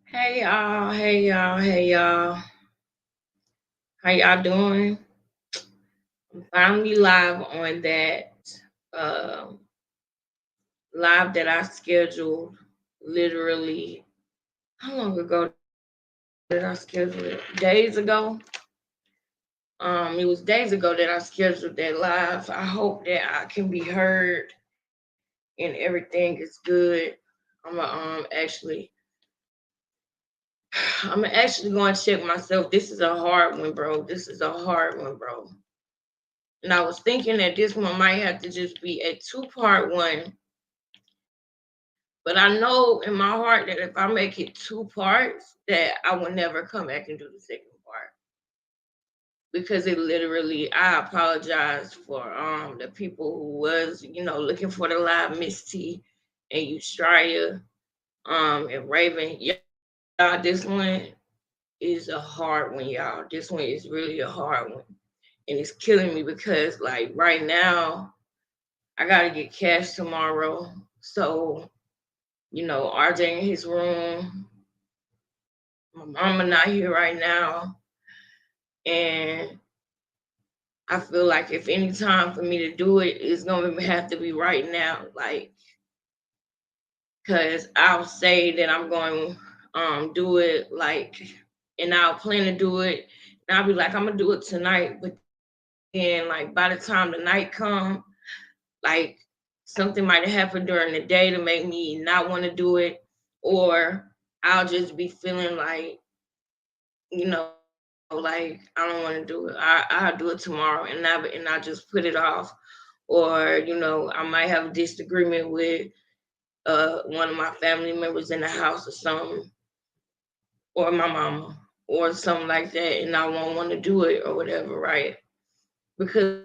Hey y'all, hey y'all, hey y'all. How y'all doing? I'm finally live on that uh, live that I scheduled literally how long ago did I schedule it? Days ago. It was days ago that I scheduled that live. I hope that I can be heard and everything is good. I'm I'm actually going to check myself. This is a hard one, bro. This is a hard one, bro. And I was thinking that this one might have to just be a two-part one. But I know in my heart that if I make it two parts, that I will never come back and do the second part. Because it literally I apologize for the people who was, looking for the live Miss T and Eustraya and Raven. Y'all, this one is a hard one, y'all. This one is really a hard one. And it's killing me because like right now I gotta get cash tomorrow. So, RJ in his room. My mama not here right now. And I feel like if any time for me to do it, it's gonna have to be right now. Like, cause I'll say that I'm going do it like and I'll plan to do it. And I'll be like, I'm gonna do it tonight. But then like by the time the night come, like something might have happened during the day to make me not want to do it, or I'll just be feeling like, like I don't want to do it. I'll do it tomorrow, and I just put it off, or I might have a disagreement with one of my family members in the house or something, or my mama, or something like that, and I won't want to do it or whatever, right? Because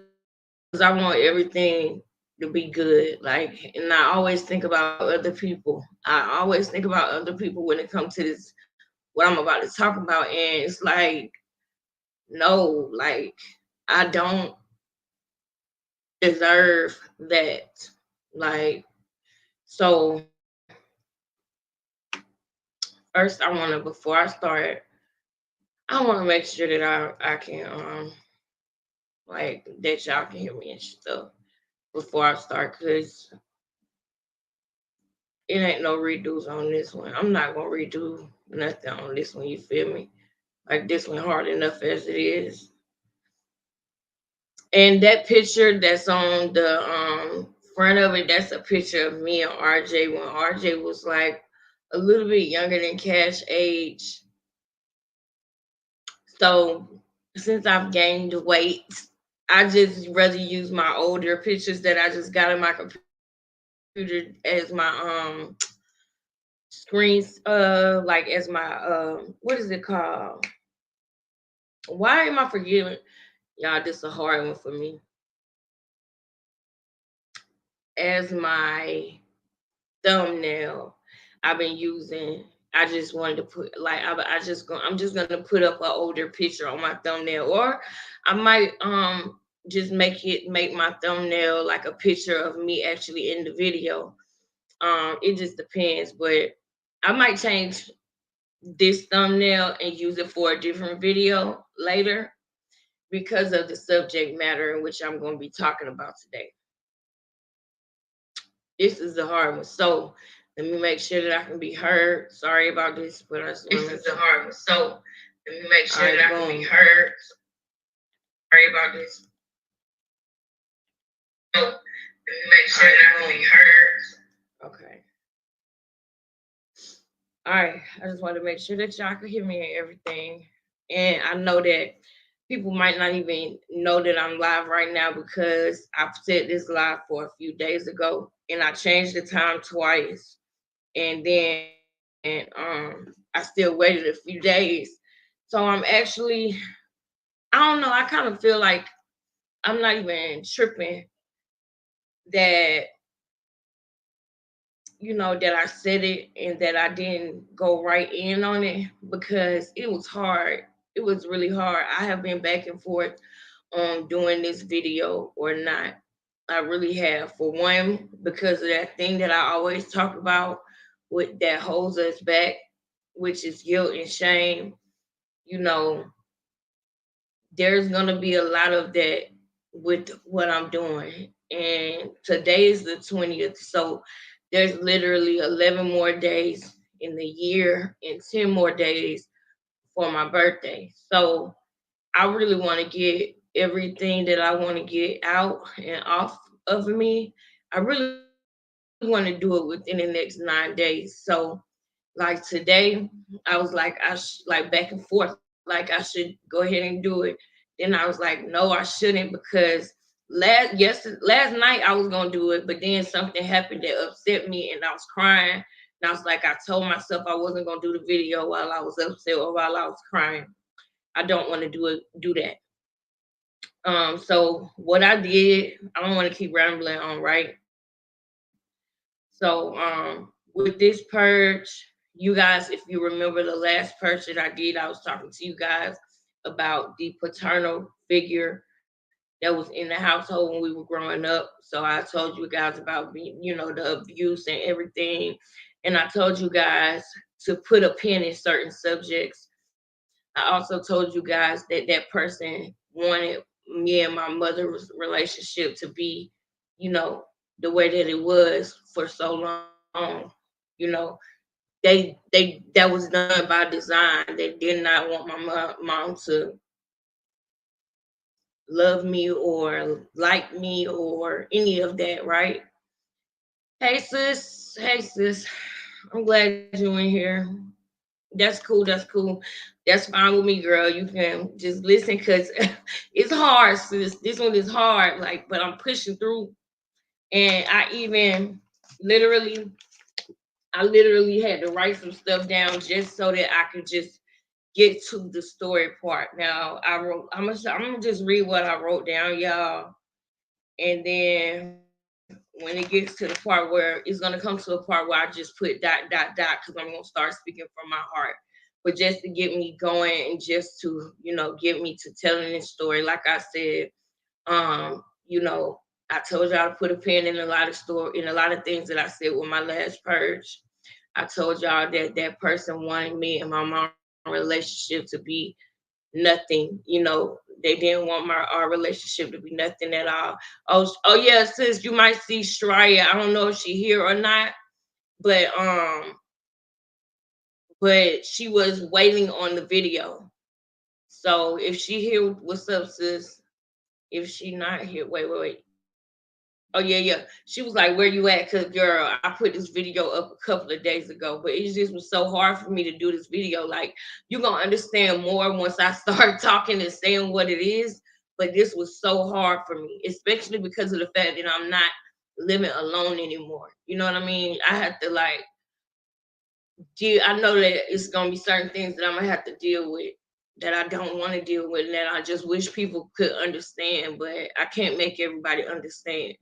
I want everything to be good. Like, and I always think about other people. I always think about other people when it comes to this, what I'm about to talk about. And it's like, no, like, I don't deserve that. Like, so first I wanna before I start, I wanna make sure that I can like that y'all can hear me and stuff before I start, cause it ain't no redos on this one. I'm not gonna redo nothing on this one. You feel me? Like this one hard enough as it is. And that picture that's on the front of it, that's a picture of me and RJ when RJ was like a little bit younger than Cash age. So since I've gained weight, I just rather use my older pictures that I just got in my computer as my screens like as my what is it called? Why am I forgetting? Y'all, this is a hard one for me. As my thumbnail, I've been using. I just wanted to put like I'm just gonna put up an older picture on my thumbnail, or I might just make my thumbnail like a picture of me actually in the video. It just depends, but I might change this thumbnail and use it for a different video later because of the subject matter in which I'm going to be talking about today. This is the hard one. So let me make sure that I can be heard. Sorry about this, but I just want to. This is the hard one. So let me make sure that I can be heard. Sorry about this. So let me make sure that I can be heard. Okay. All right. I just want to make sure that y'all can hear me and everything. And I know that people might not even know that I'm live right now because I've said this live for a few days ago and I changed the time twice. And then I still waited a few days. So I'm actually, I don't know, I kind of feel like I'm not even tripping that, that I said it and that I didn't go right in on it because it was hard. It was really hard. I have been back and forth on doing this video or not. I really have. For one, because of that thing that I always talk about with that holds us back. which is guilt and shame. You know, there's gonna be a lot of that with what I'm doing. And today is the 20th. So there's literally 11 more days in the year and 10 more days for my birthday. So I really want to get everything that I want to get out and off of me. I really want to do it within the next 9 days. So like today, I was like, like back and forth, like I should go ahead and do it. Then I was like, no, I shouldn't because last night I was gonna do it, but then something happened that upset me, and I was crying. And I was like, I told myself I wasn't gonna do the video while I was upset or while I was crying. I don't want to do that. So what I did, I don't want to keep rambling on, right? So with this purge, you guys, if you remember the last purge that I did, I was talking to you guys about the paternal figure that was in the household when we were growing up. So I told you guys about the abuse and everything. And I told you guys to put a pin in certain subjects. I also told you guys that that person wanted me and my mother's relationship to be, you know, the way that it was for so long. You know, they that was done by design. They did not want my mom to love me or like me or any of that, right? Hey sis, hey sis. I'm glad you're in here. That's cool. That's cool. That's fine with me, girl. You can just listen because it's hard, sis. This one is hard, like, but I'm pushing through. And literally, I literally had to write some stuff down just so that I could just get to the story part. Now, I'm gonna just read what I wrote down, y'all. And then when it gets to the part where it's gonna come to a part where I just put dot because I'm gonna start speaking from my heart. But just to get me going and just to, get me to telling this story, like I said, you know, I told y'all to put a pin in a lot of things that I said with my last purge. I told y'all that that person wanted me and my mom relationship to be nothing. They didn't want our relationship to be nothing at all. Oh yeah, sis, you might see Straya. I don't know if she here or not, but she was waiting on the video. So if she here, what's up, sis? If she not here, wait. Oh yeah. She was like, "Where you at?" Cause girl, I put this video up a couple of days ago, but it just was so hard for me to do this video. Like, you gonna understand more once I start talking and saying what it is. But this was so hard for me, especially because of the fact that I'm not living alone anymore. You know what I mean? I had to like deal. I know that it's gonna be certain things that I'm gonna have to deal with that I don't want to deal with, and that I just wish people could understand, but I can't make everybody understand.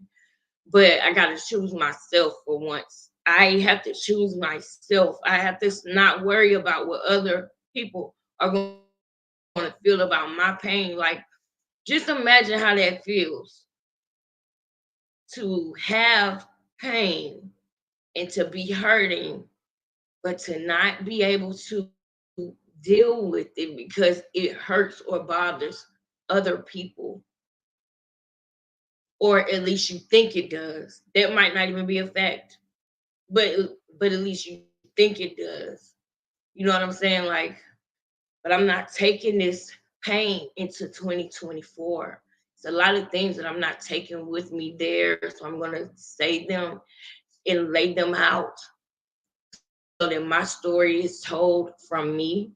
But I got to choose myself for once. I have to choose myself. I have to not worry about what other people are going to feel about my pain. Like, just imagine how that feels to have pain and to be hurting, but to not be able to deal with it because it hurts or bothers other people, or at least you think it does. That might not even be a fact, but at least you think it does. You know what I'm saying? Like, but I'm not taking this pain into 2024. It's a lot of things that I'm not taking with me there, so I'm gonna say them and lay them out so that my story is told from me.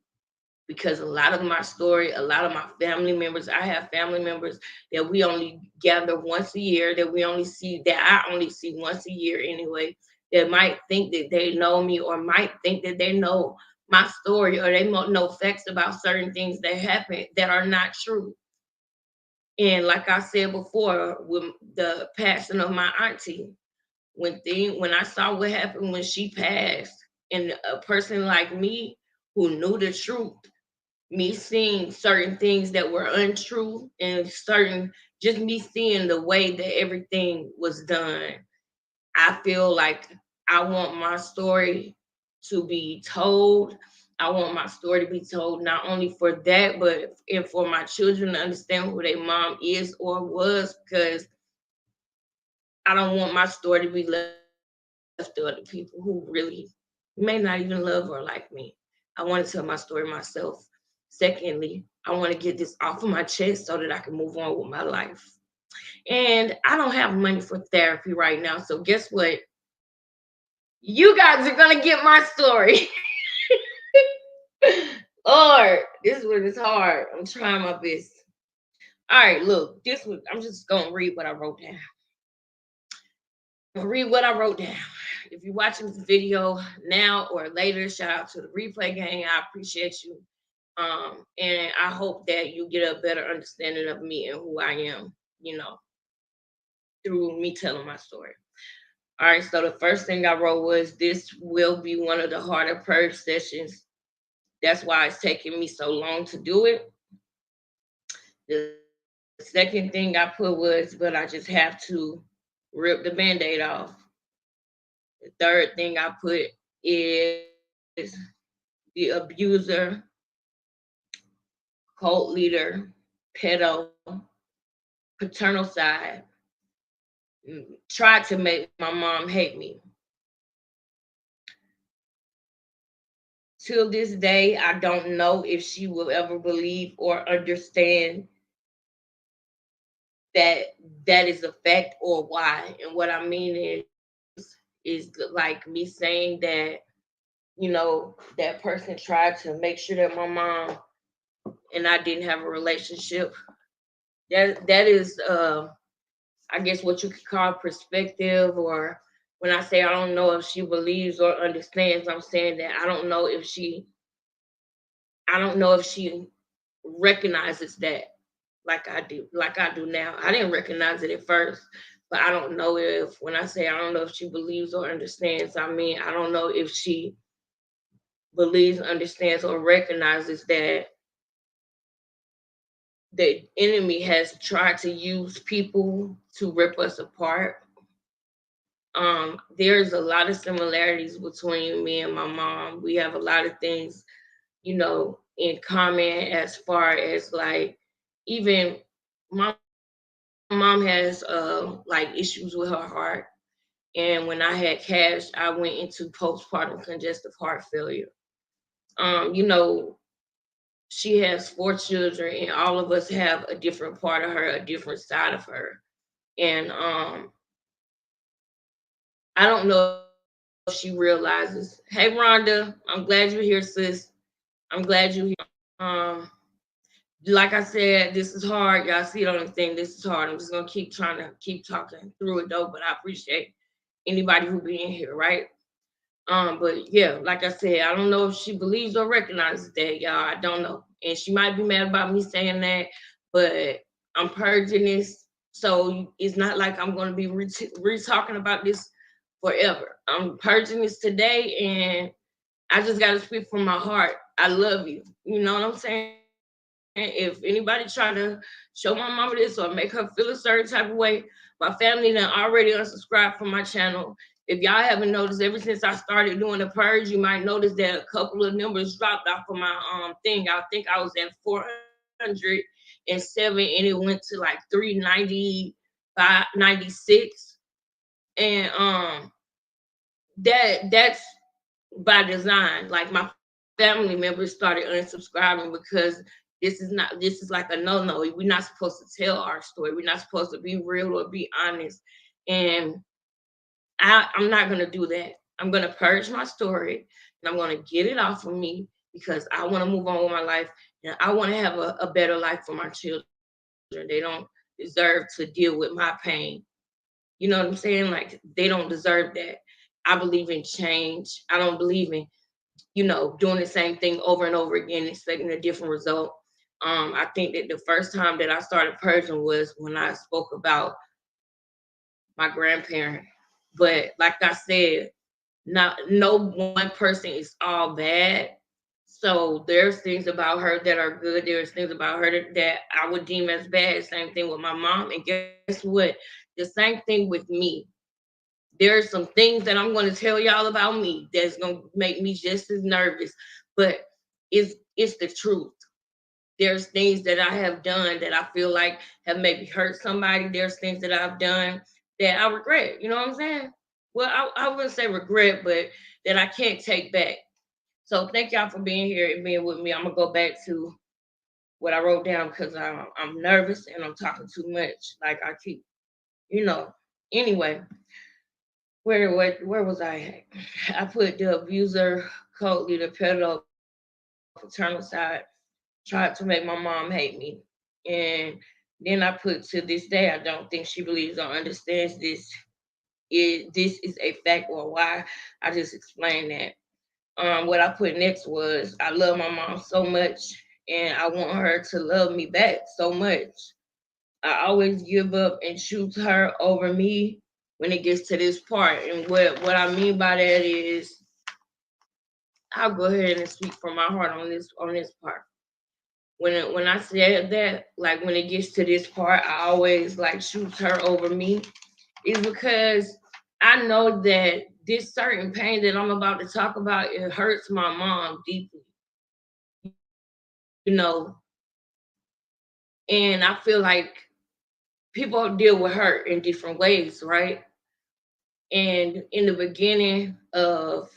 Because a lot of my story, a lot of my family members, I have family members that we only gather once a year, that I only see once a year anyway, that might think that they know me or might think that they know my story or they know facts about certain things that happen that are not true. And like I said before, with the passing of my auntie, when I saw what happened when she passed, and a person like me who knew the truth, me seeing certain things that were untrue and just me seeing the way that everything was done, I feel like I want my story to be told. I want my story to be told not only for that, but and for my children to understand who their mom is or was, because I don't want my story to be left to other people who really may not even love or like me. I want to tell my story myself. Secondly, I want to get this off of my chest so that I can move on with my life. And I don't have money for therapy right now. So guess what? You guys are gonna get my story. Lord, this one is hard. I'm trying my best. All right, look, this one, I'm just gonna read what I wrote down. Read what I wrote down. If you're watching this video now or later, shout out to the replay gang. I appreciate you. And I hope that you get a better understanding of me and who I am, you know, through me telling my story. All right, so the first thing I wrote was this will be one of the harder purge sessions. That's why it's taking me so long to do it. The second thing I put was, but I just have to rip the band-aid off. The third thing I put is the abuser, cult leader, pedo, paternal side tried to make my mom hate me. Till this day, I don't know if she will ever believe or understand that that is a fact or why. And what I mean is like me saying that, you know, that person tried to make sure that my mom and I didn't have a relationship. That is I guess what you could call perspective, or when I say I don't know if she believes or understands, I'm saying that I don't know if she recognizes that like I do now. I didn't recognize it at first, but I don't know if when I say I don't know if she believes or understands, I mean I don't know if she believes, understands, or recognizes that the enemy has tried to use people to rip us apart. There's a lot of similarities between me and my mom. We have a lot of things, you know, in common as far as like even my mom has like issues with her heart. And when I had cash, I went into postpartum congestive heart failure. You know, she has 4 children and all of us have a different part of her, a different side of her. And I don't know if she realizes. Hey Rhonda, I'm glad you're here, sis. I'm glad you're here. Like I said, this is hard. Y'all see it on the thing. This is hard. I'm just gonna keep trying to keep talking through it though. But I appreciate anybody who be in here, right? But yeah, like I said, I don't know if she believes or recognizes that, y'all. I don't know. And she might be mad about me saying that, but I'm purging this. So it's not like I'm going to be re-talking about this forever. I'm purging this today, and I just got to speak from my heart. I love you. You know what I'm saying? If anybody try to show my mama this or make her feel a certain type of way, my family done already unsubscribed from my channel. If y'all haven't noticed, ever since I started doing the purge, you might notice that a couple of numbers dropped off of my thing. I think I was at 407 and it went to like 395, 96. And that's by design. Like my family members started unsubscribing because this is like a no-no. We're not supposed to tell our story. We're not supposed to be real or be honest. And I'm not gonna do that. I'm gonna purge my story and I'm gonna get it off of me because I want to move on with my life and I want to have a better life for my children. They don't deserve to deal with my pain. You know what I'm saying? Like they don't deserve that. I believe in change. I don't believe in, doing the same thing over and over again, expecting a different result. I think that the first time that I started purging was when I spoke about my grandparent. But like I said, not no one person is all bad. So there's things about her that are good. There's things about her that I would deem as bad. Same thing with my mom. And guess what? The same thing with me. There's some things that I'm going to tell y'all about me that's going to make me just as nervous. but it's the truth. There's things that I have done that I feel like have maybe hurt somebody. There's things that I've done that I regret. You know what I'm saying? Well, I wouldn't say regret, but that I can't take back. So thank y'all for being here and being with me. I'm gonna go back to what I wrote down because I'm nervous and I'm talking too much. Like I keep, you know. Anyway, where was I at? I put the abuser, cult leader, pedo, paternal side tried to make my mom hate me. And then I put to this day, I don't think she believes or understands this. This is a fact or why. I just explained that. What I put next was I love my mom so much and I want her to love me back so much. I always give up and choose her over me when it gets to this part. And what I mean by that is I'll go ahead and speak from my heart on this part. When I said that, like when it gets to this part, I always like choose her over me, is because I know that this certain pain that I'm about to talk about, it hurts my mom deeply, you know, and I feel like people deal with her in different ways, right? And in the beginning of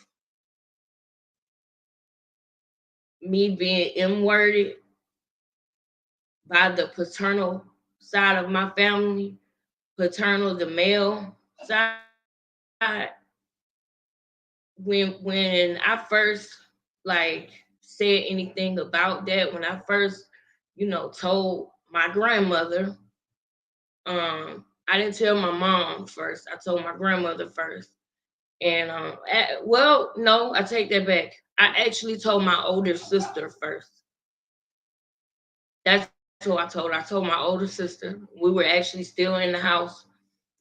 me being M-worded by the paternal side of my family, paternal, the male side, when I first like said anything about that, when I first, told my grandmother, I didn't tell my mom first. I told my grandmother first. And well, no, I take that back. I actually told my older sister first. That's who I told. I told my older sister. We were actually still in the house.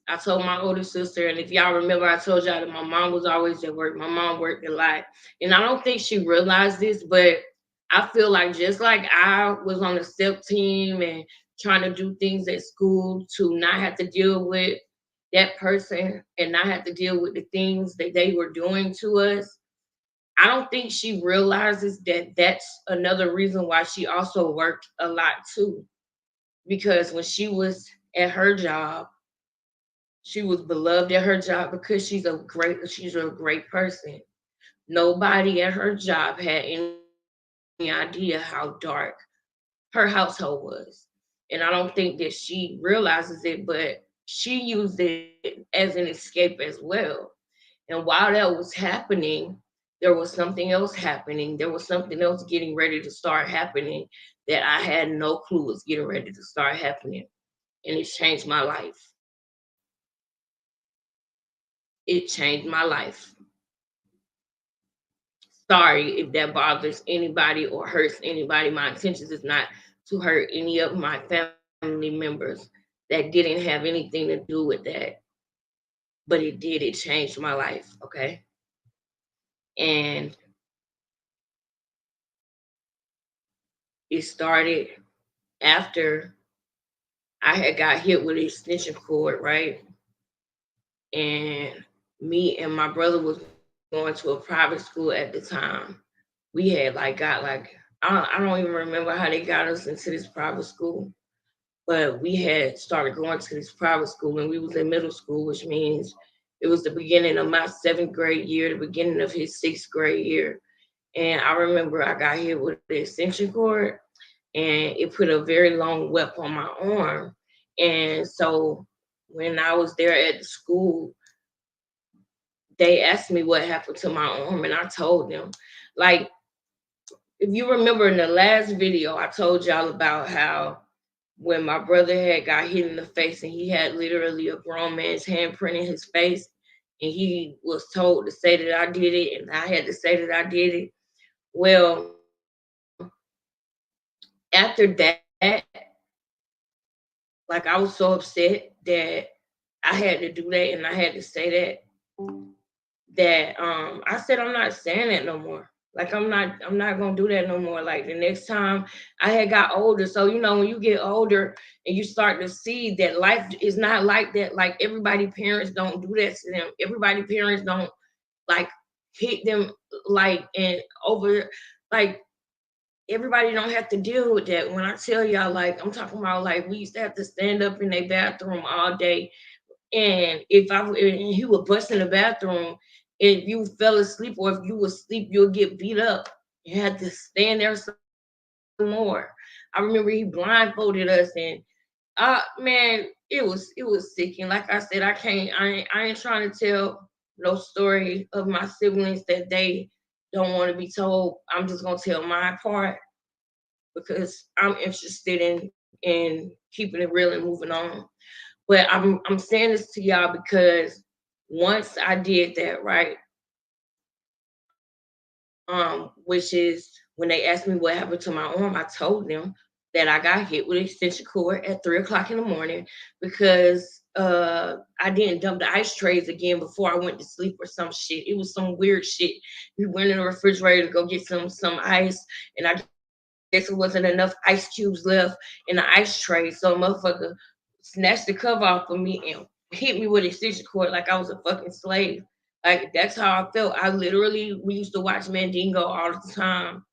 I told my older sister, and if y'all remember, I told y'all that my mom was always at work. My mom worked a lot. And I don't think she realized this, but I feel like just like I was on the STEP team and trying to do things at school to not have to deal with that person and not have to deal with the things that they were doing to us. I don't think she realizes that that's another reason why she also worked a lot too. Because when she was at her job, she was beloved at her job because she's a great person. Nobody at her job had any idea how dark her household was. And I don't think that she realizes it, but she used it as an escape as well. And while that was happening, there was something else happening. There was something else getting ready to start happening that I had no clue was getting ready to start happening. And it changed my life. It changed my life. Sorry if that bothers anybody or hurts anybody. My intentions is not to hurt any of my family members that didn't have anything to do with that, but it did. It changed my life. Okay. And it started after I had got hit with an extension cord, right? And me and my brother was going to a private school at the time. We had like got like I don't even remember how they got us into this private school, but we had started going to this private school and we was in middle school, which means it was the beginning of my seventh grade year, the beginning of his sixth grade year. And I remember I got hit with the extension cord and it put a very long welt on my arm. And so when I was there at the school, they asked me what happened to my arm, and I told them. Like, if you remember in the last video, I told y'all about how when my brother had got hit in the face and he had literally a grown man's handprint in his face, and he was told to say that I did it, and I had to say that I did it. Well, after that, like I was so upset that I had to do that and I had to say that I said I'm not saying that no more. Like I'm not gonna do that no more. Like the next time I had got older. So when you get older and you start to see that life is not like that, like everybody parents don't do that to them. Everybody parents don't like hit them like and over. Like, everybody don't have to deal with that. When I tell y'all, like, I'm talking about, like, we used to have to stand up in their bathroom all day, and if I and he would bust in the bathroom, if you fell asleep or if you was asleep, you'll get beat up. You had to stand there some more. I remember he blindfolded us, and man, it was sick. And like I said, I ain't trying to tell no story of my siblings that they don't want to be told. I'm just gonna tell my part because I'm interested in keeping it real and moving on. But I'm saying this to y'all because once I did that, right, which is when they asked me what happened to my arm, I told them that I got hit with an extension cord at 3 o'clock in the morning because I didn't dump the ice trays again before I went to sleep or some shit. It was some weird shit. We went in the refrigerator to go get some ice, and I guess it wasn't enough ice cubes left in the ice tray. So a motherfucker snatched the cover off of me and hit me with an extension cord like I was a fucking slave. Like that's how I felt. We used to watch Mandingo all the time.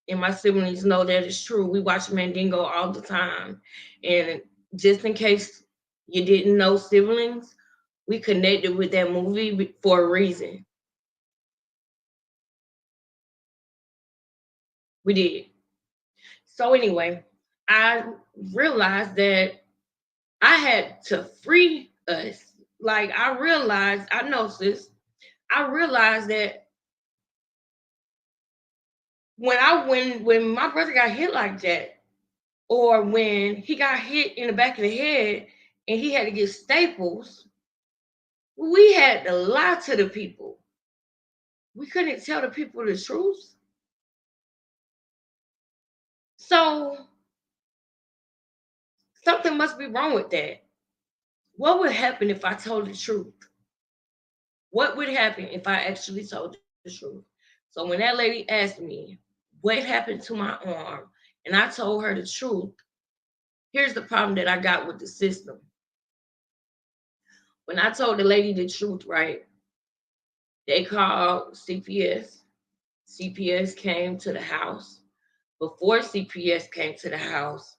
And my siblings know that it's true. We watch Mandingo all the time. And just in case you didn't know siblings, we connected with that movie for a reason. We did. So anyway, I realized that I had to free us. Like I know sis, I realized that when my brother got hit like that, or when he got hit in the back of the head and he had to get staples, we had to lie to the people. We couldn't tell the people the truth. So something must be wrong with that. What would happen if I told the truth? What would happen if I actually told the truth? So when that lady asked me what happened to my arm, and I told her the truth, here's the problem that I got with the system. When I told the lady the truth, right, they called CPS. CPS came to the house. Before CPS came to the house,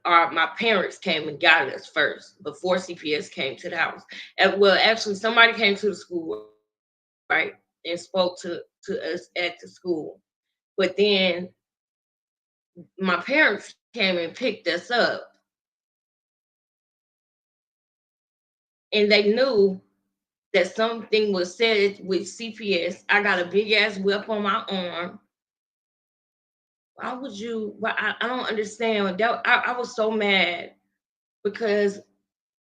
my parents came and got us first before CPS came to the house. Well, actually, somebody came to the school, right, and spoke to us at the school. But then my parents came and picked us up, and they knew that something was said with CPS. I got a big ass whip on my arm. Why would you? Why, I don't understand. I was so mad because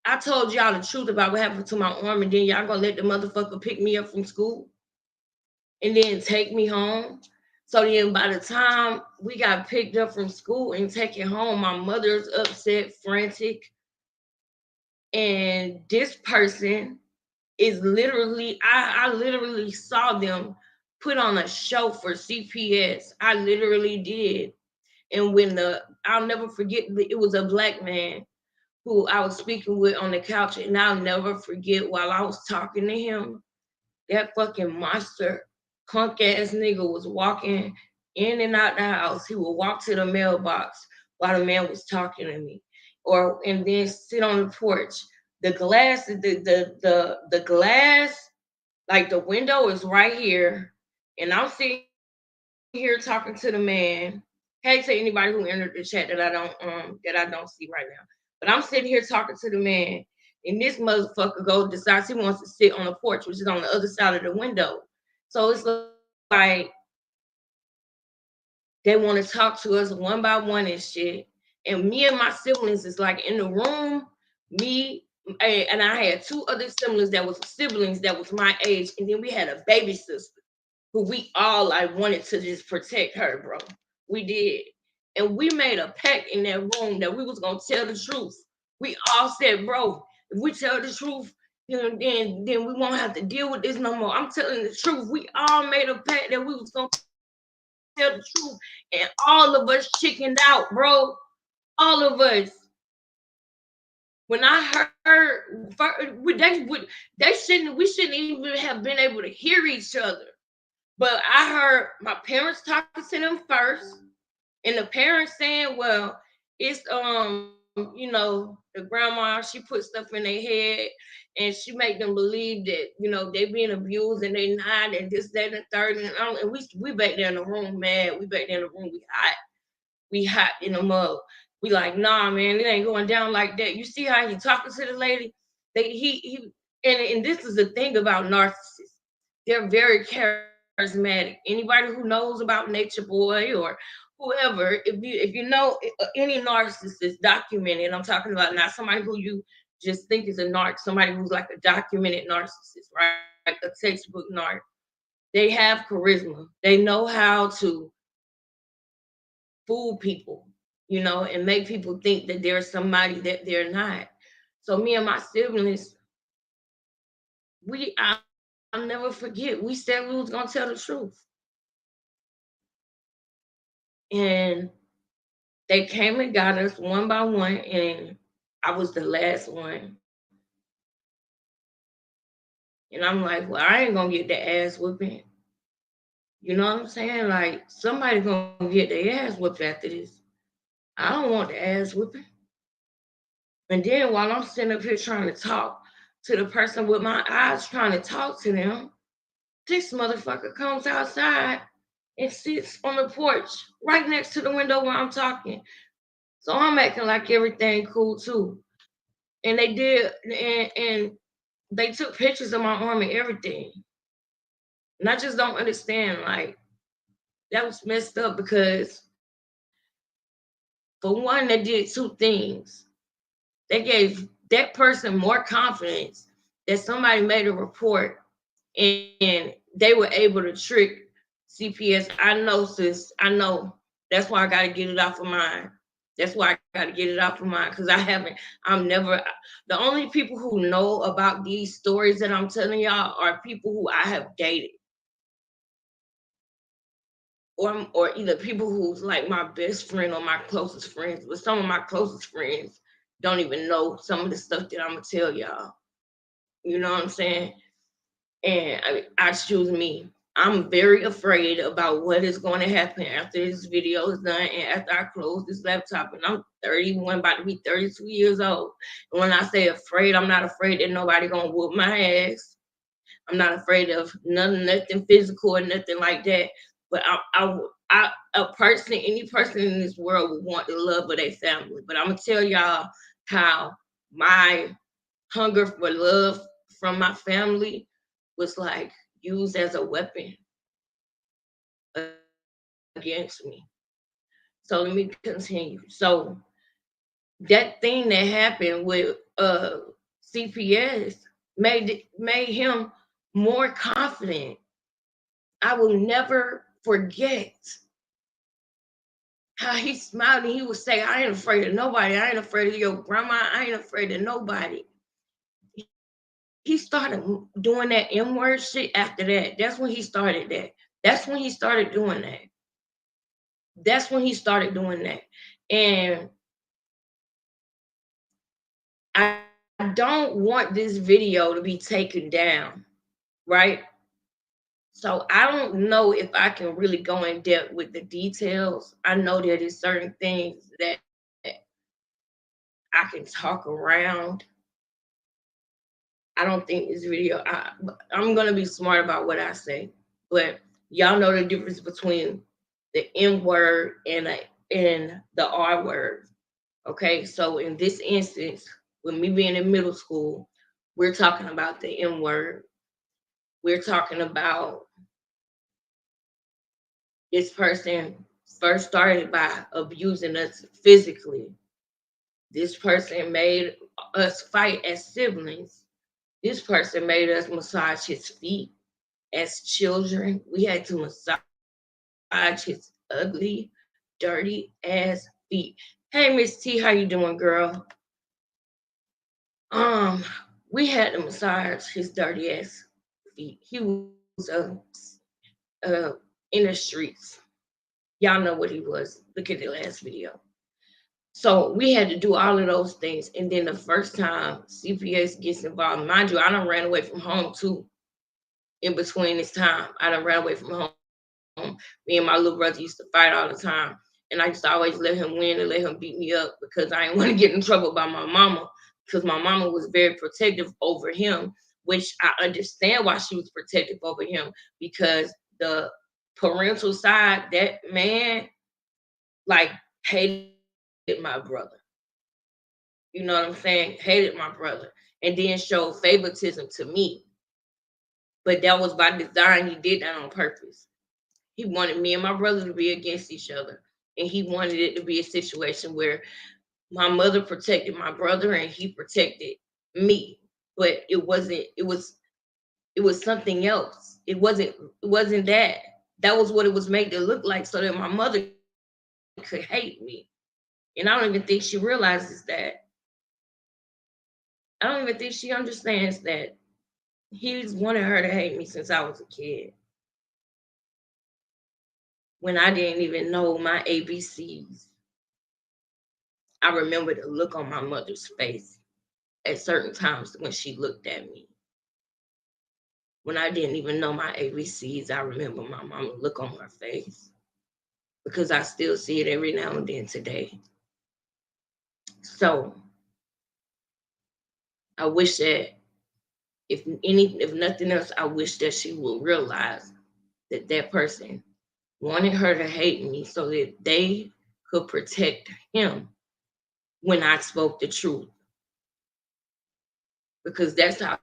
I told y'all the truth about what happened to my arm, and then y'all gonna let the motherfucker pick me up from school and then take me home. So then by the time we got picked up from school and taken home, my mother's upset, frantic. And this person is literally, I literally saw them put on a show for CPS. I literally did. And I'll never forget, it was a black man who I was speaking with on the couch, and I'll never forget while I was talking to him, that fucking monster, punk ass nigga was walking in and out the house. He would walk to the mailbox while the man was talking to me, and then sit on the porch. The glass, like the window is right here, and I'm sitting here talking to the man. Hey to anybody who entered the chat that I don't see right now. But I'm sitting here talking to the man, and this motherfucker decides he wants to sit on the porch, which is on the other side of the window. So it's like they want to talk to us one by one and shit. And me and my siblings is like in the room. Me and I had two other siblings that was my age, and then we had a baby sister who we all like wanted to just protect her, bro. We did. And we made a pact in that room that we was gonna tell the truth. We all said, bro, if we tell the truth, then we won't have to deal with this no more. I'm telling the truth. We all made a pact that we was gonna tell the truth. And all of us chickened out, bro. All of us. When I heard, we shouldn't even have been able to hear each other. But I heard my parents talking to them first, and the parents saying, well, it's the grandma, she put stuff in their head and she make them believe that, they being abused and they not, and this, that, and the third. And we back there in the room, mad. We back there in the room, we hot in the mug. We like, nah, man, it ain't going down like that. You see how he talking to the lady? He and this is the thing about narcissists. They're very charismatic. Anybody who knows about Nature Boy or whoever, if you know any narcissist documented, I'm talking about not somebody who you just think is a narc, somebody who's like a documented narcissist, right? Like a textbook narc. They have charisma. They know how to fool people, and make people think that there's somebody that they're not. So me and my siblings, I'll never forget. We said we was gonna tell the truth, and they came and got us one by one, and I was the last one. And I'm like, well, I ain't gonna get the ass whooping. You know what I'm saying? Like somebody gonna get their ass whooped after this. I don't want the ass whooping. And then while I'm sitting up here trying to talk to the person with my eyes trying to talk to them, this motherfucker comes outside and sits on the porch right next to the window where I'm talking. So I'm acting like everything cool too. And they did, and they took pictures of my arm and everything. And I just don't understand. Like, that was messed up because, for one, they did two things. They gave that person more confidence that somebody made a report and they were able to trick CPS. I know, sis. I know. That's why I got to get it off of mine. That's why I got to get it off of mine because I'm never, the only people who know about these stories that I'm telling y'all are people who I have dated. Or either people who's like my best friend or my closest friends. But some of my closest friends don't even know some of the stuff that I'm going to tell y'all. You know what I'm saying? And I choose me. I'm very afraid about what is going to happen after this video is done and after I close this laptop. And I'm 31, about to be 32 years old. And when I say afraid, I'm not afraid that nobody gonna whoop my ass. I'm not afraid of nothing physical or nothing like that. But any person in this world would want the love of their family. But I'm gonna tell y'all how my hunger for love from my family was like used as a weapon against me. So let me continue. So that thing that happened with CPS made him more confident. I will never forget how he smiled and he would say, I ain't afraid of nobody. I ain't afraid of your grandma. I ain't afraid of nobody. He started doing that M-word shit after that. That's when he started that. That's when he started doing that. That's when he started doing that. And I don't want this video to be taken down, right? So I don't know if I can really go in depth with the details. I know that there's certain things that I can talk around. I don't think this video, I'm going to be smart about what I say, but y'all know the difference between the M word and the R word. Okay, so in this instance, with me being in middle school, we're talking about the M word. We're talking about this person first started by abusing us physically. This person made us fight as siblings. This person made us massage his feet as children. We had to massage his ugly, dirty ass feet. Hey, Miss T, how you doing, girl? We had to massage his dirty ass feet. He was in the streets. Y'all know what he was. Look at the last video. So we had to do all of those things. And then the first time CPS gets involved, mind you, I done ran away from home too. in between this time. I done ran away from home. Me and my little brother used to fight all the time. And I used to always let him win and let him beat me up because I didn't want to get in trouble by my mama. Because my mama was very protective over him, which I understand why she was protective over him because the parental side, that man, like, hated my brother. You know what I'm saying? Hated my brother. And then showed favoritism to me. But that was by design. He did that on purpose. He wanted me and my brother to be against each other. And he wanted it to be a situation where my mother protected my brother and he protected me. But it was something else. It wasn't that. That was what it was made to look like so that my mother could hate me. And I don't even think she realizes that. I don't even think she understands that he's wanted her to hate me since I was a kid. When I didn't even know my ABCs. I remember the look on my mother's face at certain times when she looked at me. When I didn't even know my ABCs, I remember my mama look on her face because I still see it every now and then today. So I wish that if nothing else, I wish that she would realize that that person wanted her to hate me so that they could protect him when I spoke the truth. Because that's how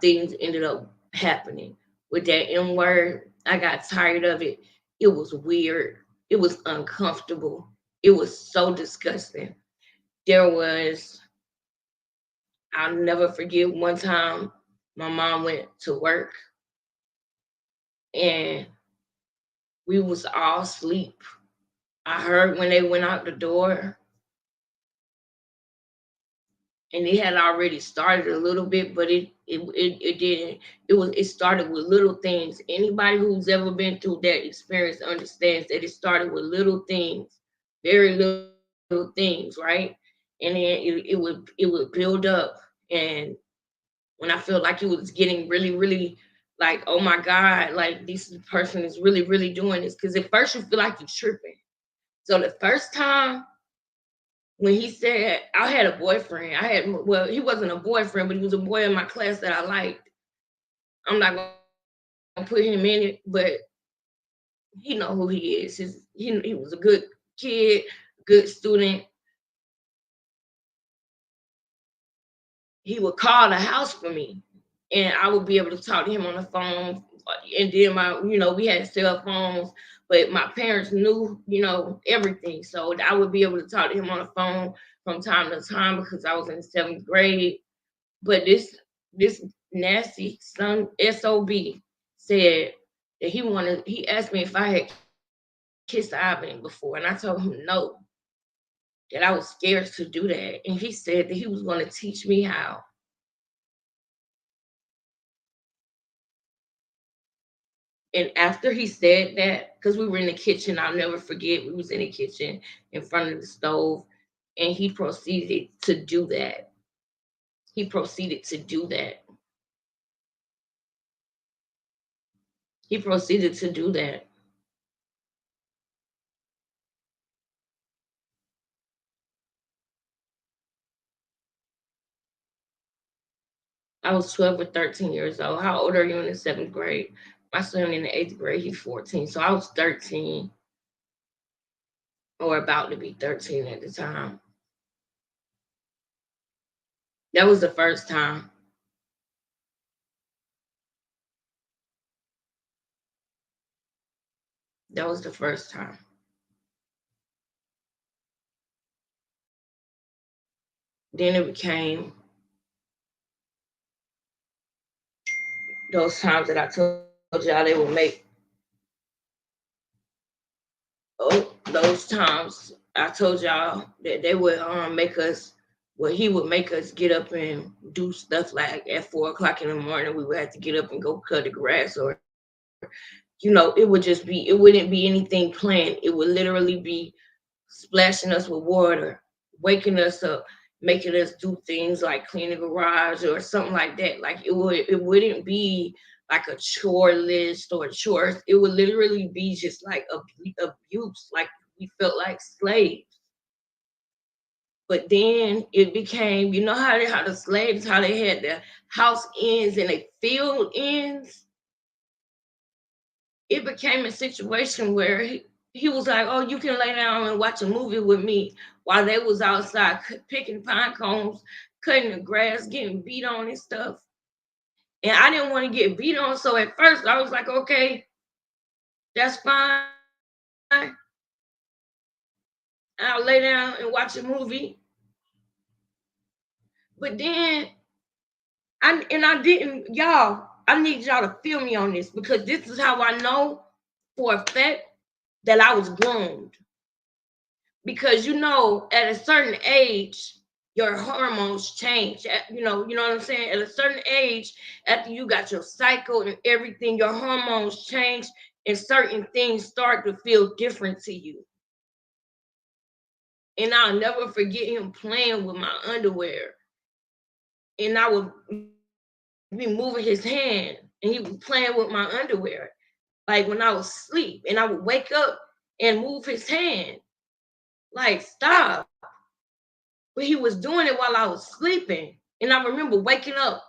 things ended up happening. With that M word, I got tired of it. It was weird. It was uncomfortable. It was so disgusting. There was, I'll never forget one time my mom went to work and we was all asleep. I heard when they went out the door and it had already started a little bit, but it didn't. It started with little things. Anybody who's ever been through that experience understands that it started with little things, very little things, right? And then it would build up. And when I felt like it was getting really, really like, oh my God, like this person is really, really doing this. Because at first you feel like you're tripping. So the first time when he said I had a boyfriend, well, he wasn't a boyfriend, but he was a boy in my class that I liked. I'm not gonna put him in it, but he know who he is. He was a good kid, good student. He would call the house for me, and I would be able to talk to him on the phone. And then we had cell phones, but my parents knew, everything. So I would be able to talk to him on the phone from time to time because I was in 7th grade. But this nasty son SOB said that he asked me if I had kissed Ivan before, and I told him no, that I was scared to do that. And he said that he was going to teach me how. And after he said that, because we were in the kitchen, I'll never forget, we was in the kitchen in front of the stove, and he proceeded to do that. He proceeded to do that. He proceeded to do that. I was 12 or 13 years old. How old are you in the 7th grade? My son in the 8th grade, he's 14. So I was 13 or about to be 13 at the time. That was the first time. That was the first time. Then it became those times that I told y'all they would make. Oh, those times I told y'all that they would make us. Well, he would make us get up and do stuff like at 4 o'clock in the morning. We would have to get up and go cut the grass, or it would just be. It wouldn't be anything planned. It would literally be splashing us with water, waking us up, making us do things like clean the garage or something like that. Like it wouldn't be like a chore list or chores. It would literally be just like abuse, like we felt like slaves. But then it became, you know how the slaves, how they had their house ends and they field ends. It became a situation where he was like, "Oh, you can lay down and watch a movie with me," while they was outside picking pine cones, cutting the grass, getting beat on and stuff. And I didn't want to get beat on, so at first I was like, "Okay, that's fine. I'll lay down and watch a movie." But then I didn't, y'all. I need y'all to feel me on this because this is how I know for a fact that I was groomed. Because at a certain age, your hormones change. You know what I'm saying? At a certain age, after you got your cycle and everything, your hormones change and certain things start to feel different to you. And I'll never forget him playing with my underwear. And I would be moving his hand and he was playing with my underwear. Like when I was asleep, and I would wake up and move his hand. Like, stop. But he was doing it while I was sleeping. And I remember waking up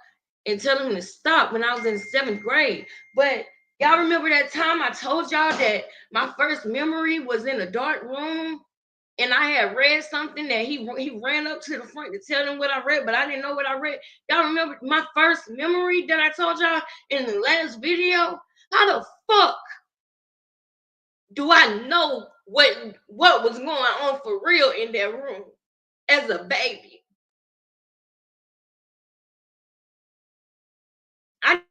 and telling him to stop when I was in 7th grade. But y'all remember that time I told y'all that my first memory was in a dark room and I had read something that he ran up to the front to tell them what I read, but I didn't know what I read. Y'all remember my first memory that I told y'all in the last video? How the fuck do I know what was going on for real in that room as a baby? I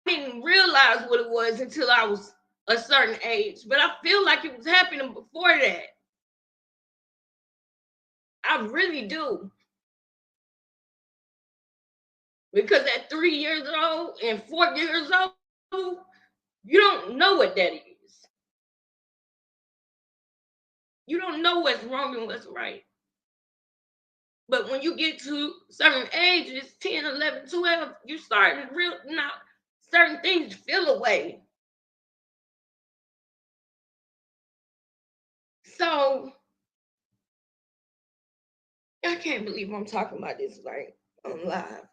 didn't realize what it was until I was a certain age, but I feel like it was happening before that. I really do. Because at 3 years old and 4 years old, you don't know what that is. You don't know what's wrong and what's right. But when you get to certain ages, 10, 11, 12, you start to real now certain things feel away. So I can't believe I'm talking about this like on live.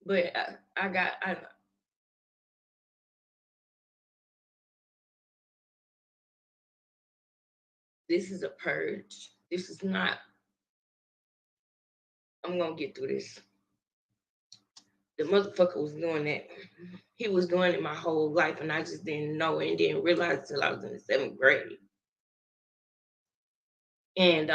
But I this is a purge. This is not, I'm gonna get through this. The motherfucker was doing that. He was doing it my whole life, and I just didn't know and didn't realize till I was in the 7th grade. And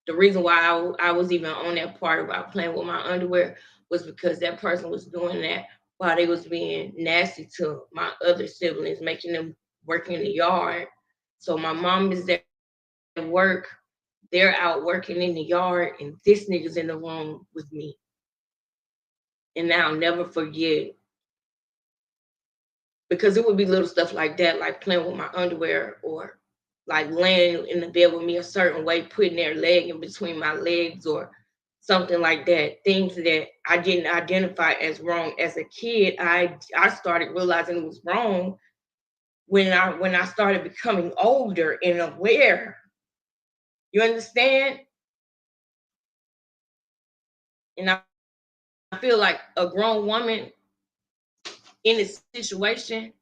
the reason why I was even on that part about playing with my underwear was because that person was doing that while they was being nasty to my other siblings, making them work in the yard. So my mom is there at work, they're out working in the yard, and this nigga's in the room with me. And I'll never forget because it would be little stuff like that, like playing with my underwear or like laying in the bed with me a certain way, putting their leg in between my legs or something like that. Things that I didn't identify as wrong as a kid. I started realizing it was wrong when I started becoming older and aware. You understand? And I feel like a grown woman in this situation.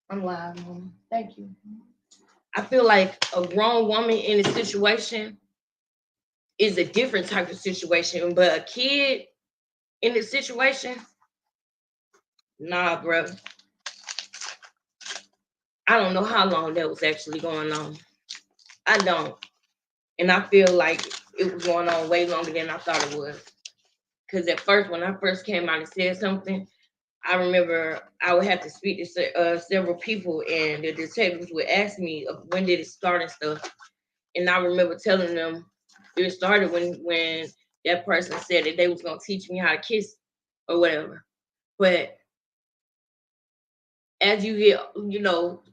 I'm live, Mom. Thank you. I feel like a grown woman in a situation is a different type of situation, but a kid in this situation, nah, bro. I don't know how long that was actually going on. I don't. And I feel like it was going on way longer than I thought it was. Because at first, when I first came out and said something, I remember I would have to speak to several people, and the detectives would ask me when did it start and stuff. And I remember telling them it started when that person said that they was gonna teach me how to kiss or whatever. But as you get,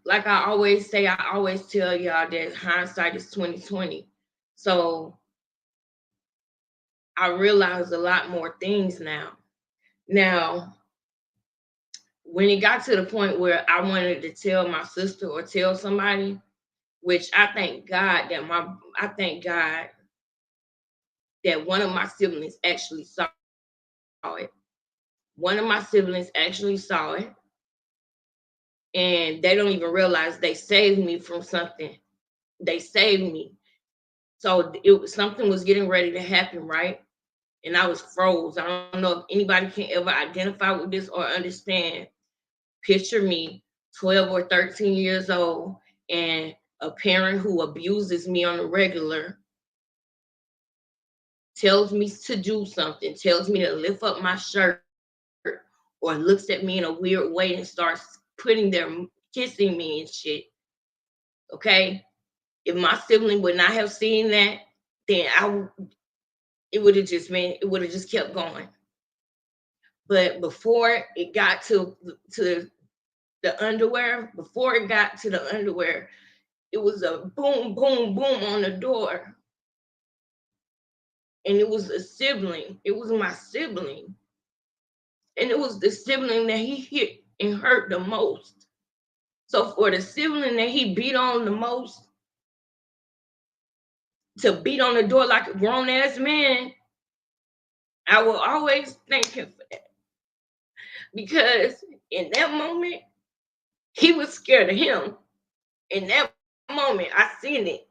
like I always say, I always tell y'all that hindsight is 2020. So I realize a lot more things now. Now, when it got to the point where I wanted to tell my sister or tell somebody, which I thank God that one of my siblings actually saw it. One of my siblings actually saw it, and they don't even realize they saved me from something. They saved me. So something was getting ready to happen, right? And I was froze. I don't know if anybody can ever identify with this or understand. Picture me 12 or 13 years old and a parent who abuses me on a regular tells me to do something, tells me to lift up my shirt, or looks at me in a weird way and starts putting their kissing me and shit. Okay? If my sibling would not have seen that, then it would have just been, it would have just kept going. But before it got to the underwear, before it got to the underwear, it was a boom, boom, boom on the door. And it was a sibling. It was my sibling. And it was the sibling that he hit and hurt the most. So for the sibling that he beat on the most, to beat on the door like a grown ass man, I will always thank him for that. Because in that moment, he was scared of him. In that moment, I seen it.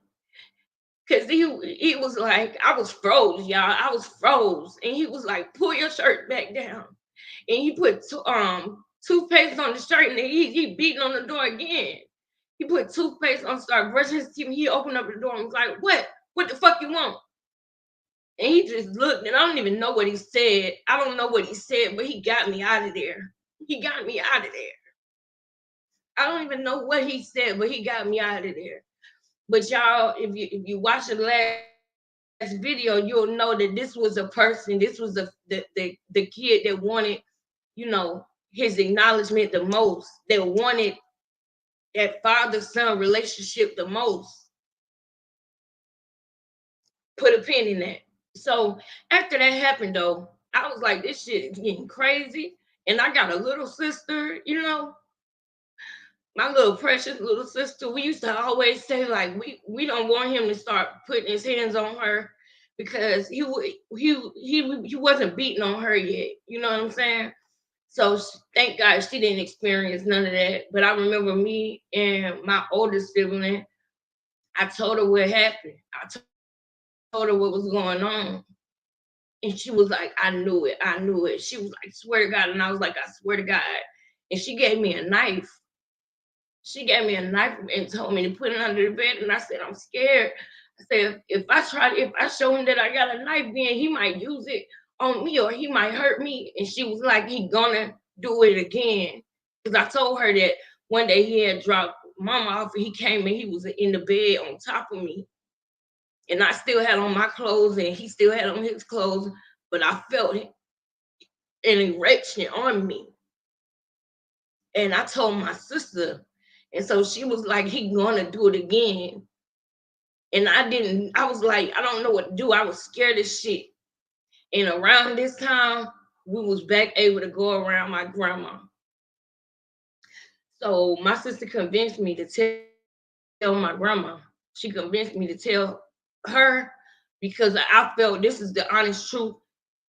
Cause he was like, I was froze, y'all. I was froze. And he was like, pull your shirt back down. And he put toothpaste on the shirt, and he beating on the door again. He put toothpaste on, started brushing his teeth, and he opened up the door and was like, what? What the fuck you want? And he just looked, and I don't even know what he said. I don't know what he said, but he got me out of there. He got me out of there. I don't even know what he said, but he got me out of there. But y'all, if you watch the last video, you'll know that this was a person, this was the kid that wanted, his acknowledgement the most, that wanted that father-son relationship the most. Put a pin in that. So after that happened though, I was like, this shit is getting crazy. And I got a little sister, my little precious little sister. We used to always say like we don't want him to start putting his hands on her because he wasn't beating on her yet. You know what I'm saying? So thank God she didn't experience none of that. But I remember me and my oldest sibling. I told her what happened. Told her what was going on. And she was like, I knew it. I knew it. She was like, swear to God. And I was like, I swear to God. And she gave me a knife. She gave me a knife and told me to put it under the bed. And I said, I'm scared. I said, if I show him that I got a knife, then he might use it on me or he might hurt me. And she was like, he gonna do it again. Because I told her that one day he had dropped mama off and he came and he was in the bed on top of me. And I still had on my clothes and he still had on his clothes, but I felt an erection on me. And I told my sister, and so she was like, he gonna do it again. And I was like, I don't know what to do. I was scared as shit. And around this time, we was back able to go around my grandma. So my sister convinced me to tell my grandma. She convinced me to tell her because I felt, this is the honest truth,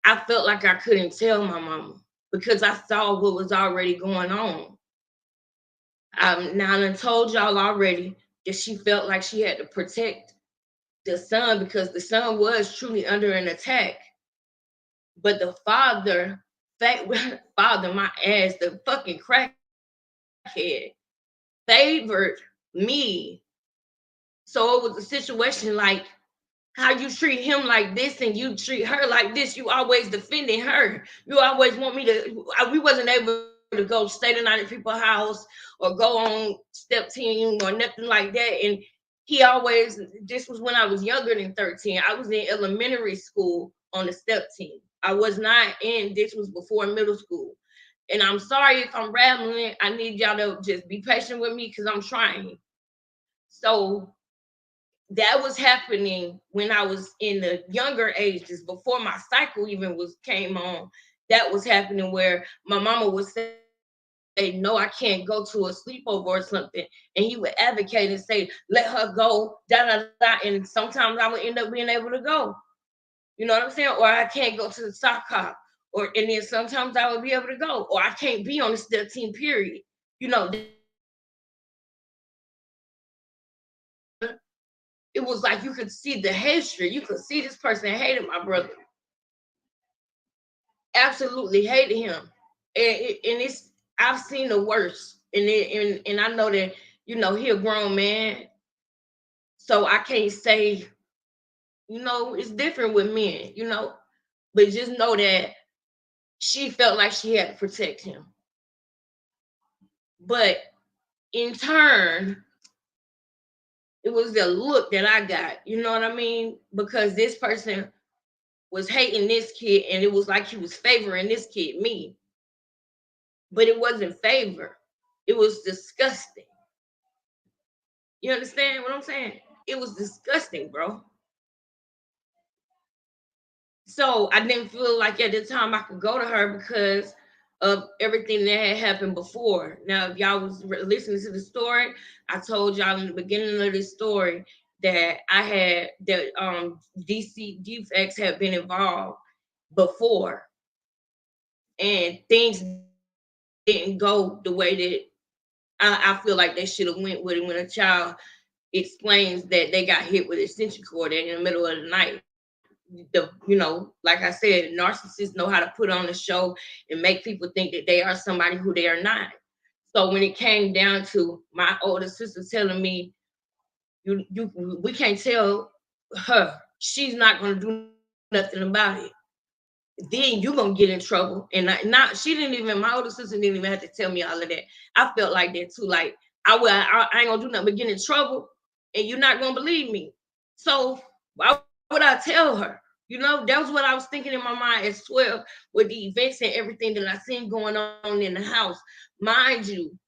I felt like I couldn't tell my mama because I saw what was already going on. Now I told y'all already that she felt like she had to protect the son because the son was truly under an attack. But the father, my ass, the fucking crackhead, favored me. So it was a situation like how you treat him like this and you treat her like this. You always defending her. You always want me to. We wasn't able to go stay the night at people's house or go on step team or nothing like that. And he always. This was when I was younger than 13. I was in elementary school on the step team. I was not in. This was before middle school. And I'm sorry if I'm rambling. I need y'all to just be patient with me because I'm trying. So that was happening when I was in the younger ages, before my cycle even came on. That was happening where my mama would say say, no, I can't go to a sleepover or something. And he would advocate and say, let her go, da da da. And sometimes I would end up being able to go. You know what I'm saying? Or I can't go to the soccer. And then sometimes I would be able to go. Or I can't be on the still team, period. You know, it was like you could see the hatred. You could see this person hated my brother. Absolutely hated him. And it's I've seen the worst. And I know that, he a grown man. So I can't say, it's different with men. But just know that she felt like she had to protect him. But in turn, it was the look that I got, you know what I mean? Because this person was hating this kid, and it was like he was favoring this kid, me. But it wasn't favor. It was disgusting. You understand what I'm saying? It was disgusting, bro. So I didn't feel like at the time I could go to her because of everything that had happened before. Now, if y'all was listening to the story, I told y'all in the beginning of this story that I had that DC defects had been involved before, and things didn't go the way that I feel like they should have went with it when a child explains that they got hit with an extension cord in the middle of the night. Like I said, narcissists know how to put on a show and make people think that they are somebody who they are not. So when it came down to my older sister telling me, we can't tell her, she's not gonna do nothing about it. Then you're gonna get in trouble. And not she didn't even my older sister didn't even have to tell me all of that. I felt like that too. Like I ain't gonna do nothing but get in trouble, and you're not gonna believe me. So why would I tell her? That was what I was thinking in my mind as well, with the events and everything that I seen going on in the house. Mind you,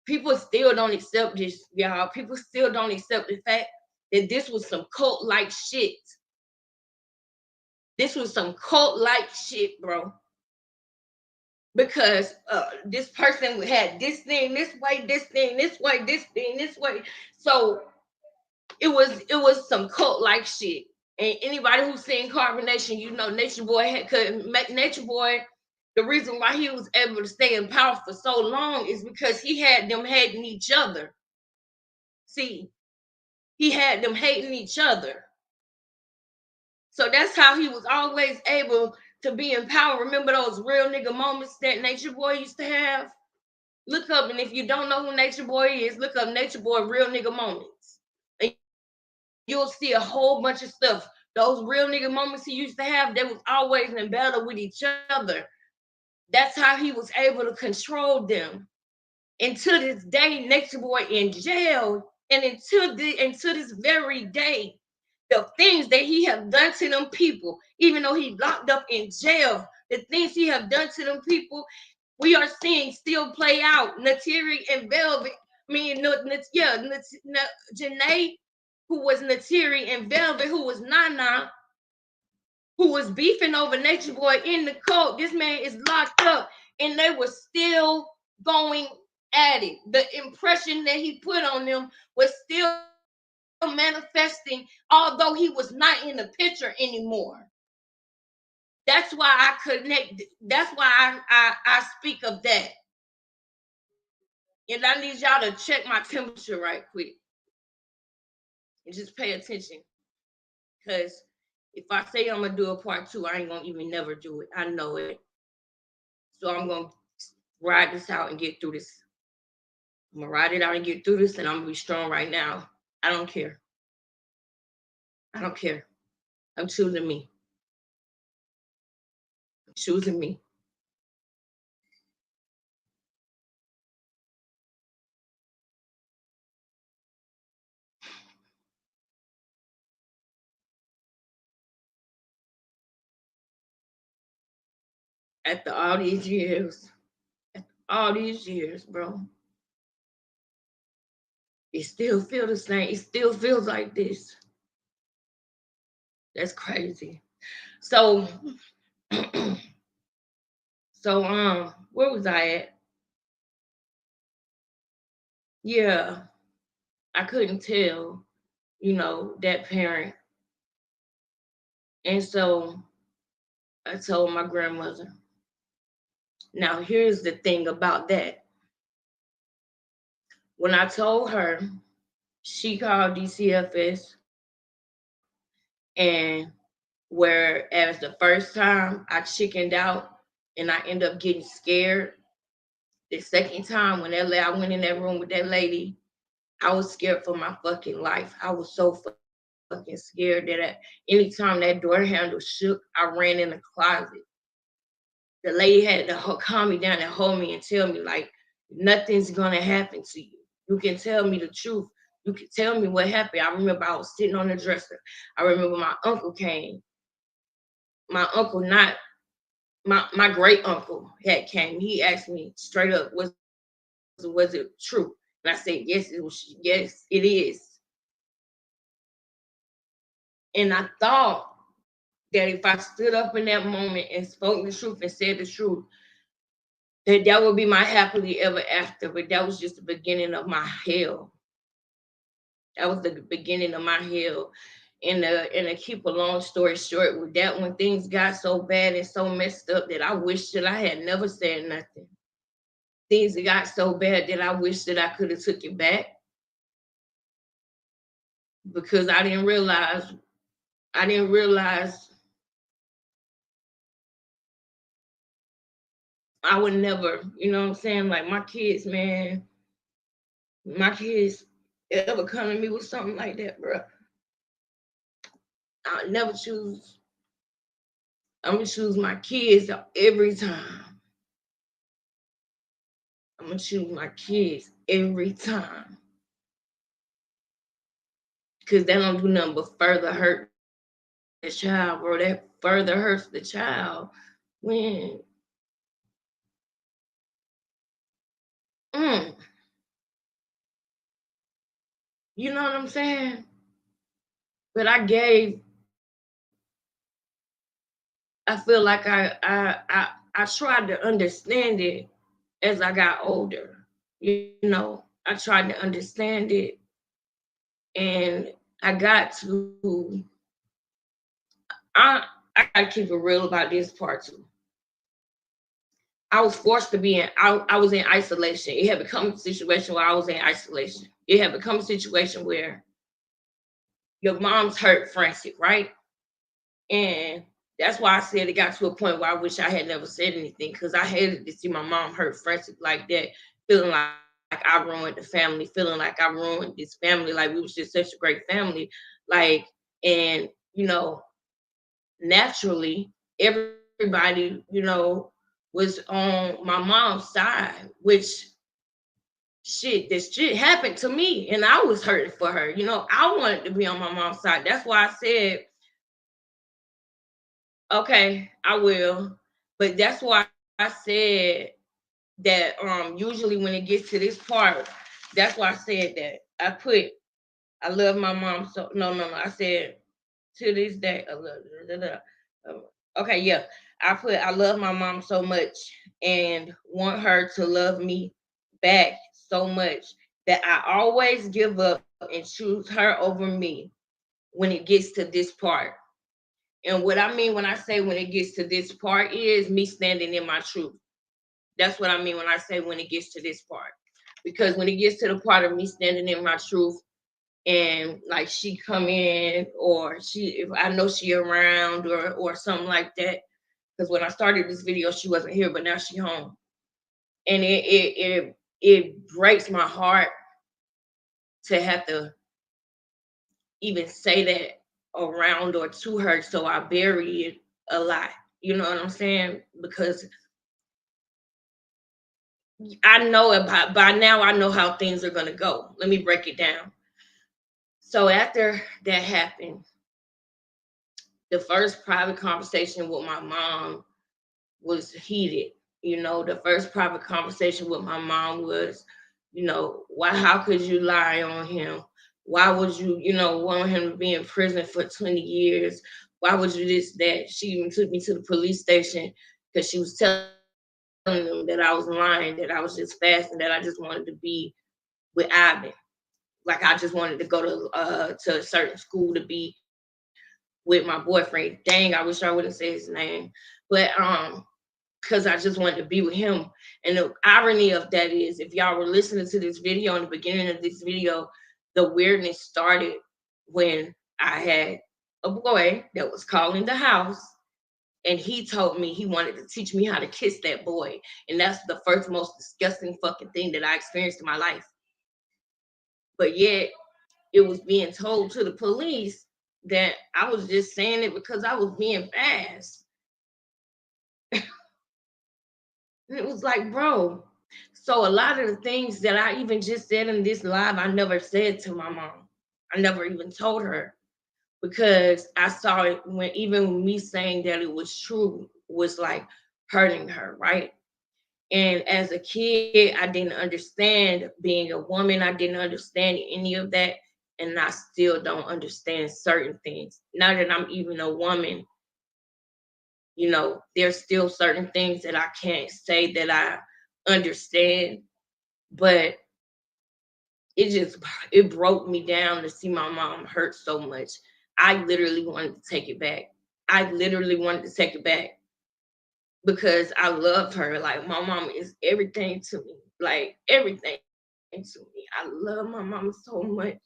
people still don't accept this, y'all. People still don't accept the fact that this was some cult-like shit. This was some cult-like shit, bro. Because this person had this thing this way, this thing this way, this thing this way. So it was some cult-like shit. And anybody who's seen Carbonation, Nature Boy could make Nature Boy. The reason why he was able to stay in power for so long is because he had them hating each other. See, he had them hating each other. So that's how he was always able to be in power. Remember those real nigga moments that Nature Boy used to have? Look up, and if you don't know who Nature Boy is, look up Nature Boy real nigga moments. And you'll see a whole bunch of stuff. Those real nigga moments he used to have, they was always in battle with each other. That's how he was able to control them. And to this day, Nature Boy in jail, and until this very day, the things that he have done to them people, even though he locked up in jail, the things he have done to them people, we are seeing still play out. Natiri and Velvet, Janae, who was Natiri, and Velvet, who was Nana, who was beefing over Nature Boy in the court. This man is locked up, and they were still going at it. The impression that he put on them was still manifesting, although he was not in the picture anymore. That's why I connect. That's why I speak of that. And I need y'all to check my temperature right quick and just pay attention. Because if I say I'm gonna do a part 2, I ain't gonna even never do it. I know it. So I'm gonna ride this out and get through this. I'm gonna ride it out and get through this, and I'm gonna be strong right now. I don't care. I don't care. I'm choosing me. I'm choosing me. After all these years, bro, it still feels the same. It still feels like this. That's crazy. So, so Where was I at? Yeah, I couldn't tell, that parent. And so I told my grandmother. Now, here's the thing about that. When I told her, she called DCFS, and whereas the first time I chickened out and I ended up getting scared, the second time when I went in that room with that lady, I was scared for my fucking life. I was so fucking scared that anytime that door handle shook, I ran in the closet. The lady had to calm me down and hold me and tell me, like, nothing's gonna happen to you. You can tell me the truth. You can tell me what happened. I remember I was sitting on the dresser. I remember my uncle came. My uncle, not my great uncle, had came. He asked me straight up, was it true? And I said, yes, it was. Yes, it is. And I thought that if I stood up in that moment and spoke the truth and said the truth, that would be my happily ever after. But that was just the beginning of my hell. That was the beginning of my hell. And to keep a long story short, with that, when things got so bad and so messed up that I wish that I had never said nothing. Things got so bad that I wish that I could have took it back, because I didn't realize I would never, you know what I'm saying? Like my kids ever come to me with something like that, bro. I'll never choose. I'm gonna choose my kids every time. I'm gonna choose my kids every time. Cause that don't do nothing but further hurt the child, bro. That further hurts the child when mm, you know what I'm saying? But I feel like I tried to understand it as I got older. I tried to understand it, and I got to I I gotta keep it real about this part too. I was forced to be I was in isolation. It had become a situation where I was in isolation. It had become a situation where your mom's hurt frantic, right? And that's why I said it got to a point where I wish I had never said anything, because I hated to see my mom hurt frantic like that, feeling like I ruined the family, feeling like I ruined this family, like we was just such a great family. Like, and naturally, everybody, was on my mom's side, which this shit happened to me, and I was hurting for her. I wanted to be on my mom's side. That's why I said, okay, I will. But that's why I said that usually when it gets to this part, that's why I said that. I love my mom so no. I said to this day, okay, yeah. I love my mom so much and want her to love me back so much that I always give up and choose her over me when it gets to this part. And what I mean when I say when it gets to this part is me standing in my truth. That's what I mean when I say when it gets to this part. Because when it gets to the part of me standing in my truth, and like she come in, or if I know she around, or something like that. Because when I started this video, she wasn't here, but now she home. And it breaks my heart to have to even say that around or to her, so I bury it a lot. You know what I'm saying? Because I know about by now I know how things are gonna go. Let me break it down. So after that happened, the first private conversation with my mom was heated. The first private conversation with my mom was, why how could you lie on him? Why would you, want him to be in prison for 20 years? Why would you this, that? She even took me to the police station because she was telling them that I was lying, that I was just fasting, that I just wanted to be with Ivan. Like I just wanted to go to a certain school to be with my boyfriend. Dang, I wish I would have said his name. But because I just wanted to be with him. And the irony of that is, if y'all were listening to this video in the beginning of this video, the weirdness started when I had a boy that was calling the house, and he told me he wanted to teach me how to kiss that boy. And that's the first most disgusting fucking thing that I experienced in my life. But yet it was being told to the police that I was just saying it because I was being fast. And it was like, bro. So a lot of the things that I even just said in this live, I never said to my mom. I never even told her, because I saw it when even me saying that it was true was like hurting her, right? And as a kid, I didn't understand being a woman. I didn't understand any of that. And I still don't understand certain things. Now that I'm even a woman, there's still certain things that I can't say that I understand. But it broke me down to see my mom hurt so much. I literally wanted to take it back. I literally wanted to take it back because I loved her. Like, my mom is everything to me. Like, everything to me. I love my mama so much.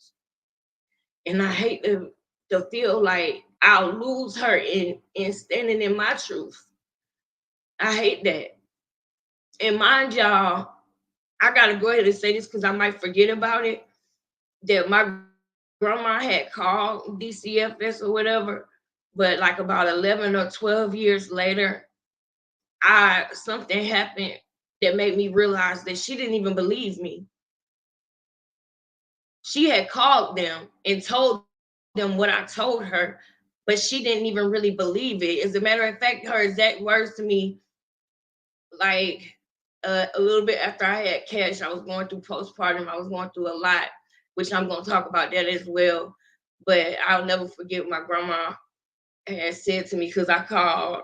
And I hate to feel like I'll lose her in standing in my truth. I hate that. And mind y'all, I gotta go ahead and say this because I might forget about it. That my grandma had called DCFS or whatever, but like about 11 or 12 years later, something happened that made me realize that she didn't even believe me. She had called them and told them what I told her, but she didn't even really believe it. As a matter of fact, her exact words to me, like a little bit after I had Cash, I was going through postpartum. I was going through a lot, which I'm going to talk about that as well. But I'll never forget what my grandma had said to me, because I called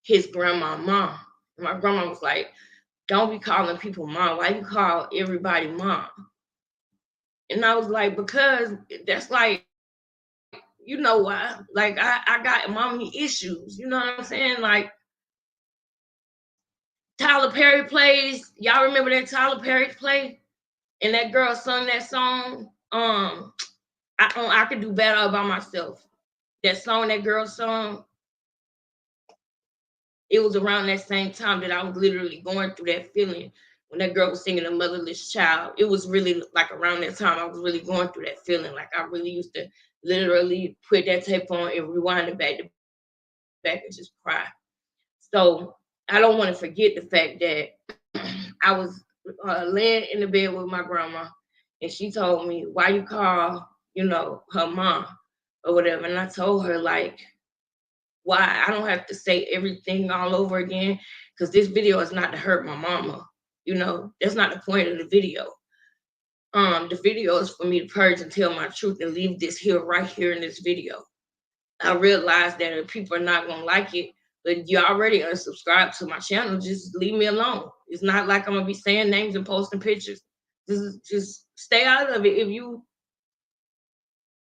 his grandma mom. And my grandma was like, "Don't be calling people mom. Why you call everybody mom?" And I was like, because that's like, you know why? Like, I got mommy issues. You know what I'm saying? Like, Tyler Perry plays. Y'all remember that Tyler Perry play? And that girl sung that song. I could do better all by myself. That song that girl sung. It was around that same time that I was literally going through that feeling when that girl was singing "A Motherless Child." It was really like around that time I was really going through that feeling. Like, I really used to literally put that tape on and rewind it back to back and just cry. So I don't want to forget the fact that I was laying in the bed with my grandma, and she told me, "Why you call, her mom or whatever?" And I told her, like, why? I don't have to say everything all over again, because this video is not to hurt my mama. That's not the point of the video. The video is for me to purge and tell my truth and leave this here right here in this video. I realize that if people are not gonna like it, but you already unsubscribed to my channel, just leave me alone. It's not like I'm gonna be saying names and posting pictures. Just stay out of it. If you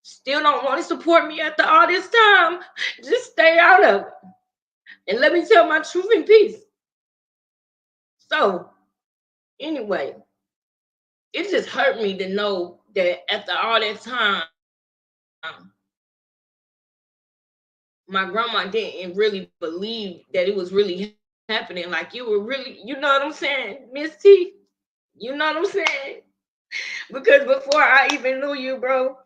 still don't want to support me after all this time, just stay out of it. And let me tell my truth in peace. So, anyway, it just hurt me to know that after all that time, my grandma didn't really believe that it was really happening. Like, you were really, you know what I'm saying, Miss T? You know what I'm saying? Because before I even knew you, bro,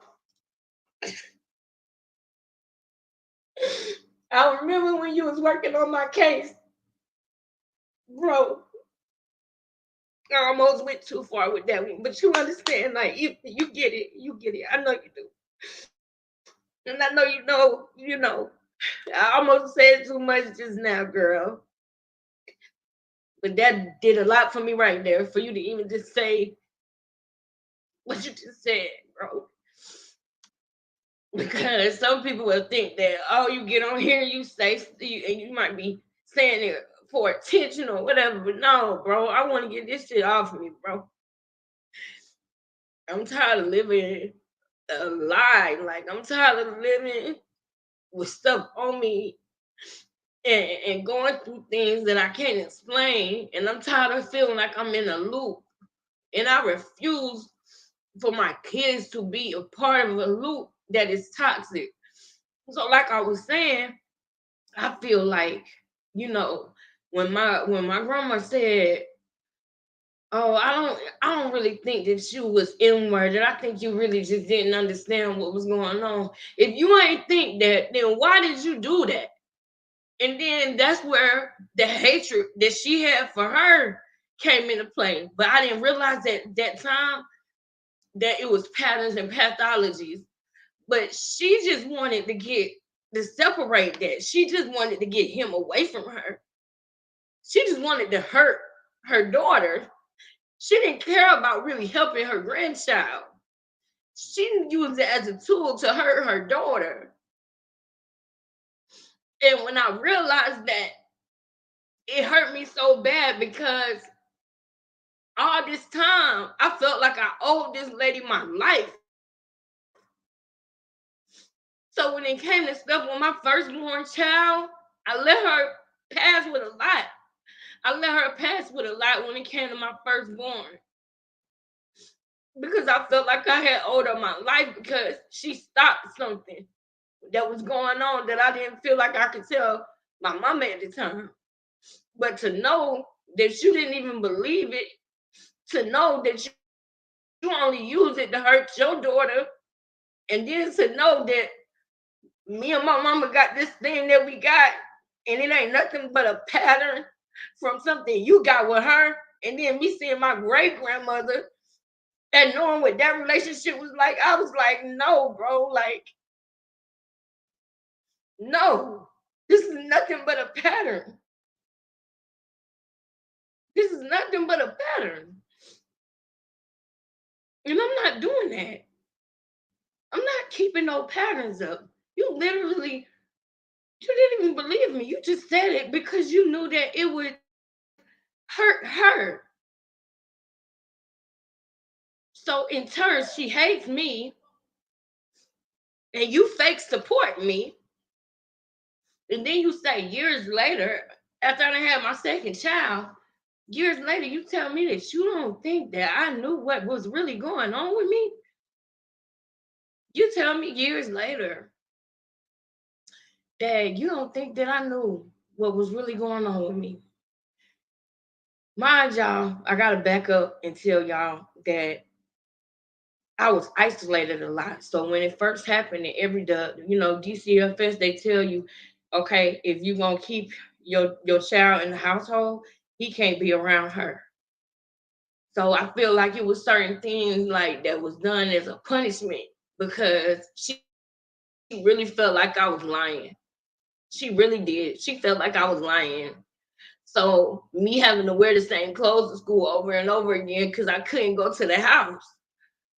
I remember when you was working on my case, bro. I almost went too far with that one, but you understand, like, you get it, I know you do, and I know you know. I almost said too much just now, girl, but that did a lot for me right there. For you to even just say what you just said, bro, because some people will think that, oh, you get on here, you say, and you might be saying it for attention or whatever. But no, bro, I want to get this shit off of me, bro. I'm tired of living a lie. Like I'm tired of living with stuff on me and going through things that I can't explain. And I'm tired of feeling like I'm in a loop. And I refuse for my kids to be a part of a loop that is toxic. So, like I was saying, I feel like, you know, when my grandma said, "Oh, I don't really think that you was inward. I think you really just didn't understand what was going on. If you ain't think that, then why did you do that?" And then that's where the hatred that she had for her came into play. But I didn't realize that time that it was patterns and pathologies. But she just wanted to separate that. She just wanted to get him away from her. She just wanted to hurt her daughter. She didn't care about really helping her grandchild. She used it as a tool to hurt her daughter. And when I realized that, it hurt me so bad because all this time I felt like I owed this lady my life. So when it came to stuff with my firstborn child, I let her pass with a lot. I let her pass with a lot when it came to my firstborn because I felt like I had owed her my life because she stopped something that was going on that I didn't feel like I could tell my mama at the time. But to know that you didn't even believe it, to know that you only use it to hurt your daughter, and then to know that me and my mama got this thing that we got, and it ain't nothing but a pattern from something you got with her, and then me seeing my great grandmother and knowing what that relationship was like, I was like, no, bro, like, no, this is nothing but a pattern. This is nothing but a pattern. And I'm not doing that. I'm not keeping no patterns up. You literally, you didn't even believe me. You just said it because you knew that it would hurt her. So in turn, she hates me, and you fake support me. And then you say years later, after I had my second child, years later, you tell me that you don't think that I knew what was really going on with me. You tell me years later that you don't think that I knew what was really going on with me. Mind y'all, I gotta back up and tell y'all that I was isolated a lot. So when it first happened, and DCFS, they tell you, okay, if you're gonna keep your child in the household, he can't be around her. So I feel like it was certain things like that was done as a punishment because she really felt like I was lying. She really did. She felt like I was lying. So me having to wear the same clothes to school over and over again because I couldn't go to the house.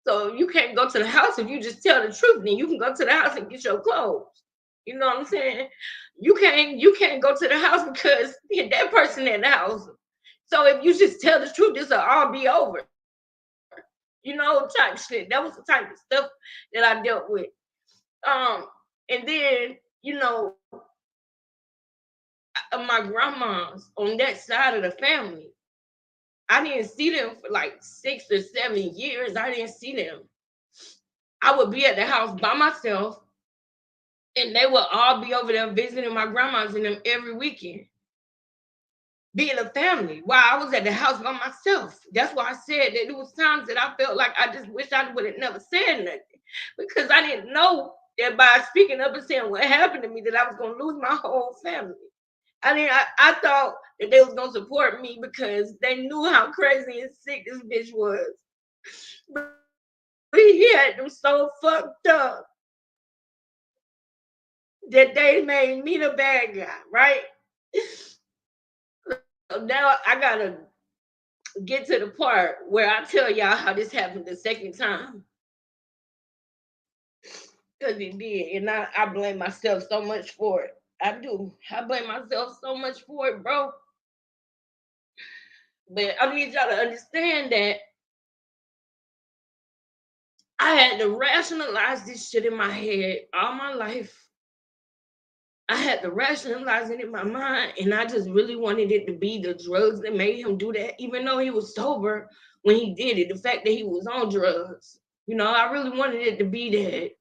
So you can't go to the house if you just tell the truth. Then you can go to the house and get your clothes. You know what I'm saying? You can't go to the house because that person in the house. So if you just tell the truth, this will all be over. Type shit. That was the type of stuff that I dealt with. And then, my grandmas on that side of the family, I didn't see them for like 6 or 7 years. I didn't see them. I would be at the house by myself, and they would all be over there visiting my grandmas and them every weekend, being a family while I was at the house by myself. That's why I said that there was times that I felt like I just wish I would have never said nothing because I didn't know that by speaking up and saying what happened to me that I was going to lose my whole family. I thought that they was going to support me because they knew how crazy and sick this bitch was. But he had them so fucked up that they made me the bad guy, right? So now I gotta get to the part where I tell y'all how this happened the second time. Because it did. And I blame myself so much for it. I do. I blame myself so much for it, bro. But I need y'all to understand that I had to rationalize this shit in my head all my life. I had to rationalize it in my mind, and I just really wanted it to be the drugs that made him do that, even though he was sober when he did it. The fact that he was on drugs, I really wanted it to be that.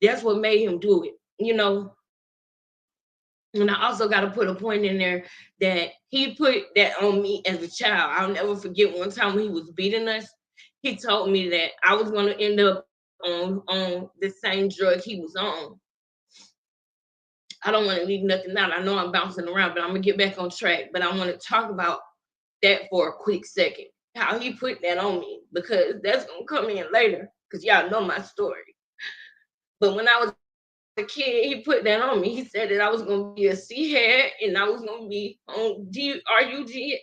That's what made him do it. And I also got to put a point in there that he put that on me as a child. I'll never forget one time when he was beating us. He told me that I was going to end up on the same drug he was on. I don't want to leave nothing out. I know I'm bouncing around, but I'm gonna get back on track. But I want to talk about that for a quick second. How he put that on me, because that's gonna come in later. Because y'all know my story. But when I was a kid, he put that on me. He said that I was gonna be a C head and I was gonna be on DRUG,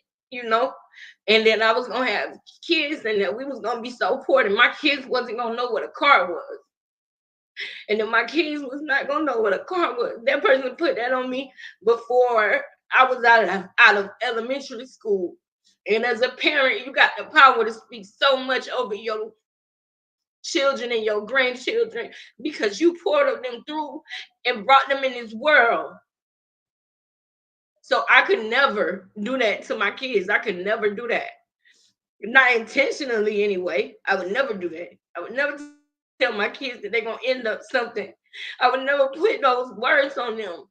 and then I was gonna have kids, and that we was gonna be so poor that my kids wasn't gonna know what a car was. And then my kids was not gonna know what a car was. That person put that on me before I was out of elementary school. And as a parent, you got the power to speak so much over your children and your grandchildren, because you poured them through and brought them in this world. So I could never do that to my kids. I could never do that. Not intentionally anyway. I would never do that. I would never tell my kids that they're gonna end up something. I would never put those words on them,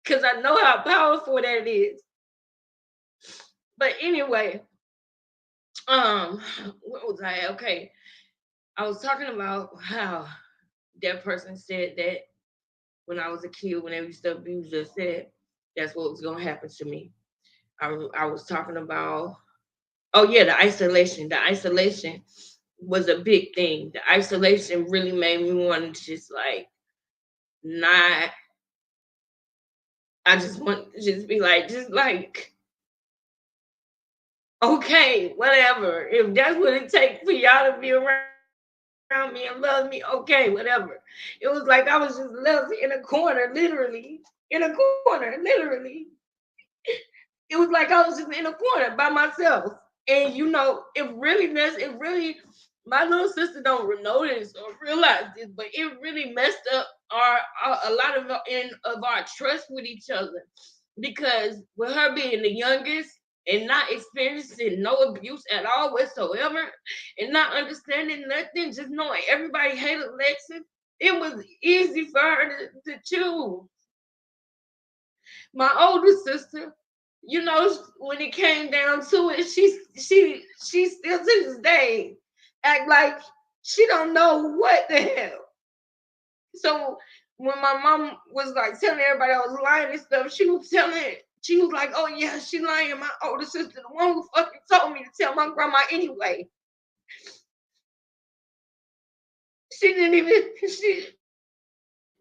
because I know how powerful that is. But anyway, what was I? Okay, I was talking about how that person said that when I was a kid, when they used to abuse us, said that's what was gonna happen to me. I was talking about, oh yeah, the isolation. The isolation was a big thing. The isolation really made me want to just like not. I just want to just be like, just like, okay, whatever. If that's what it takes for y'all to be around me and love me, okay, whatever. It was like I was just left in a corner, literally. In a corner, literally. It was like I was just in a corner by myself. And it really, my little sister don't notice or realize this, but it really messed up a lot of our trust with each other, because with her being the youngest and not experiencing no abuse at all whatsoever, and not understanding nothing, just knowing everybody hated Lexus, it was easy for her to choose. My older sister, when it came down to it, she still to this day act like she don't know what the hell. So when my mom was like telling everybody I was lying and stuff, she was like, "Oh yeah, she lying." My older sister, the one who fucking told me to tell my grandma anyway. She didn't even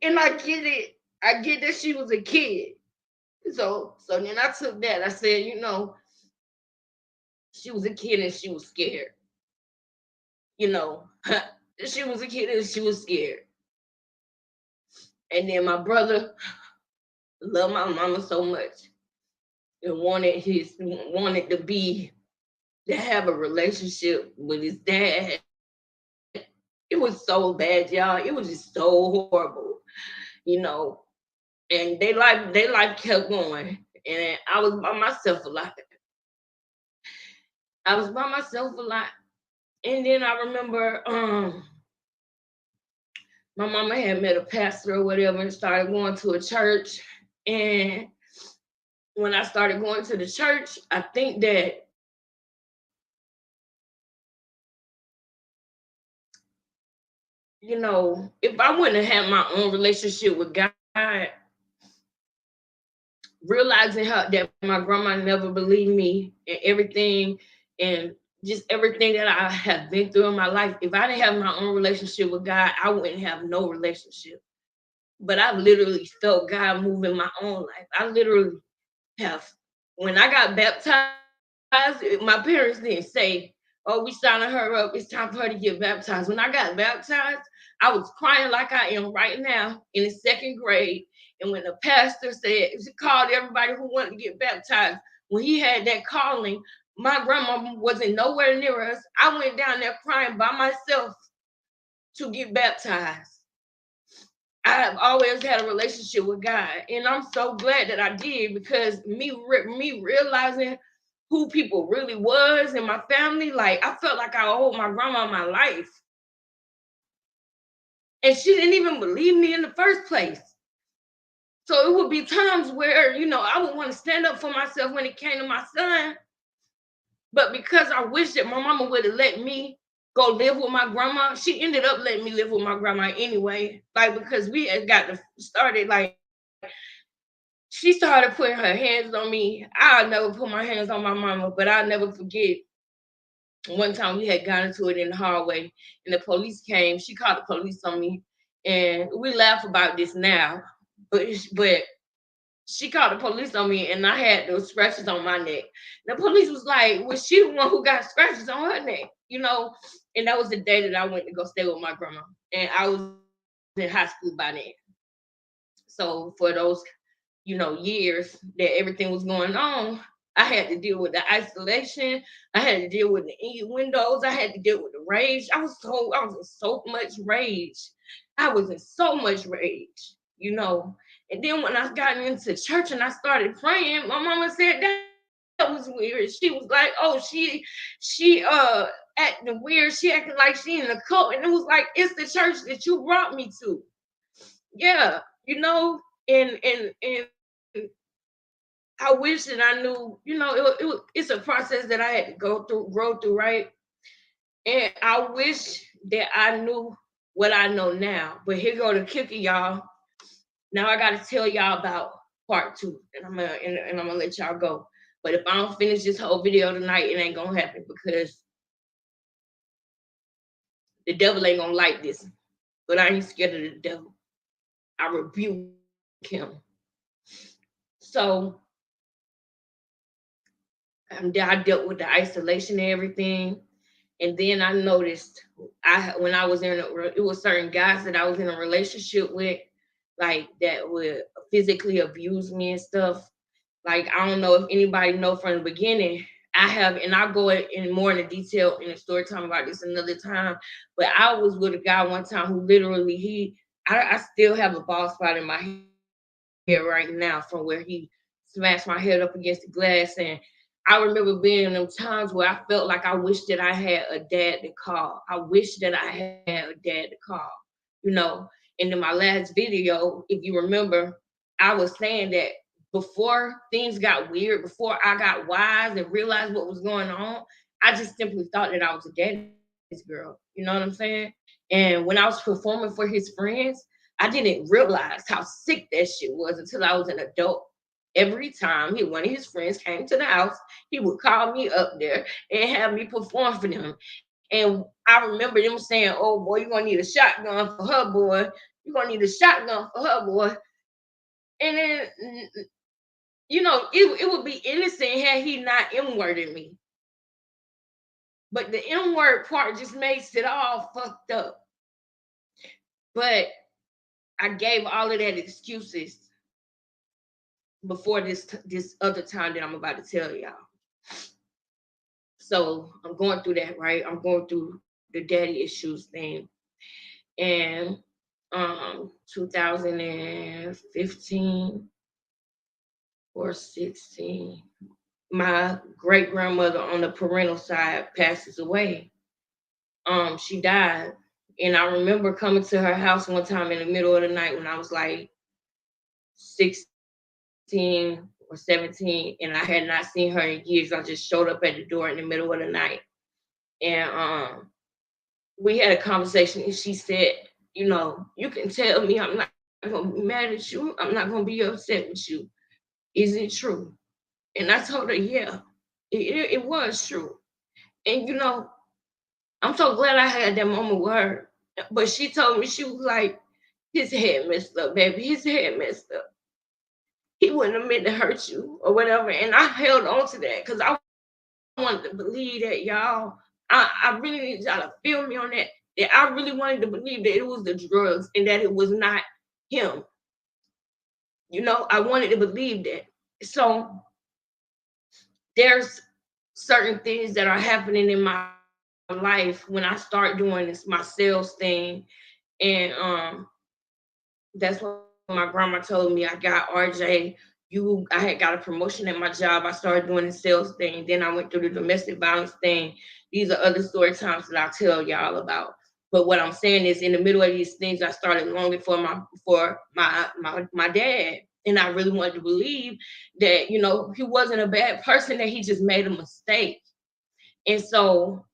and I get it. I get that she was a kid. So then I took that. I said, she was a kid and she was scared. You know, she was a kid and she was scared. And then my brother loved my mama so much and wanted to have a relationship with his dad. It was so bad, y'all. It was just so horrible, you know. And they life kept going. And I was by myself a lot. I was by myself a lot. And then I remember my mama had met a pastor or whatever and started going to a church. And when I started going to the church, I think that if I wouldn't have had my own relationship with God, realizing how that my grandma never believed me and everything, and just everything that I have been through in my life, if I didn't have my own relationship with God, I wouldn't have no relationship. But I've literally felt God move in my own life. I literally have. When I got baptized, my parents didn't say, "Oh, we signing her up. It's time for her to get baptized." When I got baptized, I was crying like I am right now in the second grade. And when the pastor said, she called everybody who wanted to get baptized, when he had that calling, my grandma wasn't nowhere near us. I went down there crying by myself to get baptized. I have always had a relationship with God, and I'm so glad that I did, because me realizing who people really was in my family, like I felt like I owed my grandma my life, and she didn't even believe me in the first place. So it would be times where, I would want to stand up for myself when it came to my son. But because I wish that my mama would have let me go live with my grandma, she ended up letting me live with my grandma anyway. Like, because we had got to started, like, she started putting her hands on me. I'll never put my hands on my mama, but I'll never forget one time we had gotten into it in the hallway and the police came. She called the police on me, and we laugh about this now. But she called the police on me, and I had those scratches on my neck. The police was like, "Was she the one who got scratches on her neck?" And that was the day that I went to go stay with my grandma, and I was in high school by then. So for those, years that everything was going on, I had to deal with the isolation. I had to deal with the windows. I had to deal with the rage. I was in so much rage. I was in so much rage, And then when I got into church and I started praying, my mama said that was weird. She was like, "Oh, she acting weird. She acting like she in a cult." And it was like, "It's the church that you brought me to." Yeah, and I wish that I knew, it's a process that I had to grow through, right? And I wish that I knew what I know now. But here go the kicker, y'all. Now I got to tell y'all about part two, and I'm gonna let y'all go. But if I don't finish this whole video tonight, it ain't gonna happen, because the devil ain't gonna like this. But I ain't scared of the devil. I rebuke him. So I dealt with the isolation and everything, and then I noticed when I was it was certain guys that I was in a relationship with, like, that would physically abuse me and stuff. Like, I don't know if anybody know from the beginning. I have, and I'll go in more in the detail in the story time about this another time. But I was with a guy one time who literally I still have a bald spot in my hair right now from where he smashed my head up against the glass. And I remember being in them times where I felt like I wish that I had a dad to call. I wish that I had a dad to call, And in my last video, if you remember, I was saying that before things got weird, before I got wise and realized what was going on, I just simply thought that I was a daddy's girl. You know what I'm saying? And when I was performing for his friends, I didn't realize how sick that shit was until I was an adult. Every time one of his friends came to the house, he would call me up there and have me perform for them. And I remember them saying, "Oh boy, you're gonna need a shotgun for her, boy. You're gonna need a shotgun for her, boy." And then, it would be innocent had he not M-worded me. But the M-word part just makes it all fucked up. But I gave all of that excuses before this other time that I'm about to tell y'all. So I'm going through that, right? I'm going through the daddy issues thing. And 2015 or 16, my great grandmother on the parental side passes away. She died. And I remember coming to her house one time in the middle of the night when I was like 16 or 17, and I had not seen her in years. I just showed up at the door in the middle of the night. And we had a conversation, and she said, "You can tell me I'm not gonna be mad at you. I'm not gonna be upset with you. Is it true?" And I told her, "Yeah, it was true." And I'm so glad I had that moment with her. But she told me, she was like, "His head messed up, baby. His head messed up. He wouldn't have meant to hurt you or whatever." And I held on to that because I wanted to believe that, y'all. I really need y'all to feel me on that. That I really wanted to believe that it was the drugs and that it was not him. I wanted to believe that. So there's certain things that are happening in my life when I start doing this my sales thing, and that's when my grandma told me, I got RJ, I had got a promotion at my job. I started doing the sales thing. Then I went through the domestic violence thing. These are other story times that I'll tell y'all about. But what I'm saying is, in the middle of these things, I started longing for my dad. And I really wanted to believe that, he wasn't a bad person, that he just made a mistake. And so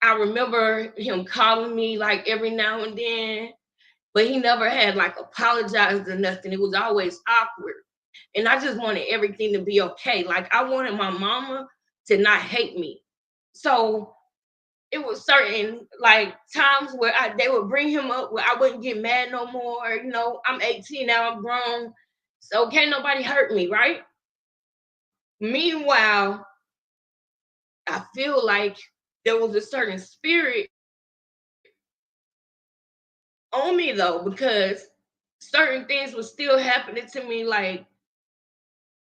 I remember him calling me like every now and then, but he never had like apologized or nothing. It was always awkward. And I just wanted everything to be okay. Like I wanted my mama to not hate me. So it was certain like times where they would bring him up where I wouldn't get mad no more. I'm 18 now, I'm grown. So can't nobody hurt me, right? Meanwhile, I feel like there was a certain spirit on me though, because certain things were still happening to me like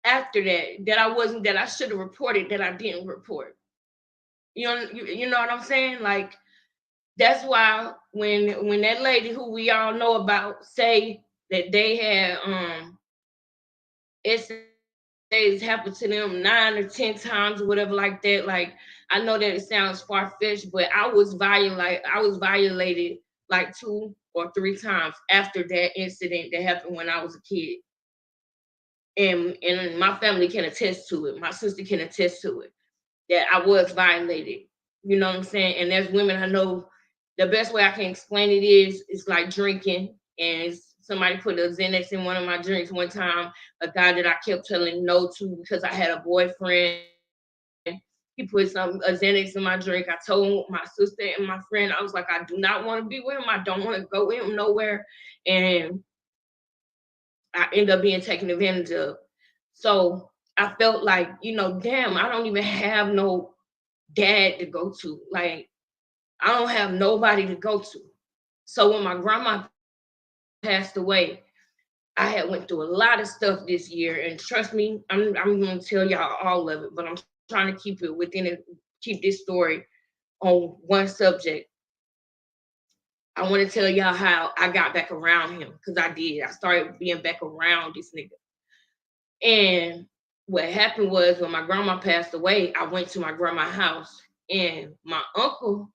after that I should have reported, that I didn't report. You know what I'm saying? Like that's why when that lady who we all know about say that they had essays happen to them 9 or 10 times or whatever like that, like I know that it sounds far-fetched, but I was violated like 2 or 3 times after that incident that happened when I was a kid. And my family can attest to it. My sister can attest to it, that I was violated. You know what I'm saying? And there's women I know. The best way I can explain it is it's like drinking, and somebody put a Xanax in one of my drinks one time. A guy that I kept telling no to because I had a boyfriend. He put a Xanax in my drink. I told my sister and my friend, I was like, I do not want to be with him. I don't want to go with him nowhere. And I end up being taken advantage of. So I felt like, damn, I don't even have no dad to go to. Like, I don't have nobody to go to. So when my grandma passed away, I had went through a lot of stuff this year. And trust me, I'm gonna tell y'all all of it, but I'm trying to keep it within it, keep this story on one subject. I want to tell y'all how I got back around him, because I did. I started being back around this nigga. And what happened was when my grandma passed away, I went to my grandma's house, and my uncle,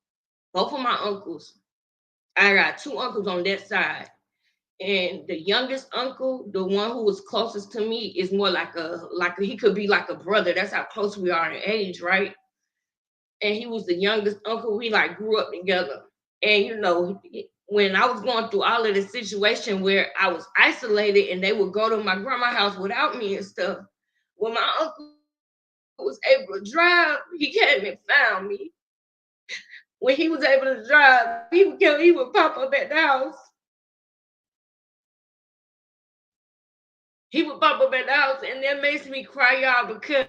both of my uncles, I got 2 uncles on that side. And the youngest uncle, the one who was closest to me, is more he could be like a brother. That's how close we are in age, right? And he was the youngest uncle. We like grew up together. And when I was going through all of the situation where I was isolated and they would go to my grandma's house without me and stuff, when my uncle was able to drive, he came and found me. When he was able to drive, he would pop up at the house. He would pop up at the house, and that makes me cry, y'all, because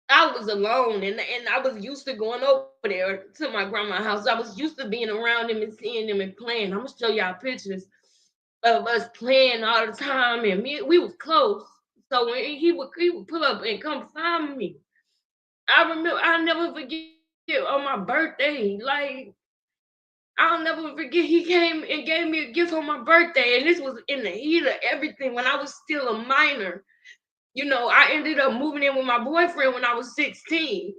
I was alone, and I was used to going over there to my grandma's house. I was used to being around them and seeing them and playing. I'm gonna show y'all pictures of us playing all the time, and we was close. So when he would pull up and come find me, I'll never forget on my birthday. Like I'll never forget, he came and gave me a gift on my birthday, and this was in the heat of everything when I was still a minor. I ended up moving in with my boyfriend when I was 16.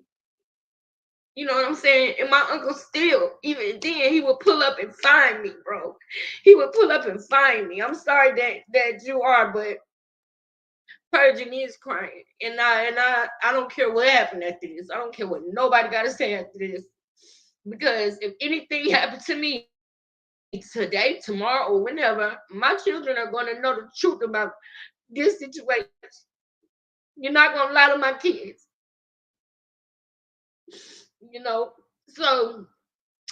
You know what I'm saying? And my uncle still, even then, he would pull up and find me, bro. He would pull up and find me. I'm sorry that you are, but Purge is crying. And I don't care what happened after this. I don't care what nobody gotta say after this. Because if anything happened to me today, tomorrow, or whenever, my children are gonna know the truth about this situation. You're not gonna lie to my kids. You know? So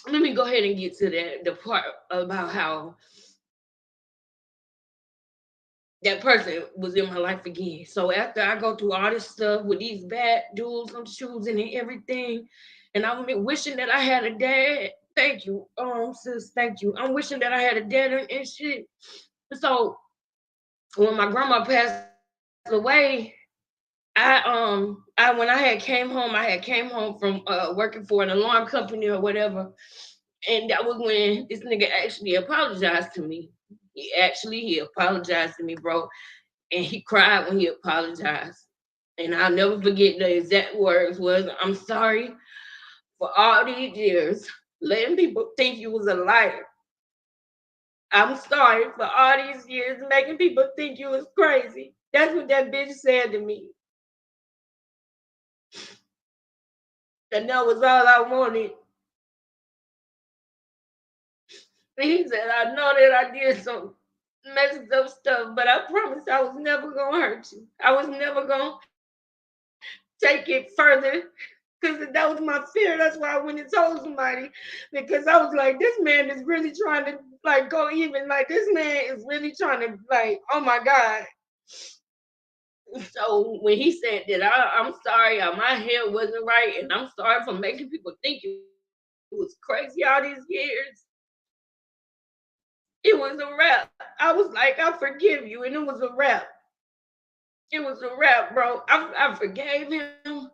let me go ahead and get to the part about how that person was in my life again. So after I go through all this stuff with these bad dudes I'm choosing and everything, and I'm wishing that I had a dad. Thank you, sis. Thank you. I'm wishing that I had a dad and shit. So when my grandma passed away, I when I had came home from working for an alarm company or whatever, and that was when this nigga actually apologized to me. He apologized to me, bro, and he cried when he apologized. And I'll never forget the exact words was, "I'm sorry for all these years letting people think you was a liar. I'm sorry for all these years making people think you was crazy." That's what that bitch said to me. And that was all I wanted. And he said, "I know that I did some messed up stuff, but I promise I was never gonna hurt you. I was never gonna take it further." Because that was my fear. That's why I went and told somebody. Because I was like, this man is really trying to like go even. Like this man is really trying to like, oh my God. So when he said that I'm sorry, my head wasn't right, and I'm sorry for making people think it was crazy all these years, it was a wrap. I was like, I forgive you, and it was a wrap. It was a wrap, bro. I forgave him,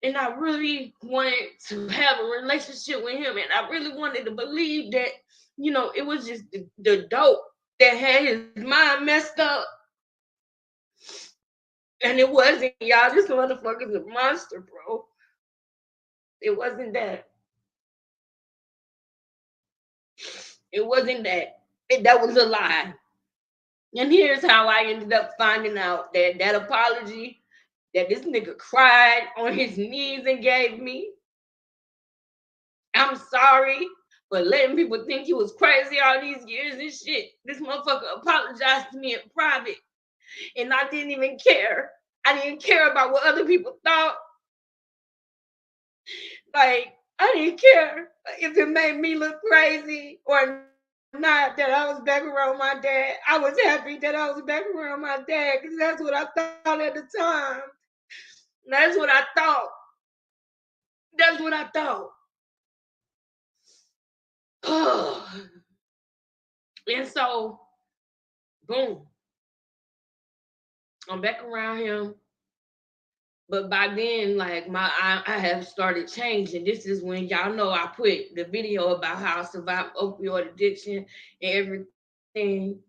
and I really wanted to have a relationship with him, and I really wanted to believe that, it was just the dope that had his mind messed up, and it wasn't, y'all. This motherfucker's a monster, bro. It wasn't that. It wasn't that. That was a lie. And here's how I ended up finding out that apology that this nigga cried on his knees and gave me. I'm sorry for letting people think he was crazy all these years and shit. This motherfucker apologized to me in private, and I didn't even care. I didn't care about what other people thought. Like, I didn't care if it made me look crazy or not that I was back around my dad. I was happy that I was back around my dad because that's what I thought at the time. That's what I thought. That's what I thought. And so, boom, I'm back around him. But by then, like I have started changing. This is when y'all know I put the video about how I survived opioid addiction and everything.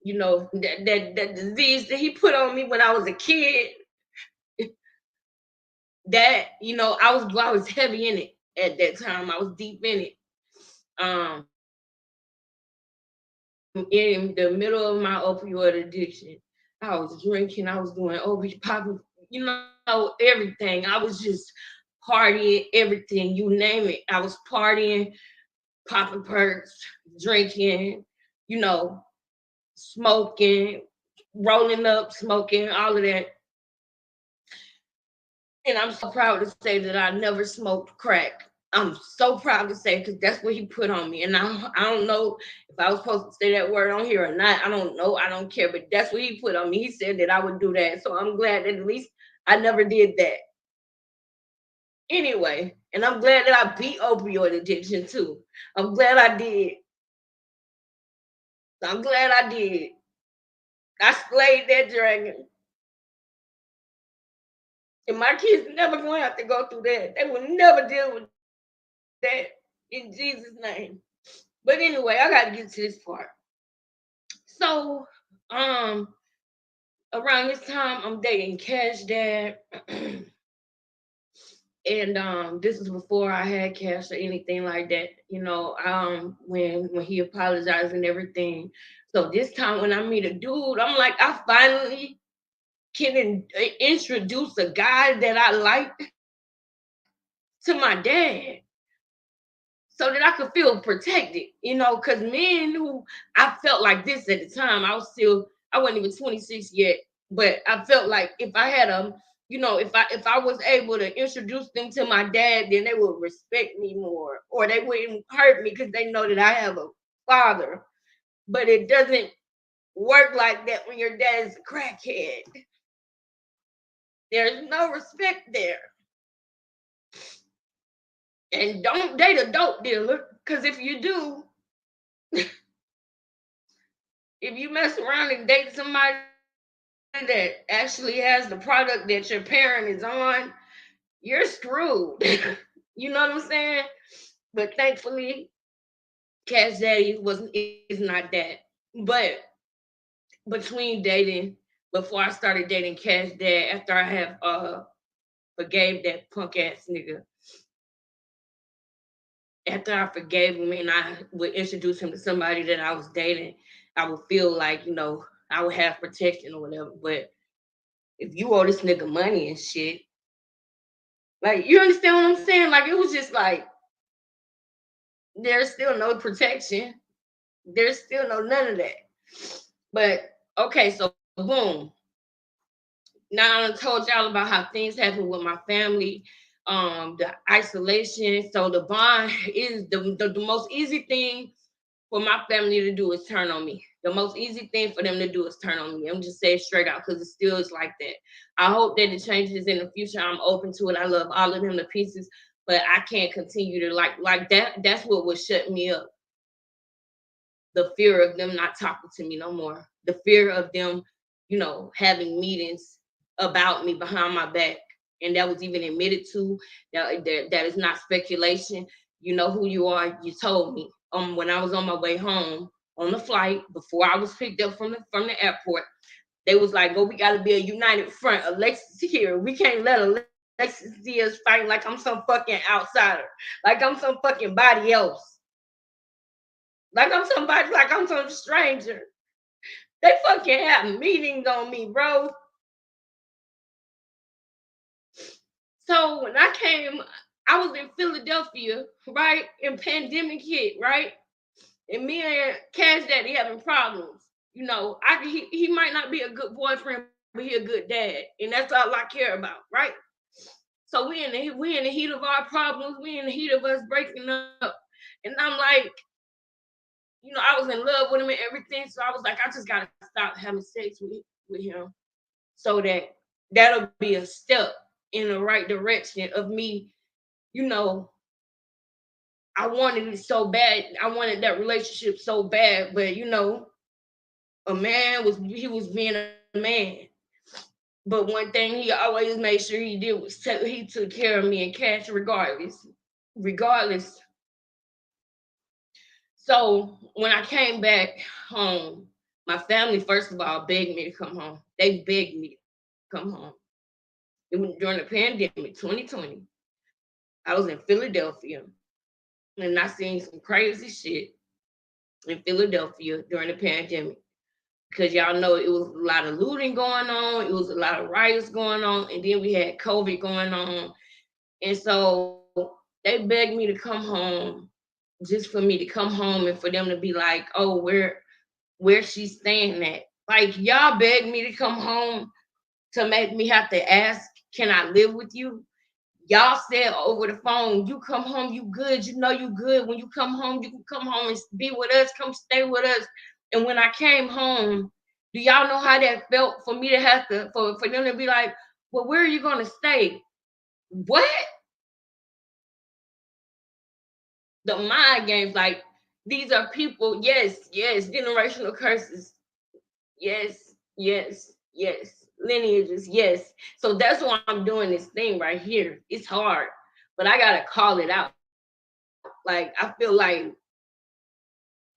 That disease that he put on me when I was a kid. That I was heavy in it at that time. I was deep in it. Um, in the middle of my opioid addiction, I was drinking. I was doing OB popping. Everything. I was just partying, everything, you name it. I was partying, popping perks, drinking, you know, smoking, rolling up, smoking, all of that. And I'm so proud to say that I never smoked crack. I'm so proud to say because that's what he put on me. And I don't know if I was supposed to say that word on here or not. I don't know. I don't care. But that's what he put on me. He said that I would do that. So I'm glad that at least I never did that. Anyway, and I'm glad that I beat opioid addiction too. I'm glad I did. I'm glad I did. I slayed that dragon. And my kids never gonna have to go through that. They will never deal with that in Jesus' name. But anyway, I gotta get to this part. So, around this time, I'm dating Cash Dad. And this is before I had cash or anything like that, when he apologized and everything. So this time when I meet a dude, I'm like, I finally can introduce a guy that I like to my dad so that I could feel protected, because men who I felt like this at the time, I wasn't even 26 yet, but I felt like if I had if I was able to introduce them to my dad, then they would respect me more, or they wouldn't hurt me because they know that I have a father. But it doesn't work like that when your dad is a crackhead. There's no respect there. And don't date a dope dealer, because if you do, if you mess around and date somebody that actually has the product that your parent is on, you're screwed. You know what I'm saying? But thankfully, Cash Daddy is not that. But between dating, before I started dating Cash Dad, after I have forgave that punk ass nigga, after I forgave him and I would introduce him to somebody that I was dating, I would feel like, I would have protection or whatever. But if you owe this nigga money and shit, like, you understand what I'm saying? Like, it was just like, there's still no protection. There's still no none of that. But okay, so boom. Now I told y'all about how things happen with my family, the isolation. So the bond is the most easy thing for my family to do is turn on me. The most easy thing for them to do is turn on me. I'm just saying straight out because it still is like that. I hope that it changes in the future. I'm open to it. I love all of them to pieces, but I can't continue to like that. That's what would shut me up. The fear of them not talking to me no more. The fear of them, having meetings about me behind my back. And that was even admitted to. That is not speculation. You know who you are. You told me. When I was on my way home on the flight, before I was picked up from the airport, they was like, "Oh, we gotta be a united front. Alexis here. We can't let Alexis see us fighting like I'm some fucking outsider, like I'm some fucking body else, like I'm somebody, like I'm some stranger." They fucking have meetings on me, bro. So when I came, I was in Philadelphia, right? And pandemic hit, right? And me and Cash Daddy having problems. He might not be a good boyfriend, but he a good dad, and that's all I care about, right? So we in the heat of our problems. We in the heat of us breaking up, and I'm like, I was in love with him and everything. So I was like, I just gotta stop having sex with him, so that'll be a step in the right direction of me. You know, I wanted it so bad. I wanted that relationship so bad, but a man was being a man. But one thing he always made sure he did was he took care of me and Cash regardless. So when I came back home, my family first of all begged me to come home. They begged me to come home. It was during the pandemic, 2020. I was in Philadelphia, and I seen some crazy shit in Philadelphia during the pandemic. Because y'all know it was a lot of looting going on, it was a lot of riots going on, and then we had COVID going on. And so they begged me to come home, just for me to come home and for them to be like, "Oh, where she's staying at." Like, y'all begged me to come home to make me have to ask, "Can I live with you?" Y'all said over the phone, "You come home, you good. You know you good. When you come home, you can come home and be with us. Come stay with us." And when I came home, do y'all know how that felt for me to have to for them to be like, "Well, where are you gonna stay?" What? The mind games, like, these are people. Yes, yes, generational curses. Yes, yes, yes. Lineages, yes. So that's why I'm doing this thing right here. It's hard, but I gotta call it out. Like, I feel like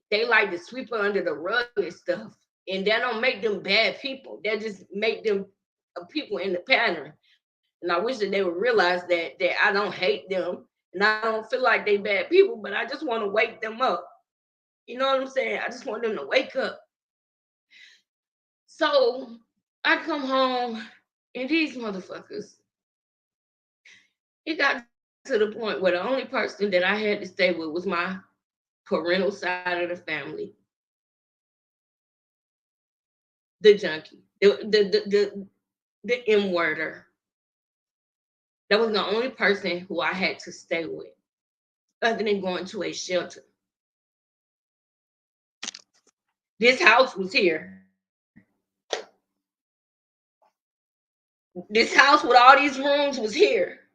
they like to sweep it under the rug and stuff, and that don't make them bad people. That just make them people in the pattern. And I wish that they would realize that I don't hate them, and I don't feel like they bad people, but I just want to wake them up. You know what I'm saying? I just want them to wake up. So I come home, and these motherfuckers, it got to the point where the only person that I had to stay with was my parental side of the family, the junkie, the M worder. That was the only person who I had to stay with, other than going to a shelter. This house was here. This house with all these rooms was here,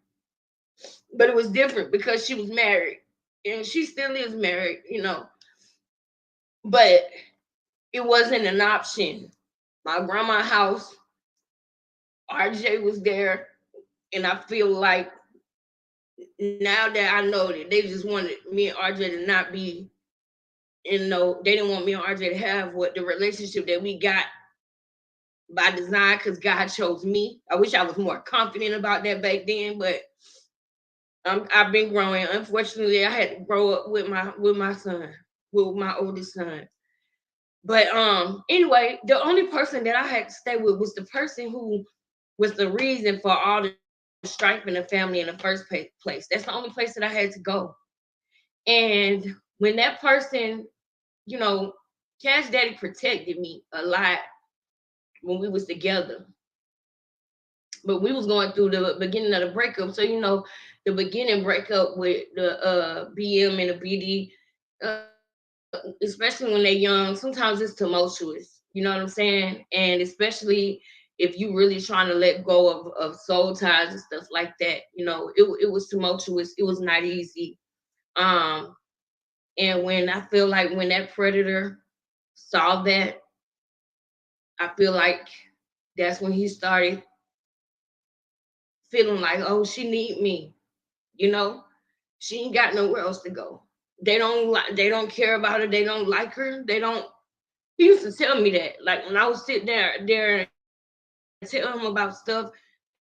but it was different because she was married, and she still is married. But it wasn't an option. My grandma's house RJ was there, and I feel like now that I know that they just wanted me and RJ to not be, they didn't want me and RJ to have what the relationship that we got by design because God chose me. I wish I was more confident about that back then, but I've been growing. Unfortunately, I had to grow up with my son, with my oldest son. But anyway, the only person that I had to stay with was the person who was the reason for all the strife in the family in the first place. That's the only place that I had to go. And when that person, you know, Cash Daddy protected me a lot when we was together. But we was going through the beginning of the breakup. So, the beginning breakup with the BM and the BD, especially when they're young, sometimes it's tumultuous. You know what I'm saying? And especially if you really trying to let go of soul ties and stuff like that, it was tumultuous. It was not easy. Um, and when I feel like when that predator saw that, I feel like that's when he started feeling like, oh, she need me. You know, she ain't got nowhere else to go. They don't care about her. They don't like her. They don't. He used to tell me that, like when I would sit there and tell him about stuff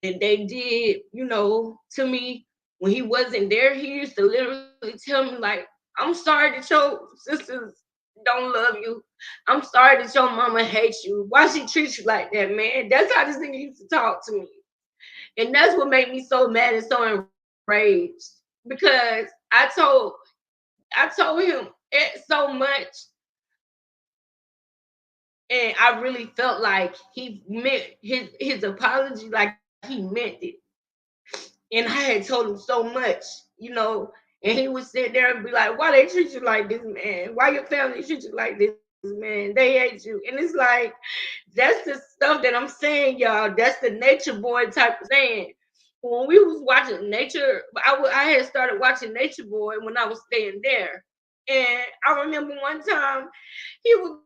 that they did, to me when he wasn't there. He used to literally tell me like, "I'm sorry that your sisters don't love you. I'm sorry that your mama hates you. Why she treats you like that, man?" That's how this nigga used to talk to me, and that's what made me so mad and so enraged because I told him it so much, and I really felt like he meant his apology, like he meant it. And I had told him so much, you know, and he would sit there and be like, "Why they treat you like this, man? Why your family treat you like this, man? They hate you." And it's like, that's the stuff that I'm saying, y'all. That's the nature boy type of saying. When we was watching Nature, I had started watching Nature Boy when I was staying there, and I remember one time he was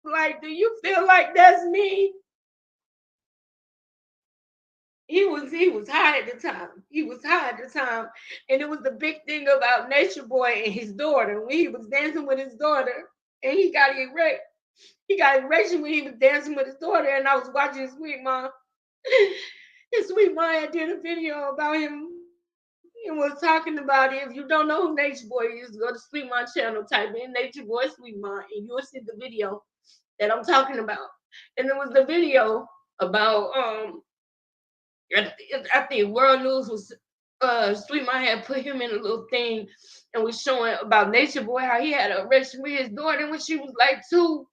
like, "Do you feel like that's me?" He was high at the time. He was high at the time, and it was the big thing about Nature Boy and his daughter when he was dancing with his daughter, and he got erection when he was dancing with his daughter, and I was watching Sweet Mom. His Sweet Mom had did a video about him and was talking about it. If you don't know who Nature Boy is, go to Sweet Mom channel, type in Nature Boy Sweet Mom, and you'll see the video that I'm talking about. And it was the video about I think World News was Sweet Mom had put him in a little thing and was showing about Nature Boy how he had a erection with his daughter when she was like 2.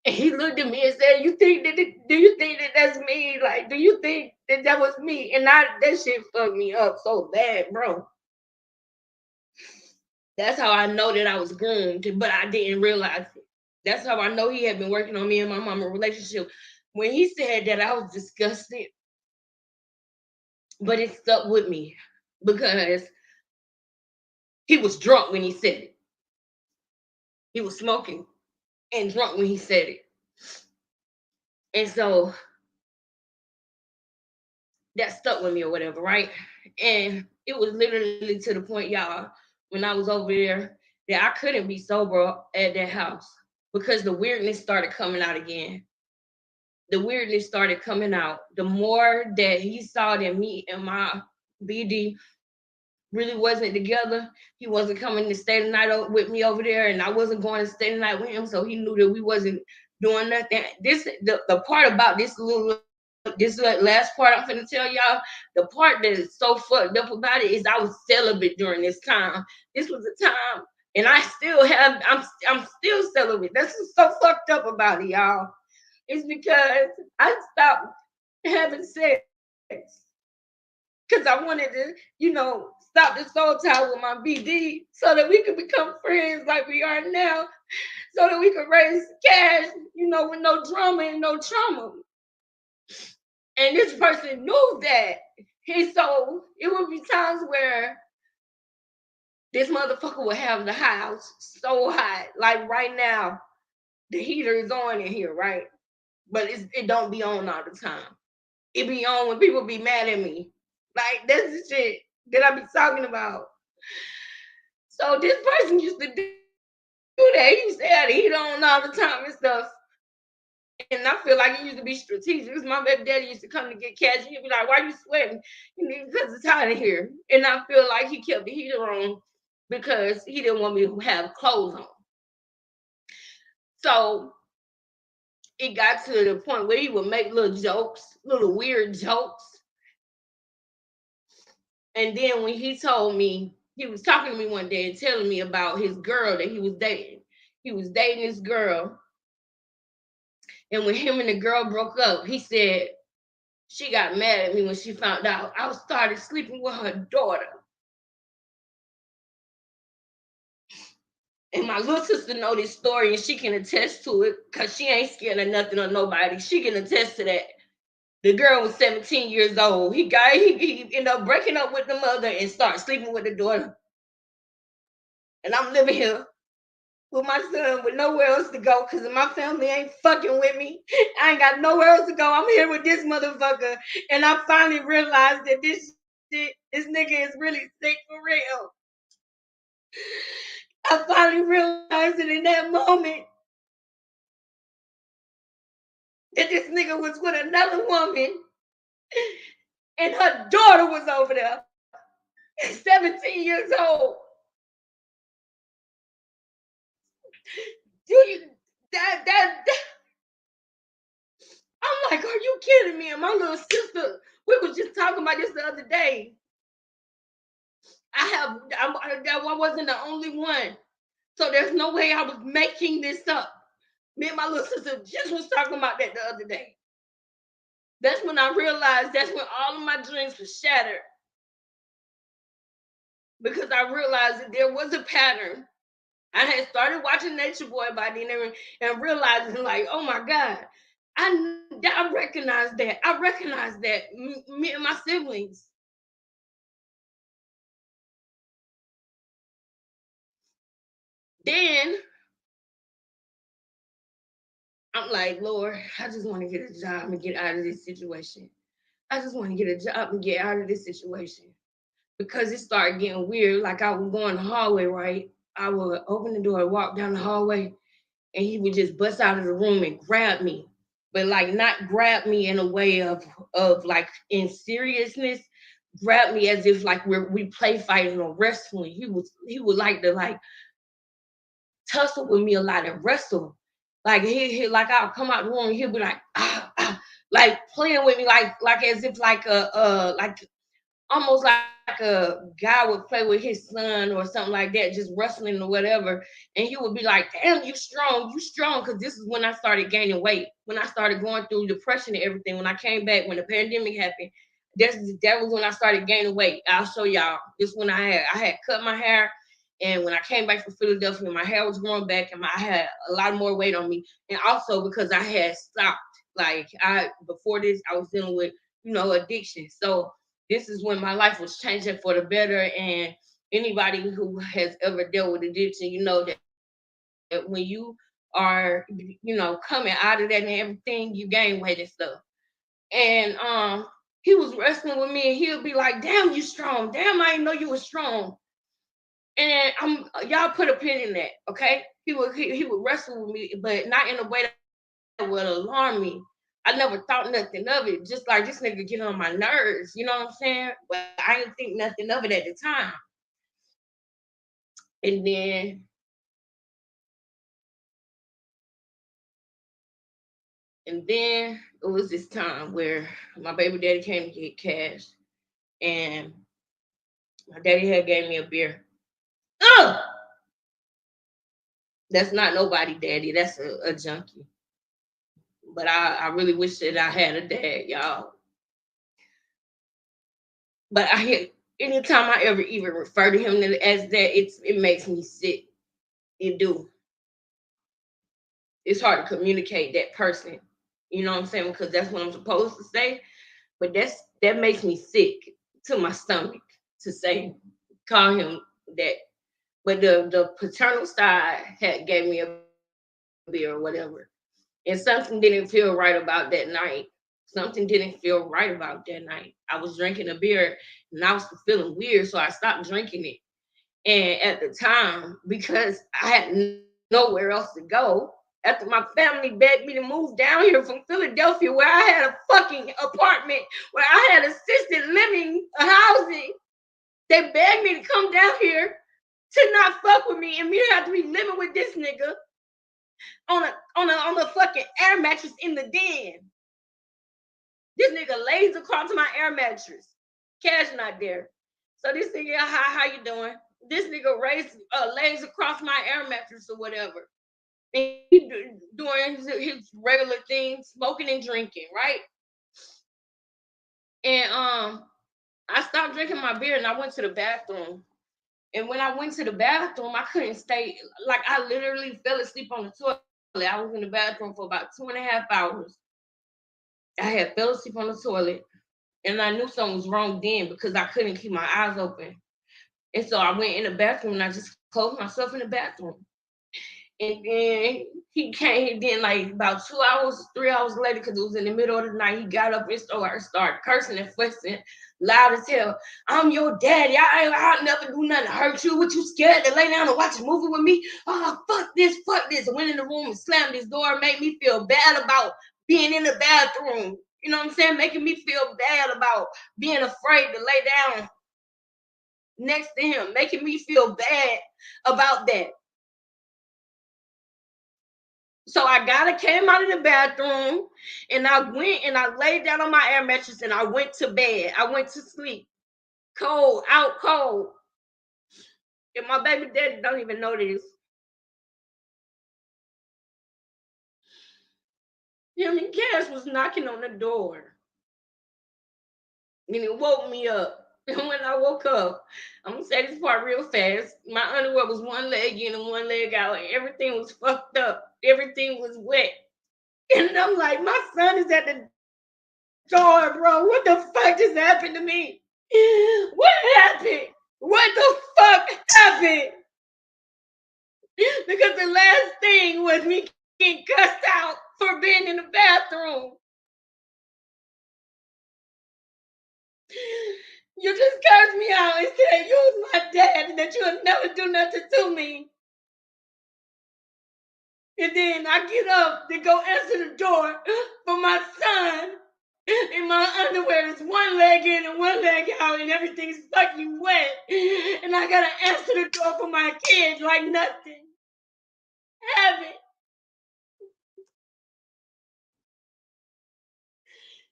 And he looked at me and said, do you think that that's me? Like, do you think that that was me?" And that shit fucked me up so bad, bro. That's how I know that I was groomed, but I didn't realize it. That's how I know he had been working on me and my mama relationship. When he said that, I was disgusted, but it stuck with me because he was drunk when he said it. He was smoking and drunk when he said it. And so that stuck with me or whatever, right? And it was literally to the point, y'all, when I was over there, that I couldn't be sober at that house because the weirdness started coming out again. The weirdness started coming out. The more that he saw that me and my BD really wasn't together, he wasn't coming to stay the night with me over there, and I wasn't going to stay the night with him. So he knew that we wasn't doing nothing. The part about this last part I'm gonna tell y'all, the part that is so fucked up about it is I was celibate during this time. This was a time, and I'm still celibate. That's what's so fucked up about it, y'all. It's because I stopped having sex because I wanted to, stop the soul tie with my BD so that we could become friends like we are now, so that we could raise cash, with no drama and no trauma. And this person knew that. And so it would be times where this motherfucker would have the house so hot. Like right now, the heater is on in here, right? but it don't be on all the time. It be on when people be mad at me. Like that's the shit that I be talking about. So this person used to do that. He used to have the heat on all the time and stuff. And I feel like it used to be strategic. Because my baby daddy used to come to get cash. He'd be like, "Why you sweating?" Because it's hot in here. And I feel like he kept the heater on because he didn't want me to have clothes on. So it got to the point where he would make little jokes, little weird jokes. And then when he told me, he was talking to me one day and telling me about his girl that he was dating. He was dating this girl. And when him and the girl broke up, he said she got mad at me when she found out I started sleeping with her daughter. And my little sister know this story and she can attest to it because she ain't scared of nothing or nobody. She can attest to that. The girl was 17 years old. He ended up breaking up with the mother and started sleeping with the daughter. And I'm living here with my son with nowhere else to go because my family ain't fucking with me. I ain't got nowhere else to go. I'm here with this motherfucker. And I finally realized that this nigga is really sick for real. I finally realized it in that moment that this nigga was with another woman and her daughter was over there, 17 years old. That I'm like, are you kidding me? And my little sister, we was just talking about this the other day. I wasn't the only one. So there's no way I was making this up. Me and my little sister just was talking about that the other day. That's when I realized that's when all of my dreams were shattered. Because I realized that there was a pattern. I had started watching Nature Boy by then and realizing, like, oh my God, I recognize that. I recognize that me and my siblings. Then I'm like, Lord, I just want to get a job and get out of this situation. I just want to get a job and get out of this situation. Because it started getting weird. Like I would go in the hallway, right? I would open the door, walk down the hallway, and he would just bust out of the room and grab me. But like not grab me in a way of like in seriousness, grab me as if like we play fighting or wrestling. He would like to like tussle with me a lot and wrestle. Like he like I'll come out the room and he'll be like like playing with me like as if like like almost like a guy would play with his son or something like that, just wrestling or whatever. And he would be like, damn, you strong, because this is when I started gaining weight, when I started going through depression and everything. When I came back, when the pandemic happened, that was when I started gaining weight. I'll show y'all. This when I had cut my hair. And when I came back from Philadelphia, my hair was growing back and I had a lot more weight on me. And also because I had stopped, like before this, I was dealing with, addiction. So this is when my life was changing for the better. And anybody who has ever dealt with addiction, you know that when you are, coming out of that and everything, you gain weight and stuff. And he was wrestling with me and he'll be like, damn, you strong. Damn, I didn't know you were strong. And y'all put a pin in that, okay? He would wrestle with me, but not in a way that would alarm me. I never thought nothing of it. Just like this nigga get on my nerves, you know what I'm saying? But I didn't think nothing of it at the time. And then it was this time where my baby daddy came to get cash, and my daddy had gave me a beer. Ugh! That's not nobody daddy. That's a junkie. But I really wish that I had a dad, y'all. But anytime I ever even refer to him as that, it makes me sick. It do. It's hard to communicate that person. You know what I'm saying? Because that's what I'm supposed to say. But that makes me sick to my stomach to say, call him that. But the paternal side gave me a beer or whatever. And something didn't feel right about that night. Something didn't feel right about that night. I was drinking a beer and I was feeling weird, so I stopped drinking it. And at the time, because I had nowhere else to go, after my family begged me to move down here from Philadelphia, where I had a fucking apartment, where I had assisted living housing, they begged me to come down here to not fuck with me and me to have to be living with this nigga on a fucking air mattress in the den. This nigga lays across my air mattress. Cash not there. So this nigga, how you doing? This nigga lays across my air mattress or whatever. And he doing his regular thing, smoking and drinking, right? And I stopped drinking my beer and I went to the bathroom. And when I went to the bathroom, I couldn't stay. Like, I literally fell asleep on the toilet. I was in the bathroom for about 2.5 hours. I had fell asleep on the toilet. And I knew something was wrong then because I couldn't keep my eyes open. And so I went in the bathroom and I just closed myself in the bathroom. And then he came, then like about 2 hours, 3 hours later, because it was in the middle of the night, he got up and started cursing and fussing loud as hell. I'm your daddy. I'll never do nothing to hurt you. What, you scared to lay down and watch a movie with me? Oh, fuck this, fuck this. I went in the room and slammed his door and made me feel bad about being in the bathroom. You know what I'm saying? Making me feel bad about being afraid to lay down next to him. Making me feel bad about that. So came out of the bathroom and I went and I laid down on my air mattress and I went to bed. I went to sleep. Cold, out cold. And my baby daddy don't even know this. Him and Cash was knocking on the door. And it woke me up. And when I woke up, I'm gonna say this part real fast. My underwear was one leg in and one leg out, and everything was fucked up. Everything was wet. And I'm like, my son is at the door, bro. What the fuck just happened to me? What happened? What the fuck happened? Because the last thing was me getting cussed out for being in the bathroom. You just cursed me out and said you was my dad and that you would never do nothing to me. And then I get up to go answer the door for my son. And my underwear is one leg in and one leg out, and everything's fucking wet. And I gotta answer the door for my kid like nothing happened.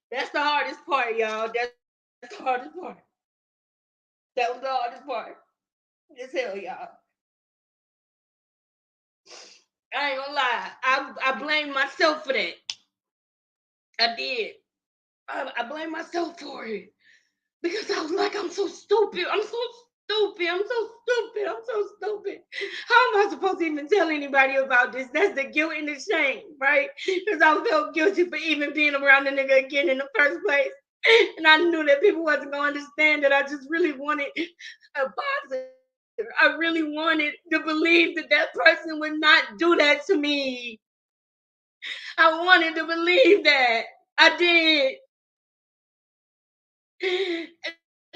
That's the hardest part, y'all. That's the hardest part. That was the hardest part. Just hell, y'all. I ain't gonna lie. I blame myself for that. I did. I blame myself for it. Because I was like, I'm so stupid. I'm so stupid. I'm so stupid. I'm so stupid. How am I supposed to even tell anybody about this? That's the guilt and the shame, right? Because I felt guilty for even being around the nigga again in the first place. And I knew that people wasn't going to understand that I just really wanted a positive. I really wanted to believe that that person would not do that to me. I wanted to believe that. I did.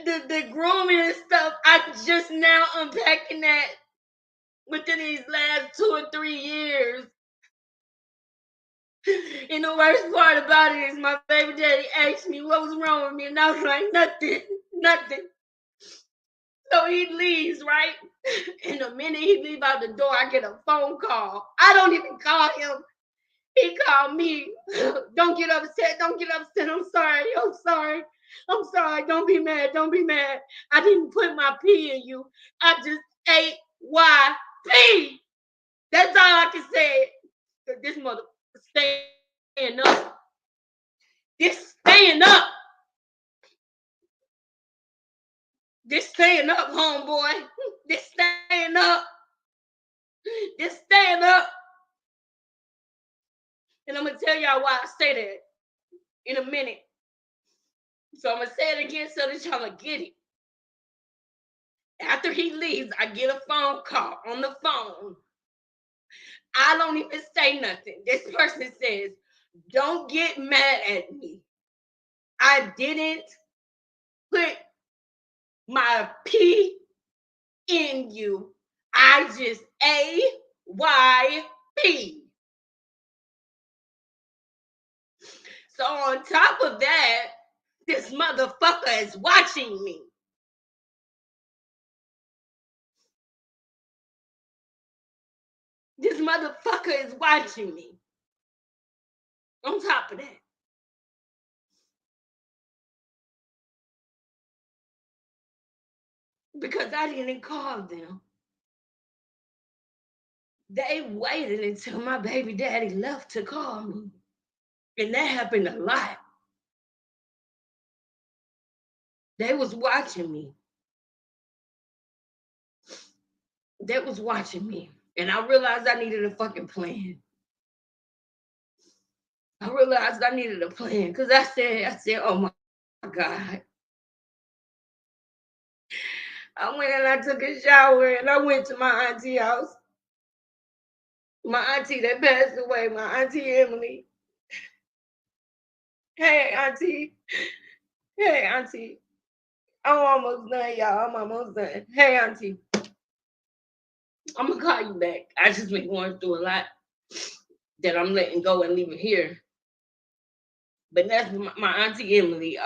The grooming and stuff, I'm just now unpacking that within these last 2 or 3 years. And the worst part about it is my baby daddy asked me what was wrong with me, and I was like, nothing. So he leaves, right? And the minute he leaves out the door, I get a phone call. I don't even call him. He called me. Don't get upset. I'm sorry. Don't be mad. I didn't put my P in you. I just AYP. That's all I can say. This mother staying up. This staying up. This staying up, homeboy. This staying up. This staying up. And I'm going to tell y'all why I say that in a minute. So I'm going to say it again so that y'all will get it. After he leaves, I get a phone call on the phone. I don't even say nothing. This person says, don't get mad at me. I didn't put my P in you. I just AYP. So on top of that, this motherfucker is watching me. This motherfucker is watching me. On top of that. Because I didn't call them. They waited until my baby daddy left to call me. And that happened a lot. They was watching me. They was watching me. And I realized I needed a fucking plan. I realized I needed a plan. Because I said, oh my God. I went and I took a shower and I went to my auntie house. My auntie that passed away, my auntie Emily. Hey, auntie. Hey, auntie. I'm almost done, y'all. I'm almost done. Hey, auntie. I'm going to call you back. I just been going through a lot that I'm letting go and leaving here. But that's my auntie Emily.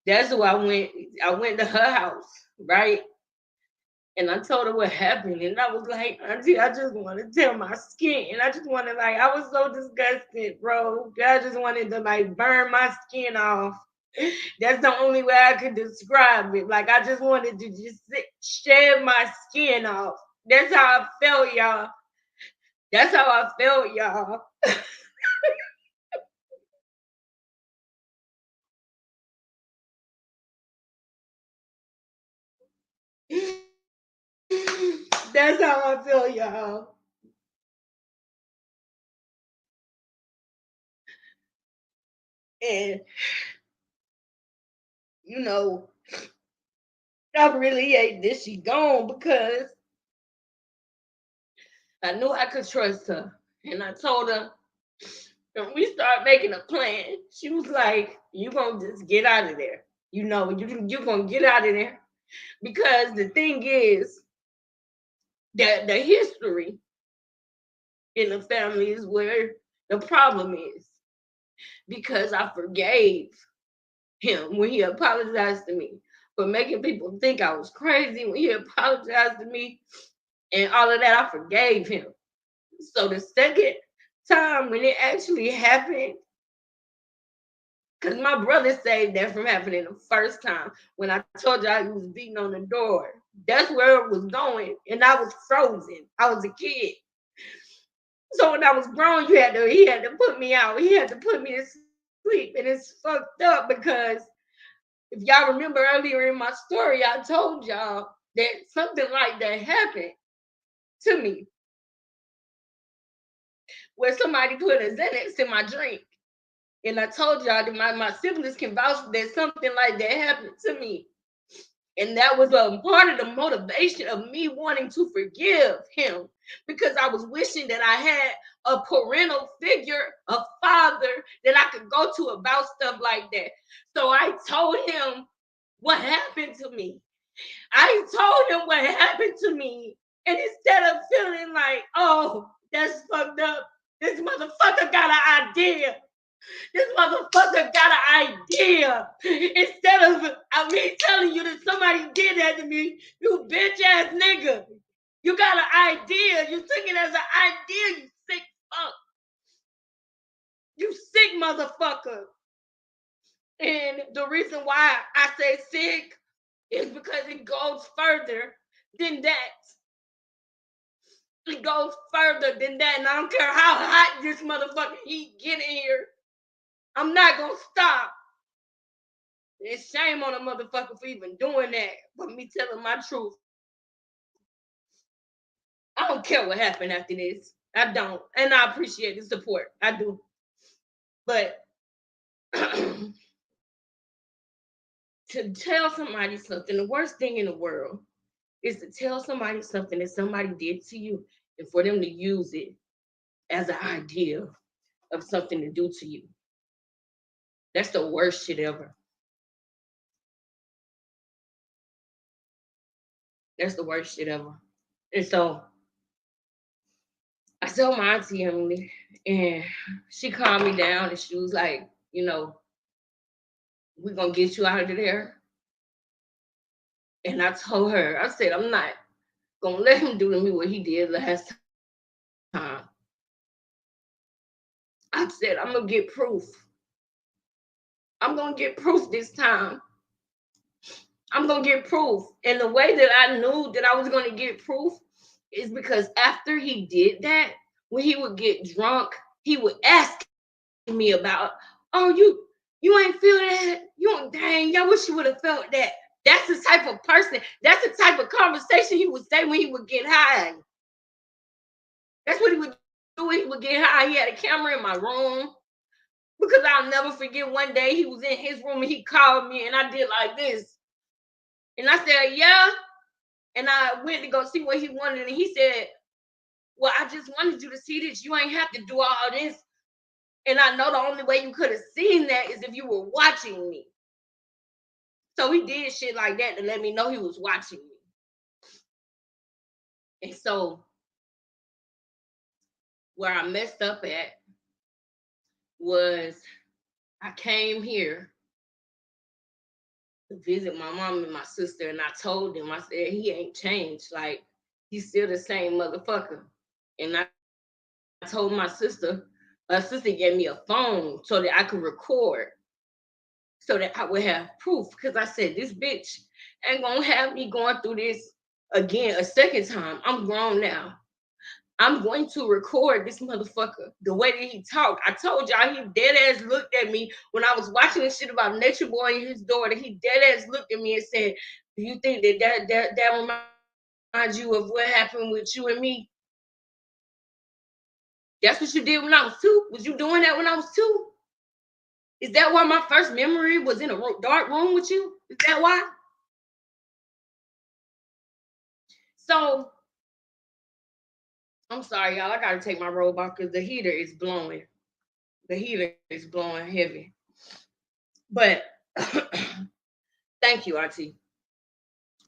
That's who I went. I went to her house, right? And I told her what happened. And I was like, auntie, I just want to tear my skin. And I just wanted, like, I was so disgusted, bro. I just wanted to, like, burn my skin off. That's the only way I could describe it. Like, I just wanted to just shed my skin off. That's how I felt, y'all. That's how I felt, y'all. That's how I feel, y'all. And you know, I really hate that she gone because I knew I could trust her. And I told her, when we started making a plan, she was like, you gonna just get out of there. You know, you're gonna get out of there. Because the thing is that the history in the family is where the problem is. Because I forgave him when he apologized to me for making people think I was crazy, when he apologized to me and all of that, I forgave him. So the second time when it actually happened, because my brother saved that from happening the first time when I told y'all he was beating on the door. That's where it was going, and I was frozen. I was a kid. So when I was grown, he had to put me out. He had to put me to sleep, and it's fucked up because if y'all remember earlier in my story, I told y'all that something like that happened to me, where somebody put a Xanax in my drink. And I told y'all that my siblings can vouch that something like that happened to me. And that was a part of the motivation of me wanting to forgive him because I was wishing that I had a parental figure, a father that I could go to about stuff like that. So I told him what happened to me. I told him what happened to me. And instead of feeling like, oh, that's fucked up, this motherfucker got an idea. This motherfucker got an idea. Instead of me telling you that somebody did that to me, you bitch ass nigga. You got an idea. You took it as an idea, you sick fuck. You sick motherfucker. And the reason why I say sick is because it goes further than that. It goes further than that. And I don't care how hot this motherfucking heat get in here. I'm not gonna stop. It's shame on a motherfucker for even doing that. But me telling my truth. I don't care what happened after this. I don't. And I appreciate the support. I do. But to tell somebody something, the worst thing in the world is to tell somebody something that somebody did to you and for them to use it as an idea of something to do to you. That's the worst shit ever. That's the worst shit ever. And so I told my auntie Emily, and she calmed me down, and she was like, we're gonna get you out of there. And I told her, I said, I'm not gonna let him do to me what he did last time. I said, I'm gonna get proof. I'm gonna get proof this time. I'm gonna get proof. And the way that I knew that I was gonna get proof is because after he did that, when he would get drunk, he would ask me about, oh, you ain't feel that? Dang, I wish you would have felt that. That's the type of person, that's the type of conversation he would say when he would get high. That's what he would do when he would get high. He had a camera in my room. Because I'll never forget one day he was in his room and he called me and I did like this. And I said, yeah. And I went to go see what he wanted. And he said, well, I just wanted you to see this. You ain't have to do all this. And I know the only way you could have seen that is if you were watching me. So he did shit like that to let me know he was watching me. And so where I messed up at was I came here to visit my mom and my sister, and I told them, I said, he ain't changed. Like, he's still the same motherfucker. And I told my sister gave me a phone so that I could record, so that I would have proof. Because I said, this bitch ain't gonna have me going through this again a second time. I'm grown now. I'm going to record this motherfucker the way that he talked. I told y'all he dead ass looked at me when I was watching this shit about Nature Boy and his daughter. He dead ass looked at me and said, do you think that reminds you of what happened with you and me? That's what you did when I was 2? Was you doing that when I was 2? Is that why my first memory was in a dark room with you? Is that why? So, I'm sorry, y'all. I gotta take my robe off because the heater is blowing. The heater is blowing heavy. But thank you, Auntie.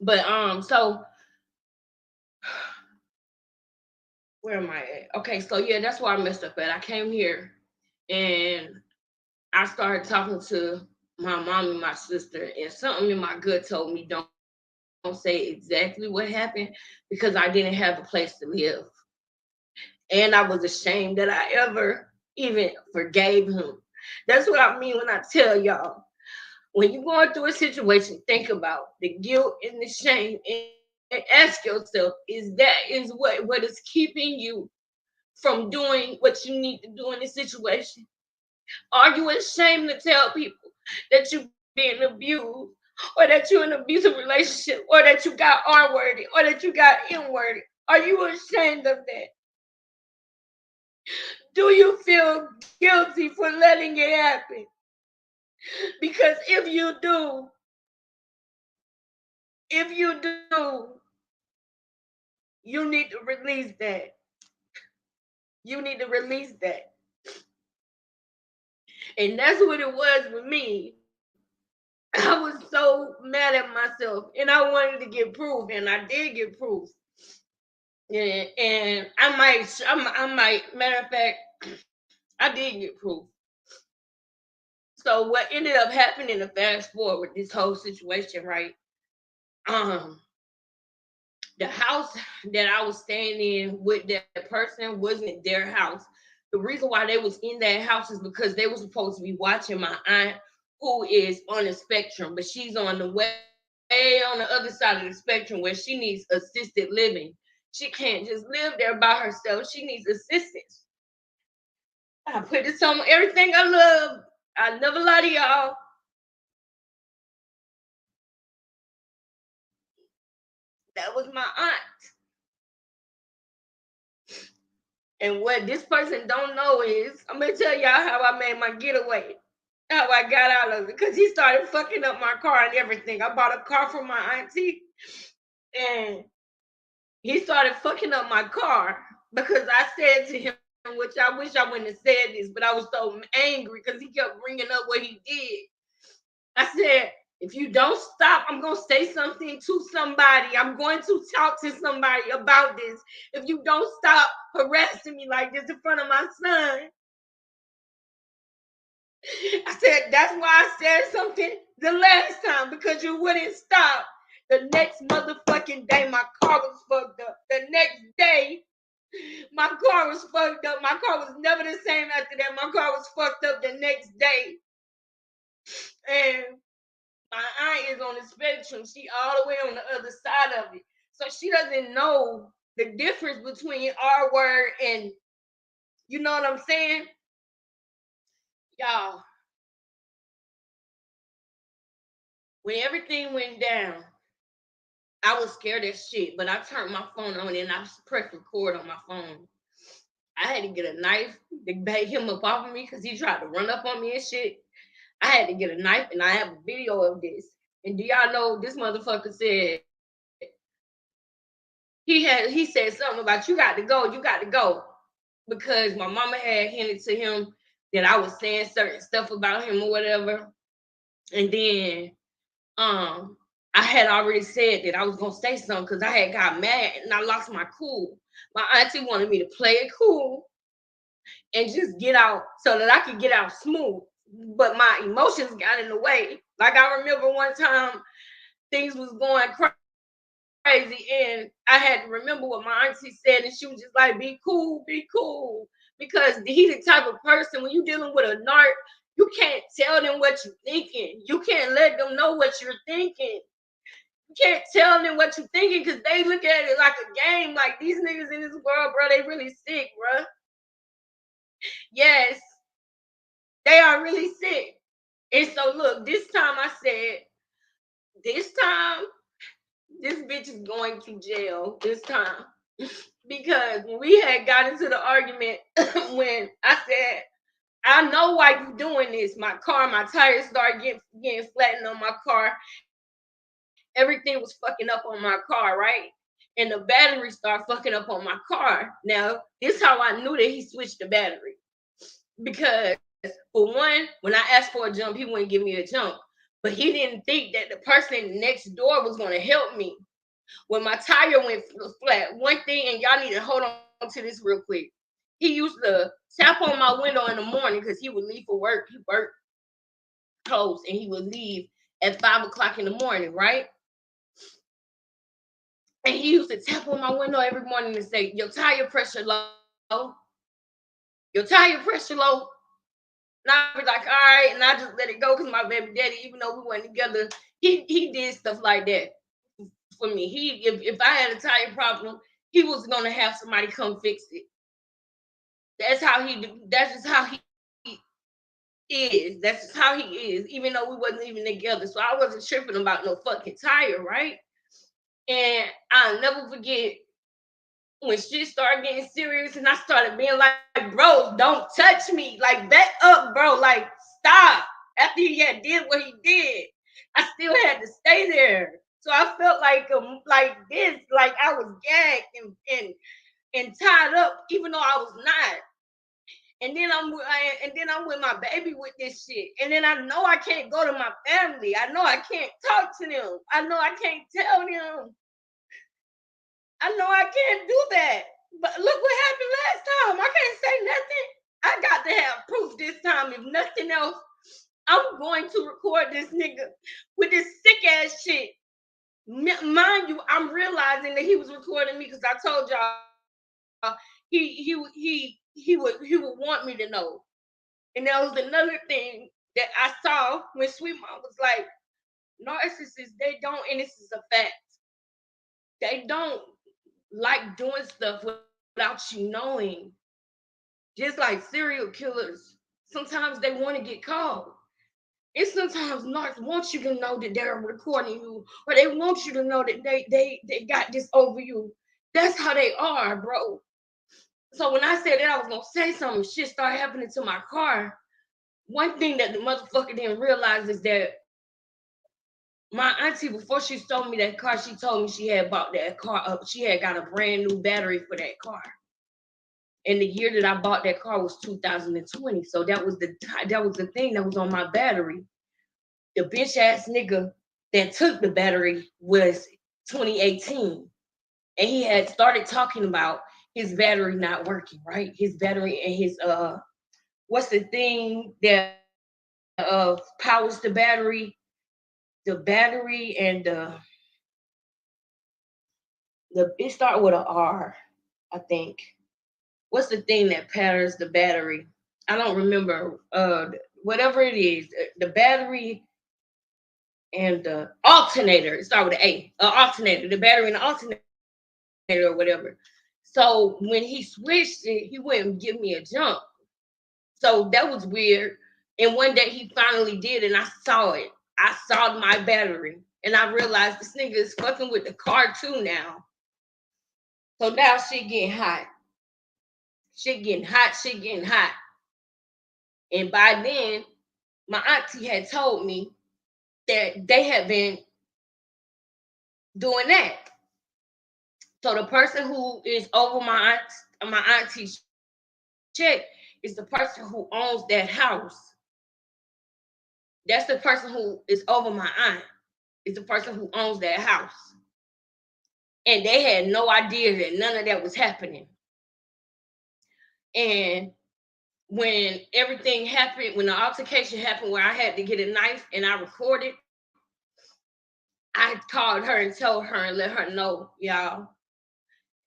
But so where am I at? Okay, so yeah, that's where I messed up at. I came here and I started talking to my mom and my sister, and something in my gut told me don't say exactly what happened because I didn't have a place to live. And I was ashamed that I ever even forgave him. That's what I mean when I tell y'all. When you're going through a situation, think about the guilt and the shame and ask yourself, is what is keeping you from doing what you need to do in this situation? Are you ashamed to tell people that you're being abused, or that you're in an abusive relationship, or that you got R-worded, or that you got N-worded? Are you ashamed of that? Do you feel guilty for letting it happen? Because if you do, you need to release that. You need to release that. And that's what it was with me. I was so mad at myself and I wanted to get proof, and I did get proof. Yeah, and I might, matter of fact, I did get proof. So what ended up happening to fast forward this whole situation, right? The house that I was staying in with that person wasn't their house. The reason why they was in that house is because they were supposed to be watching my aunt, who is on the spectrum, but she's on the way on the other side of the spectrum where she needs assisted living. She can't just live there by herself. She needs assistance. I put this on everything I love. I never lie to y'all. That was my aunt. And what this person don't know is, I'm gonna tell y'all how I made my getaway, how I got out of it. Because he started fucking up my car and everything. I bought a car for my auntie, and he started fucking up my car because I said to him, which I wish I wouldn't have said this, but I was so angry because he kept bringing up what he did. I said, if you don't stop, I'm going to say something to somebody. I'm going to talk to somebody about this. If you don't stop harassing me like this in front of my son. I said, that's why I said something the last time, because you wouldn't stop. The next motherfucking day, my car was fucked up. The next day, my car was fucked up. My car was never the same after that. My car was fucked up the next day. And my aunt is on the spectrum. She all the way on the other side of it. So she doesn't know the difference between our word and, you know what I'm saying? Y'all, when everything went down, I was scared as shit, but I turned my phone on and I pressed record on my phone. I had to get a knife to bait him up off of me because he tried to run up on me and shit. I had to get a knife, and I have a video of this. And do y'all know this motherfucker said he said something about you got to go, because my mama had hinted to him that I was saying certain stuff about him or whatever. And then I had already said that I was gonna say something because I had got mad and I lost my cool. My auntie wanted me to play it cool and just get out so that I could get out smooth. But my emotions got in the way. Like I remember one time things was going crazy and I had to remember what my auntie said, and she was just like, be cool, because he the type of person, when you're dealing with a narc, you can't tell them what you're thinking. You can't let them know what you're thinking. You can't tell them what you're thinking because they look at it like a game. Like, these niggas in this world, bro, they really sick, bro. Yes, they are really sick. And so look, this time I said, this time this bitch is going to jail this time. Because when we had got into the argument, when I said, I know why you doing this. My tires started getting flattened on my car. Everything was fucking up on my car, right? And the battery started fucking up on my car. Now, this is how I knew that he switched the battery. Because, for one, when I asked for a jump, he wouldn't give me a jump. But he didn't think that the person next door was going to help me. When my tire went flat, one thing, and y'all need to hold on to this real quick. He used to tap on my window in the morning because he would leave for work. He worked close, and he would leave at 5 o'clock in the morning, right? And he used to tap on my window every morning and say, your tire pressure low. Your tire pressure low. And I was like, all right. And I just let it go because my baby daddy, even though we weren't together, he did stuff like that for me. If I had a tire problem, he was gonna have somebody come fix it. That's just how he is. That's just how he is, even though we wasn't even together. So I wasn't tripping about no fucking tire, right? And I'll never forget when shit started getting serious and I started being like, bro, don't touch me. Like, back up, bro. Like, stop. After he had did what he did, I still had to stay there. So I felt like this, like I was gagged and tied up, even though I was not. And then I'm with my baby with this shit. And then I know I can't go to my family. I know I can't talk to them. I know I can't tell them. I know I can't do that. But look what happened last time. I can't say nothing. I got to have proof this time. If nothing else, I'm going to record this nigga with this sick ass shit. Mind you, I'm realizing that he was recording me because I told y'all he would want me to know. And that was another thing that I saw when Sweet Mom was like, narcissists, they don't, and this is a fact, they don't like doing stuff without you knowing. Just like serial killers, sometimes they want to get caught. And sometimes narcs want you to know that they're recording you, or they want you to know that they got this over you. That's how they are, bro. So when I said that I was gonna say something, shit started happening to my car. One thing that the motherfucker didn't realize is that my auntie, before she sold me that car, she told me she had bought that car up. She had got a brand new battery for that car. And the year that I bought that car was 2020. So that was the thing that was on my battery. The bitch ass nigga that took the battery was 2018. And he had started talking about his battery not working, right? His battery and his what's the thing that powers the battery? The battery and the it start with a R, I think. What's the thing that powers the battery? I don't remember. Whatever it is, the battery and the alternator. It start with an A. Alternator. The battery and the alternator or whatever. So when he switched it, he wouldn't give me a jump. So that was weird. And one day he finally did, and I saw it. I saw my battery, and I realized this nigga is fucking with the car too now. So now shit getting hot. Shit getting hot. Shit getting hot. And by then, my auntie had told me that they had been doing that. So the person who is over my auntie's check is the person who owns that house. That's the person who is over my aunt. Is the person who owns that house. And they had no idea that none of that was happening. And when everything happened, when the altercation happened where I had to get a knife and I recorded, I called her and told her and let her know, y'all.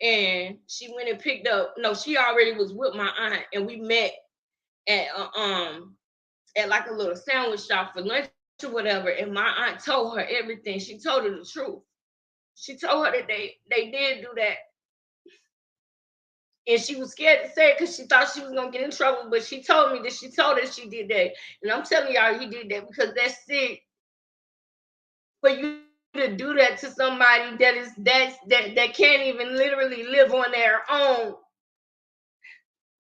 And she went and picked up. No, she already was with my aunt, and we met at like a little sandwich shop for lunch or whatever. And my aunt told her everything. She told her the truth. She told her that they did do that. And she was scared to say it because she thought she was gonna get in trouble. But she told me that she told her she did that. And I'm telling y'all, he did that because that's sick. For you to do that to somebody that can't even literally live on their own.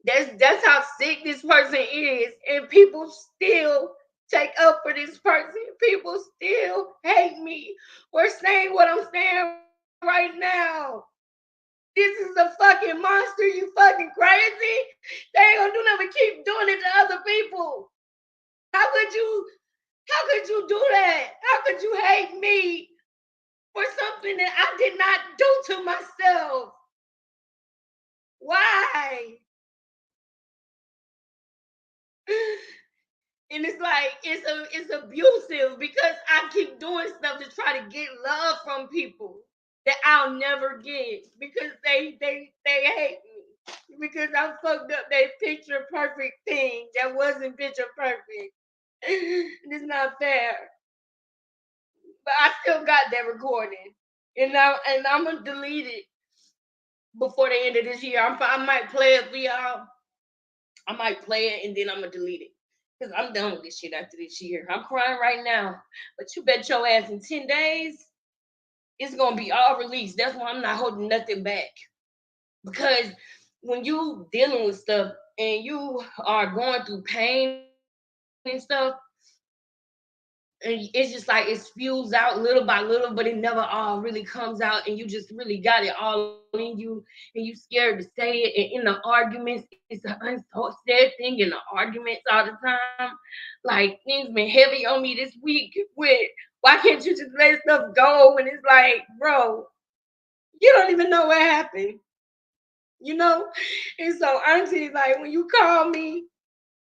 That's how sick this person is. And people still take up for this person. People still hate me for saying what I'm saying right now. This is a fucking monster. You fucking crazy. They ain't gonna do nothing but keep doing it to other people. How could you do that? How could you hate me for something that I did not do to myself? Why? And it's like it's abusive because I keep doing stuff to try to get love from people that I'll never get because they hate me because I fucked up that picture perfect thing that wasn't picture perfect. It's not fair. But I still got that recording, and I'm gonna delete it before the end of this year. I might play it for y'all. I might play it and then I'm gonna delete it. Because I'm done with this shit after this year. I'm crying right now. But you bet your ass in 10 days, it's gonna be all released. That's why I'm not holding nothing back. Because when you dealing with stuff and you are going through pain and stuff, and it's just like it spews out little by little, but it never all really comes out, and you just really got it all in you, and you scared to say it. And in the arguments, it's an unsaid thing in the arguments all the time. Like things been heavy on me this week with why can't you just let stuff go? And it's like, bro, you don't even know what happened, you know? And so auntie, like when you call me,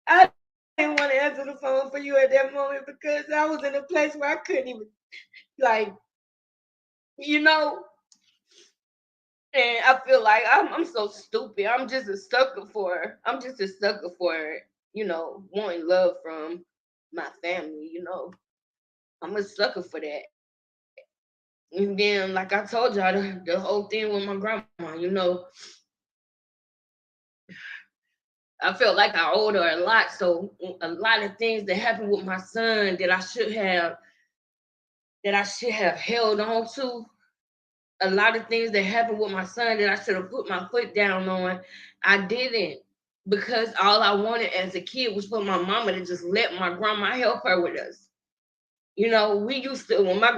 I didn't want to answer the phone for you at that moment because I was in a place where I couldn't even, like, you know. And I feel like I'm so stupid. I'm just a sucker for. I'm just a sucker for, wanting love from my family. I'm a sucker for that. And then, like I told y'all, the whole thing with my grandma. I felt like I owed her a lot. So a lot of things that happened with my son that I should have held on to. A lot of things that happened with my son that I should have put my foot down on, I didn't, because all I wanted as a kid was for my mama to just let my grandma help her with us. We used to, when my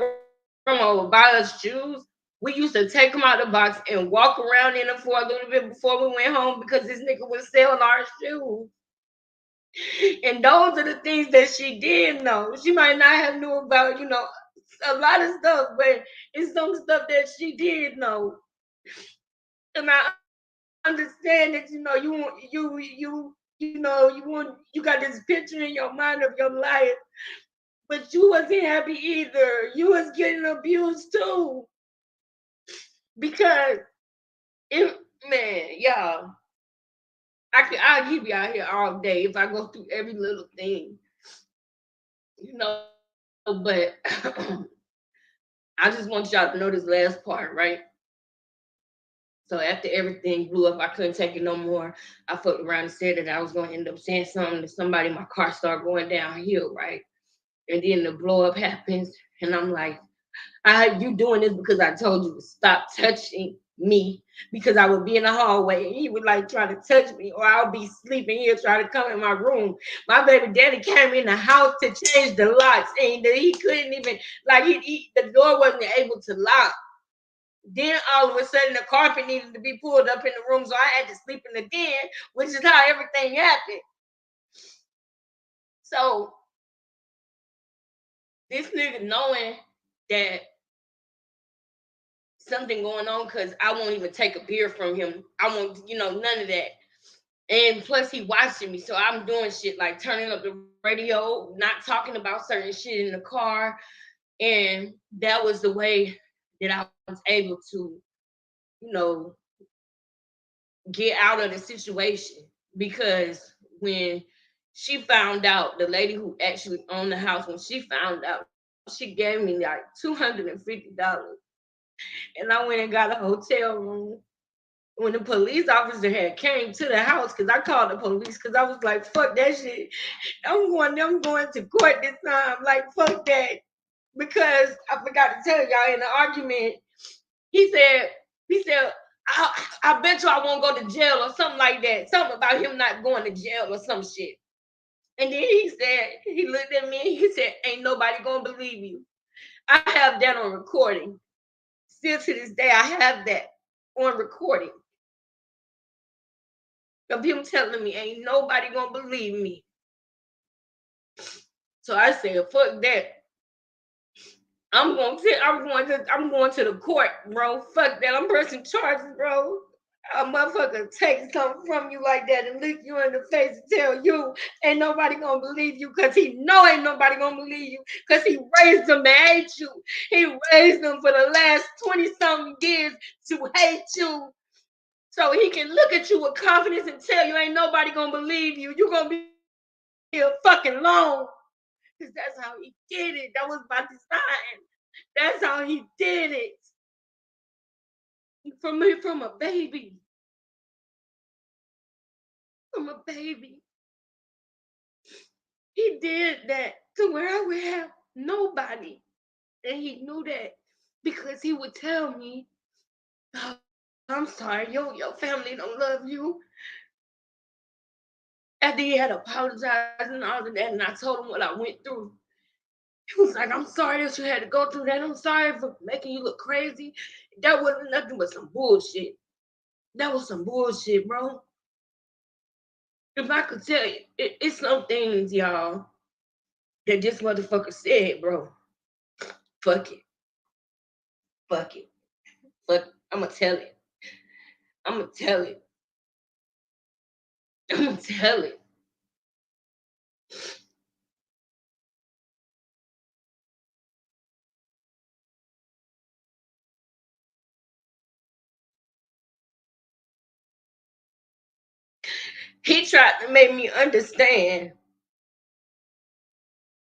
grandma would buy us shoes, We used to take them out the box and walk around in them for a little bit before we went home because this nigga was selling our shoes. And those are the things that she did know. She might not have knew about, a lot of stuff, but it's some stuff that she did know. And I understand that, you got this picture in your mind of your life, but you wasn't happy either. You was getting abused too. Because y'all, I'll keep you out here all day if I go through every little thing. But I just want y'all to know this last part, right? So after everything blew up, I couldn't take it no more. I fucked around and said that I was going to end up saying something to somebody. My car started going downhill, right? And then the blow up happens, and I'm like, you doing this because I told you to stop touching me, because I would be in the hallway and he would like try to touch me, or I'll be sleeping here trying to come in my room. My baby daddy came in the house to change the locks, and he couldn't even, like, the door wasn't able to lock. Then all of a sudden the carpet needed to be pulled up in the room, so I had to sleep in the den, which is how everything happened. So this nigga knowing that something going on, because I won't even take a beer from him. I won't, none of that. And plus he watching me, so I'm doing shit like turning up the radio, not talking about certain shit in the car. And that was the way that I was able to, get out of the situation. Because when she found out, the lady who actually owned the house, when she found out, she gave me like $250. And I went and got a hotel room. When the police officer had came to the house, because I called the police, because I was like, fuck that shit. I'm going to court this time. Like, fuck that. Because I forgot to tell y'all, in the argument, he said, I bet you I won't go to jail or something like that. Something about him not going to jail or some shit. And then he looked at me and he said, ain't nobody gonna believe you. I have that on recording. Still to this day, I have that on recording of him telling me, ain't nobody gonna believe me. So I said, fuck that. I'm going to the court, bro. Fuck that. I'm pressing charges, bro. A motherfucker take something from you like that and look you in the face and tell you ain't nobody gonna believe you, because he know ain't nobody gonna believe you, because he raised them to hate you. He raised them for the last 20-something years to hate you. So he can look at you with confidence and tell you ain't nobody gonna believe you. You're gonna be a fucking alone. Because that's how he did it. That was by design. That's how he did it. From a baby. From a baby. He did that to where I would have nobody. And he knew that, because he would tell me, oh, I'm sorry, your family don't love you. After he had apologized and all of that, and I told him what I went through, he was like, I'm sorry that you had to go through that. I'm sorry for making you look crazy. That wasn't nothing but some bullshit. That was some bullshit, bro. If I could tell you, it's some things, y'all, that this motherfucker said, bro. Fuck it. Fuck it. Fuck it. I'ma tell it. I'ma tell it. I'ma tell it. He tried to make me understand.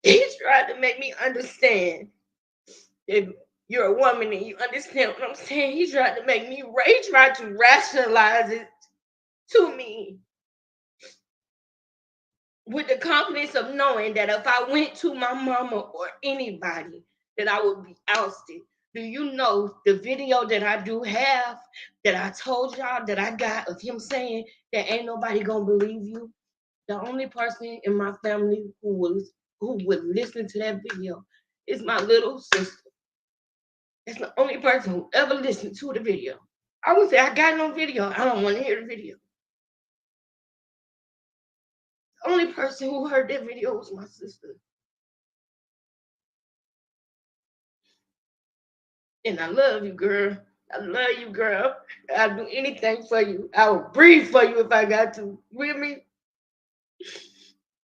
He tried to make me understand if you're a woman and you understand what I'm saying. He tried to make me, he tried to rationalize it to me with the confidence of knowing that if I went to my mama or anybody, that I would be ousted. Do you know the video that I do have, that I told y'all that I got, of him saying that ain't nobody gonna believe you? The only person in my family who would listen to that video is my little sister. That's the only person who ever listened to the video. I would say I got no video. I don't want to hear the video. The only person who heard that video was my sister. And I love you, girl. I love you, girl. I'll do anything for you. I will breathe for you if I got to. You with me?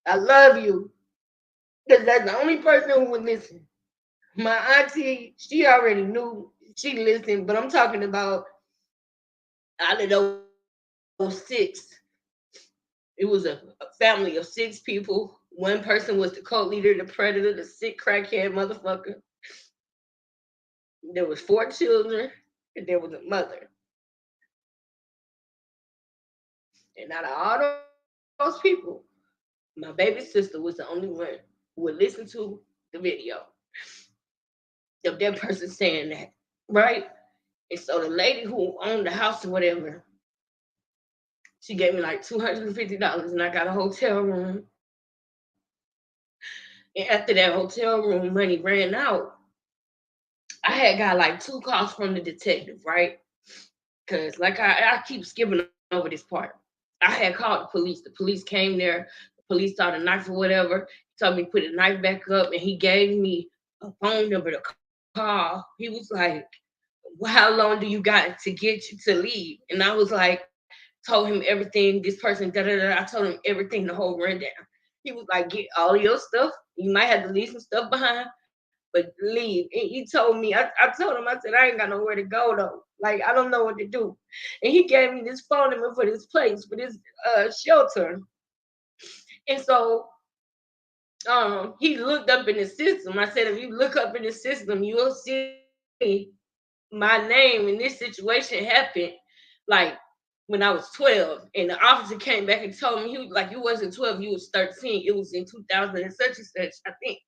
I love you. Because that's the only person who would listen. My auntie, she already knew she listened, but I'm talking about out of those six, it was a family of 6 people. One person was the cult leader, the predator, the sick crackhead motherfucker. There was 4 children, and there was a mother. And out of all those people, my baby sister was the only one who would listen to the video of that person saying that, right? And so the lady who owned the house or whatever, she gave me like $250, and I got a hotel room. And after that hotel room money ran out, I had got like 2 calls from the detective, right? Because like I keep skipping over this part. I had called the police. The police came there. The police saw the knife or whatever. He told me to put the knife back up, and he gave me a phone number to call. He was like, well, how long do you got to get you to leave? And I was like, told him everything. This person, da da da. I told him everything, the whole rundown. He was like, get all of your stuff. You might have to leave some stuff behind, but leave. And he told me, I told him, I said, I ain't got nowhere to go though. Like, I don't know what to do. And he gave me this phone number for this place, for this shelter. And so he looked up in the system. I said, if you look up in the system, you'll see my name in this situation happened like when I was 12. And the officer came back and told me, he was like, you wasn't 12, you was 13. It was in 2000 and such and such, I think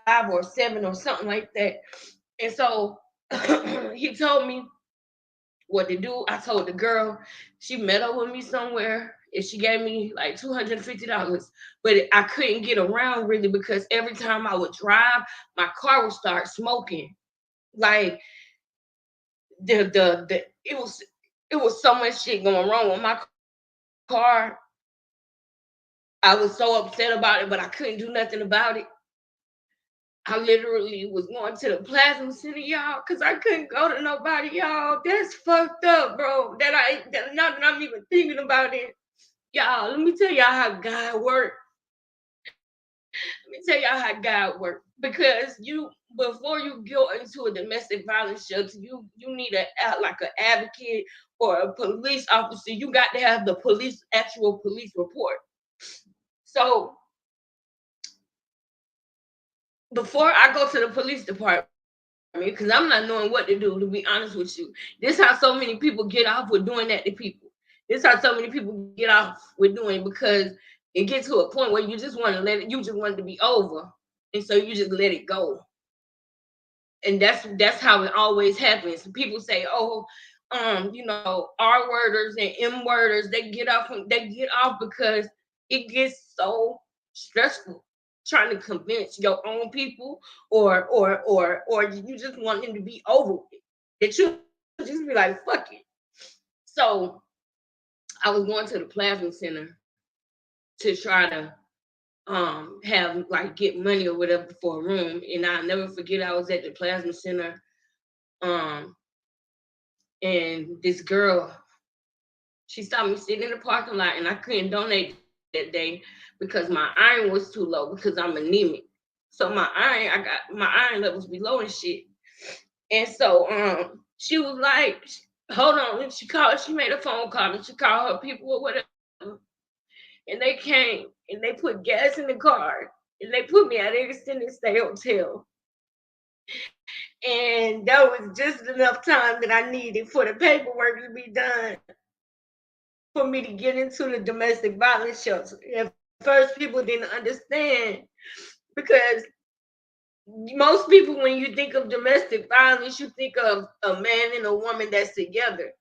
5 or 7 or something like that. And so he told me what to do. I told the girl, she met up with me somewhere, and she gave me like $250. But I couldn't get around really because every time I would drive, my car would start smoking. Like the it was so much shit going wrong with my car. I was so upset about it, but I couldn't do nothing about it. I literally was going to the plasma center, y'all, because I couldn't go to nobody, y'all. That's fucked up, bro. Now that I'm even thinking about it. Y'all, let me tell y'all how God works. Let me tell y'all how God works. Because you, before you go into a domestic violence shelter, you need like an advocate or a police officer. You got to have the actual police report. So before I go to the police department, because I'm not knowing what to do, to be honest with you. This how so many people get off with doing that to people. This how so many people get off with doing it because it gets to a point where you just want to let it, you just want it to be over. And so you just let it go. And that's how it always happens. People say, oh, R worders and M worders, they get off because it gets so stressful trying to convince your own people or you just want them to be over with. That you just be like, fuck it. So I was going to the plasma center to try to have like get money or whatever for a room. And I'll never forget I was at the plasma center um and this girl, she saw me sitting in the parking lot and I couldn't donate that day because my iron was too low because I'm anemic. So I got my iron levels below and shit. And so she was like, hold on. And she made a phone call and she called her people or whatever. And they came and they put gas in the car and they put me at an extended stay hotel. And that was just enough time that I needed for the paperwork to be done for me to get into the domestic violence shelter. At first, people didn't understand because most people, when you think of domestic violence, you think of a man and a woman that's together.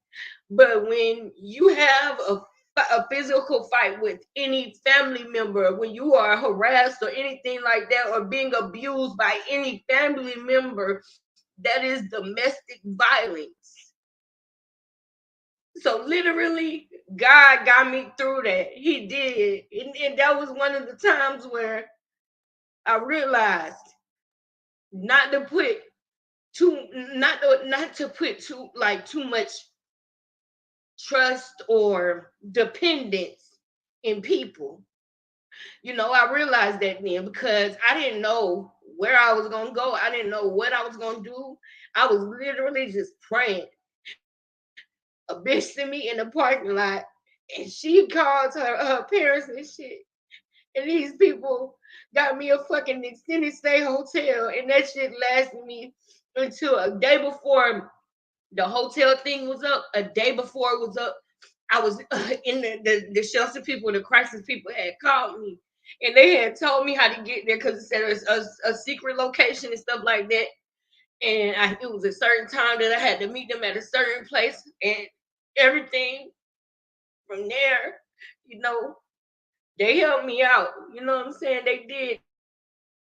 But when you have a physical fight with any family member, when you are harassed or anything like that, or being abused by any family member, that is domestic violence. So literally, God got me through that. He did. And that was one of the times where I realized not to put not to put too much trust or dependence in people. I realized that then because I didn't know where I was gonna go. I didn't know what I was gonna do. I was literally just praying. A bitch sent me in the parking lot and she called her parents and shit. And these people got me a fucking extended stay hotel, and that shit lasted me until a day before the hotel thing was up. A day before it was up, I was in the shelter people, the crisis people had called me, and they had told me how to get there because it said it was a secret location and stuff like that. And it was a certain time that I had to meet them at a certain place, and everything from there, you know, they helped me out. You know what I'm saying? They did.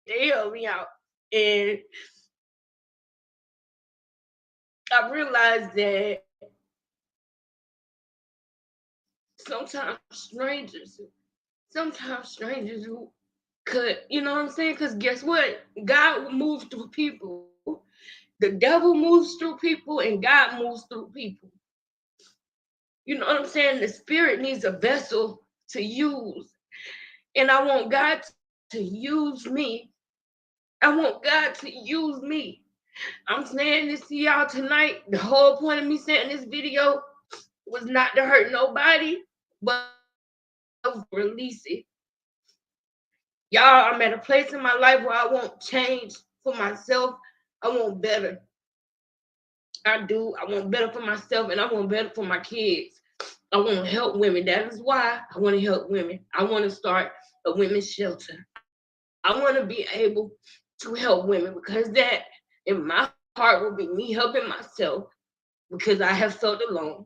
They helped me out. And I realized that sometimes strangers, sometimes strangers who could, you know what I'm saying? Because guess what? God moves through people. The devil moves through people and God moves through people. You know what I'm saying? The spirit needs a vessel to use. And I want God to use me. I want God to use me. I'm saying this to y'all tonight. The whole point of me saying this video was not to hurt nobody, but release it. Y'all, I'm at a place in my life where I want change for myself. I want better. I do. I want better for myself and I want better for my kids. I want to help women. That is why I want to help women. I want to start a women's shelter. I want to be able to help women because that in my heart will be me helping myself because I have felt alone.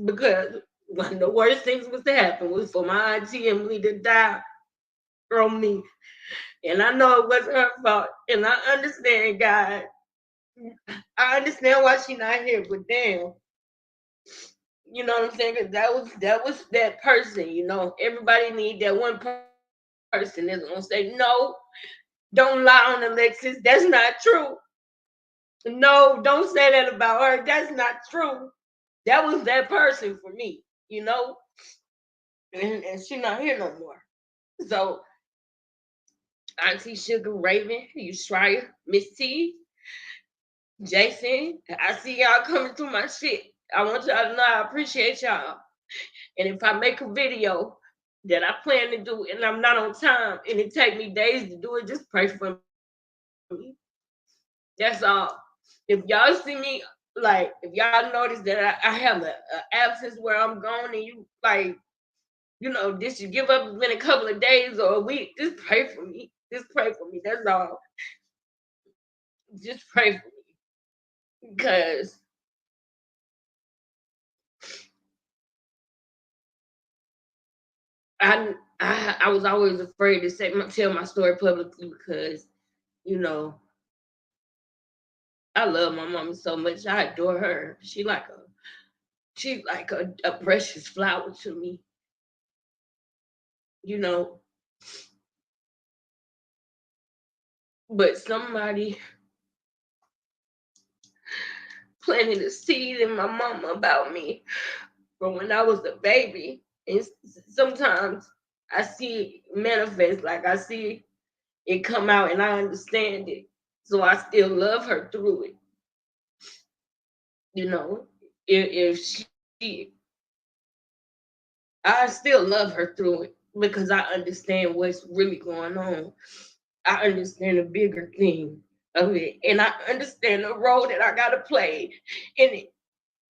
Because one of the worst things was to happen was for my auntie Emily to die from me. And I know it wasn't her fault. And I understand, God. I understand why she not here, but damn. You know what I'm saying? Because that was that person, Everybody need that one person that's gonna say, no, don't lie on Alexis. That's not true. No, don't say that about her. That's not true. That was that person for me, you know? And she not here no more. So Auntie Sugar Raven, Yushraya, Miss T, Jason, I see y'all coming through my shit. I want y'all to know I appreciate y'all. And if I make a video that I plan to do and I'm not on time and it take me days to do it, just pray for me. That's all. If y'all see me, like, if y'all notice that I have a absence where I'm gone and you, like, this you give up within a couple of days or a week, just pray for me. Just pray for me. That's all. Just pray for me. Because I was always afraid to tell my story publicly because, you know, I love my mama so much. I adore her. She's like a precious flower to me, you know. But somebody planted a seed in my mama about me from when I was a baby. And sometimes I see it manifest, like I see it come out and I understand it. So I still love her through it. You know, if she, I still love her through it because I understand what's really going on. I understand the bigger thing of it, and I understand the role that I gotta play in it,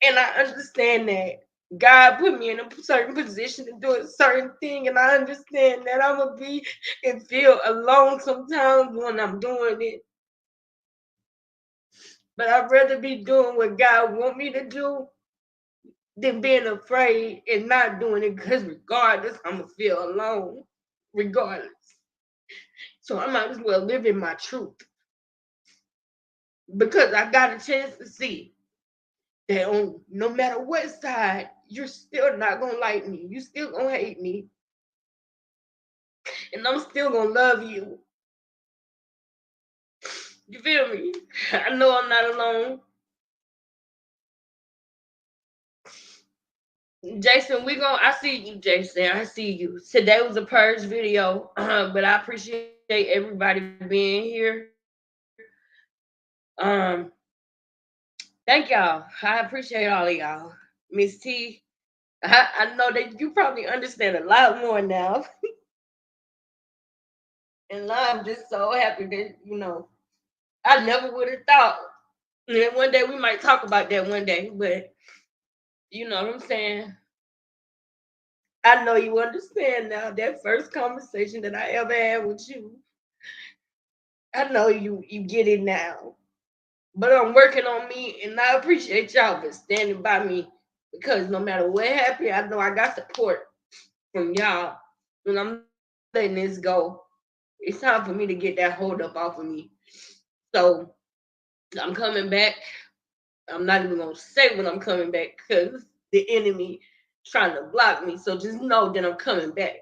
and I understand that God put me in a certain position to do a certain thing, and I understand that I'm gonna be and feel alone sometimes when I'm doing it. But I'd rather be doing what God want me to do than being afraid and not doing it because regardless, I'm gonna feel alone. Regardless. So I might as well live in my truth. because I got a chance to see that on no matter what side, you're still not gonna like me. You still gonna hate me. And I'm still gonna love you. You feel me? I know I'm not alone. Jason, I see you, Jason. I see you. Today was a purge video, but I appreciate everybody being here. Um, Thank y'all. I appreciate all of y'all. Miss T, I know that you probably understand a lot more now. And I'm just so happy that, I never would have thought. And then one day we might talk about that one day, but you know what I'm saying? I know you understand now that first conversation that I ever had with you. I know you get it now. But I'm working on me and I appreciate y'all for standing by me because no matter what happened, I know I got support from y'all. And I'm letting this go. It's time for me to get that hold up off of me. So I'm coming back. I'm not even gonna say when I'm coming back because the enemy trying to block me. So just know that I'm coming back.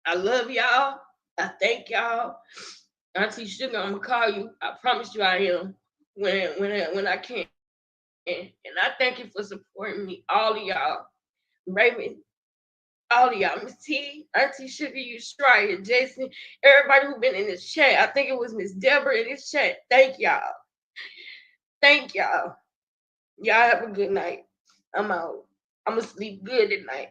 I love y'all. I thank y'all. Auntie Sugar, I'm gonna call you. I promise you I am when I can. And I thank you for supporting me, all of y'all. Raven, all of y'all. Miss T, Auntie Sugar, you Stryer, Jason, everybody who been in this chat. I think it was Miss Deborah in this chat. Thank y'all. Thank y'all. Y'all have a good night. I'm out. I'm gonna sleep good at night.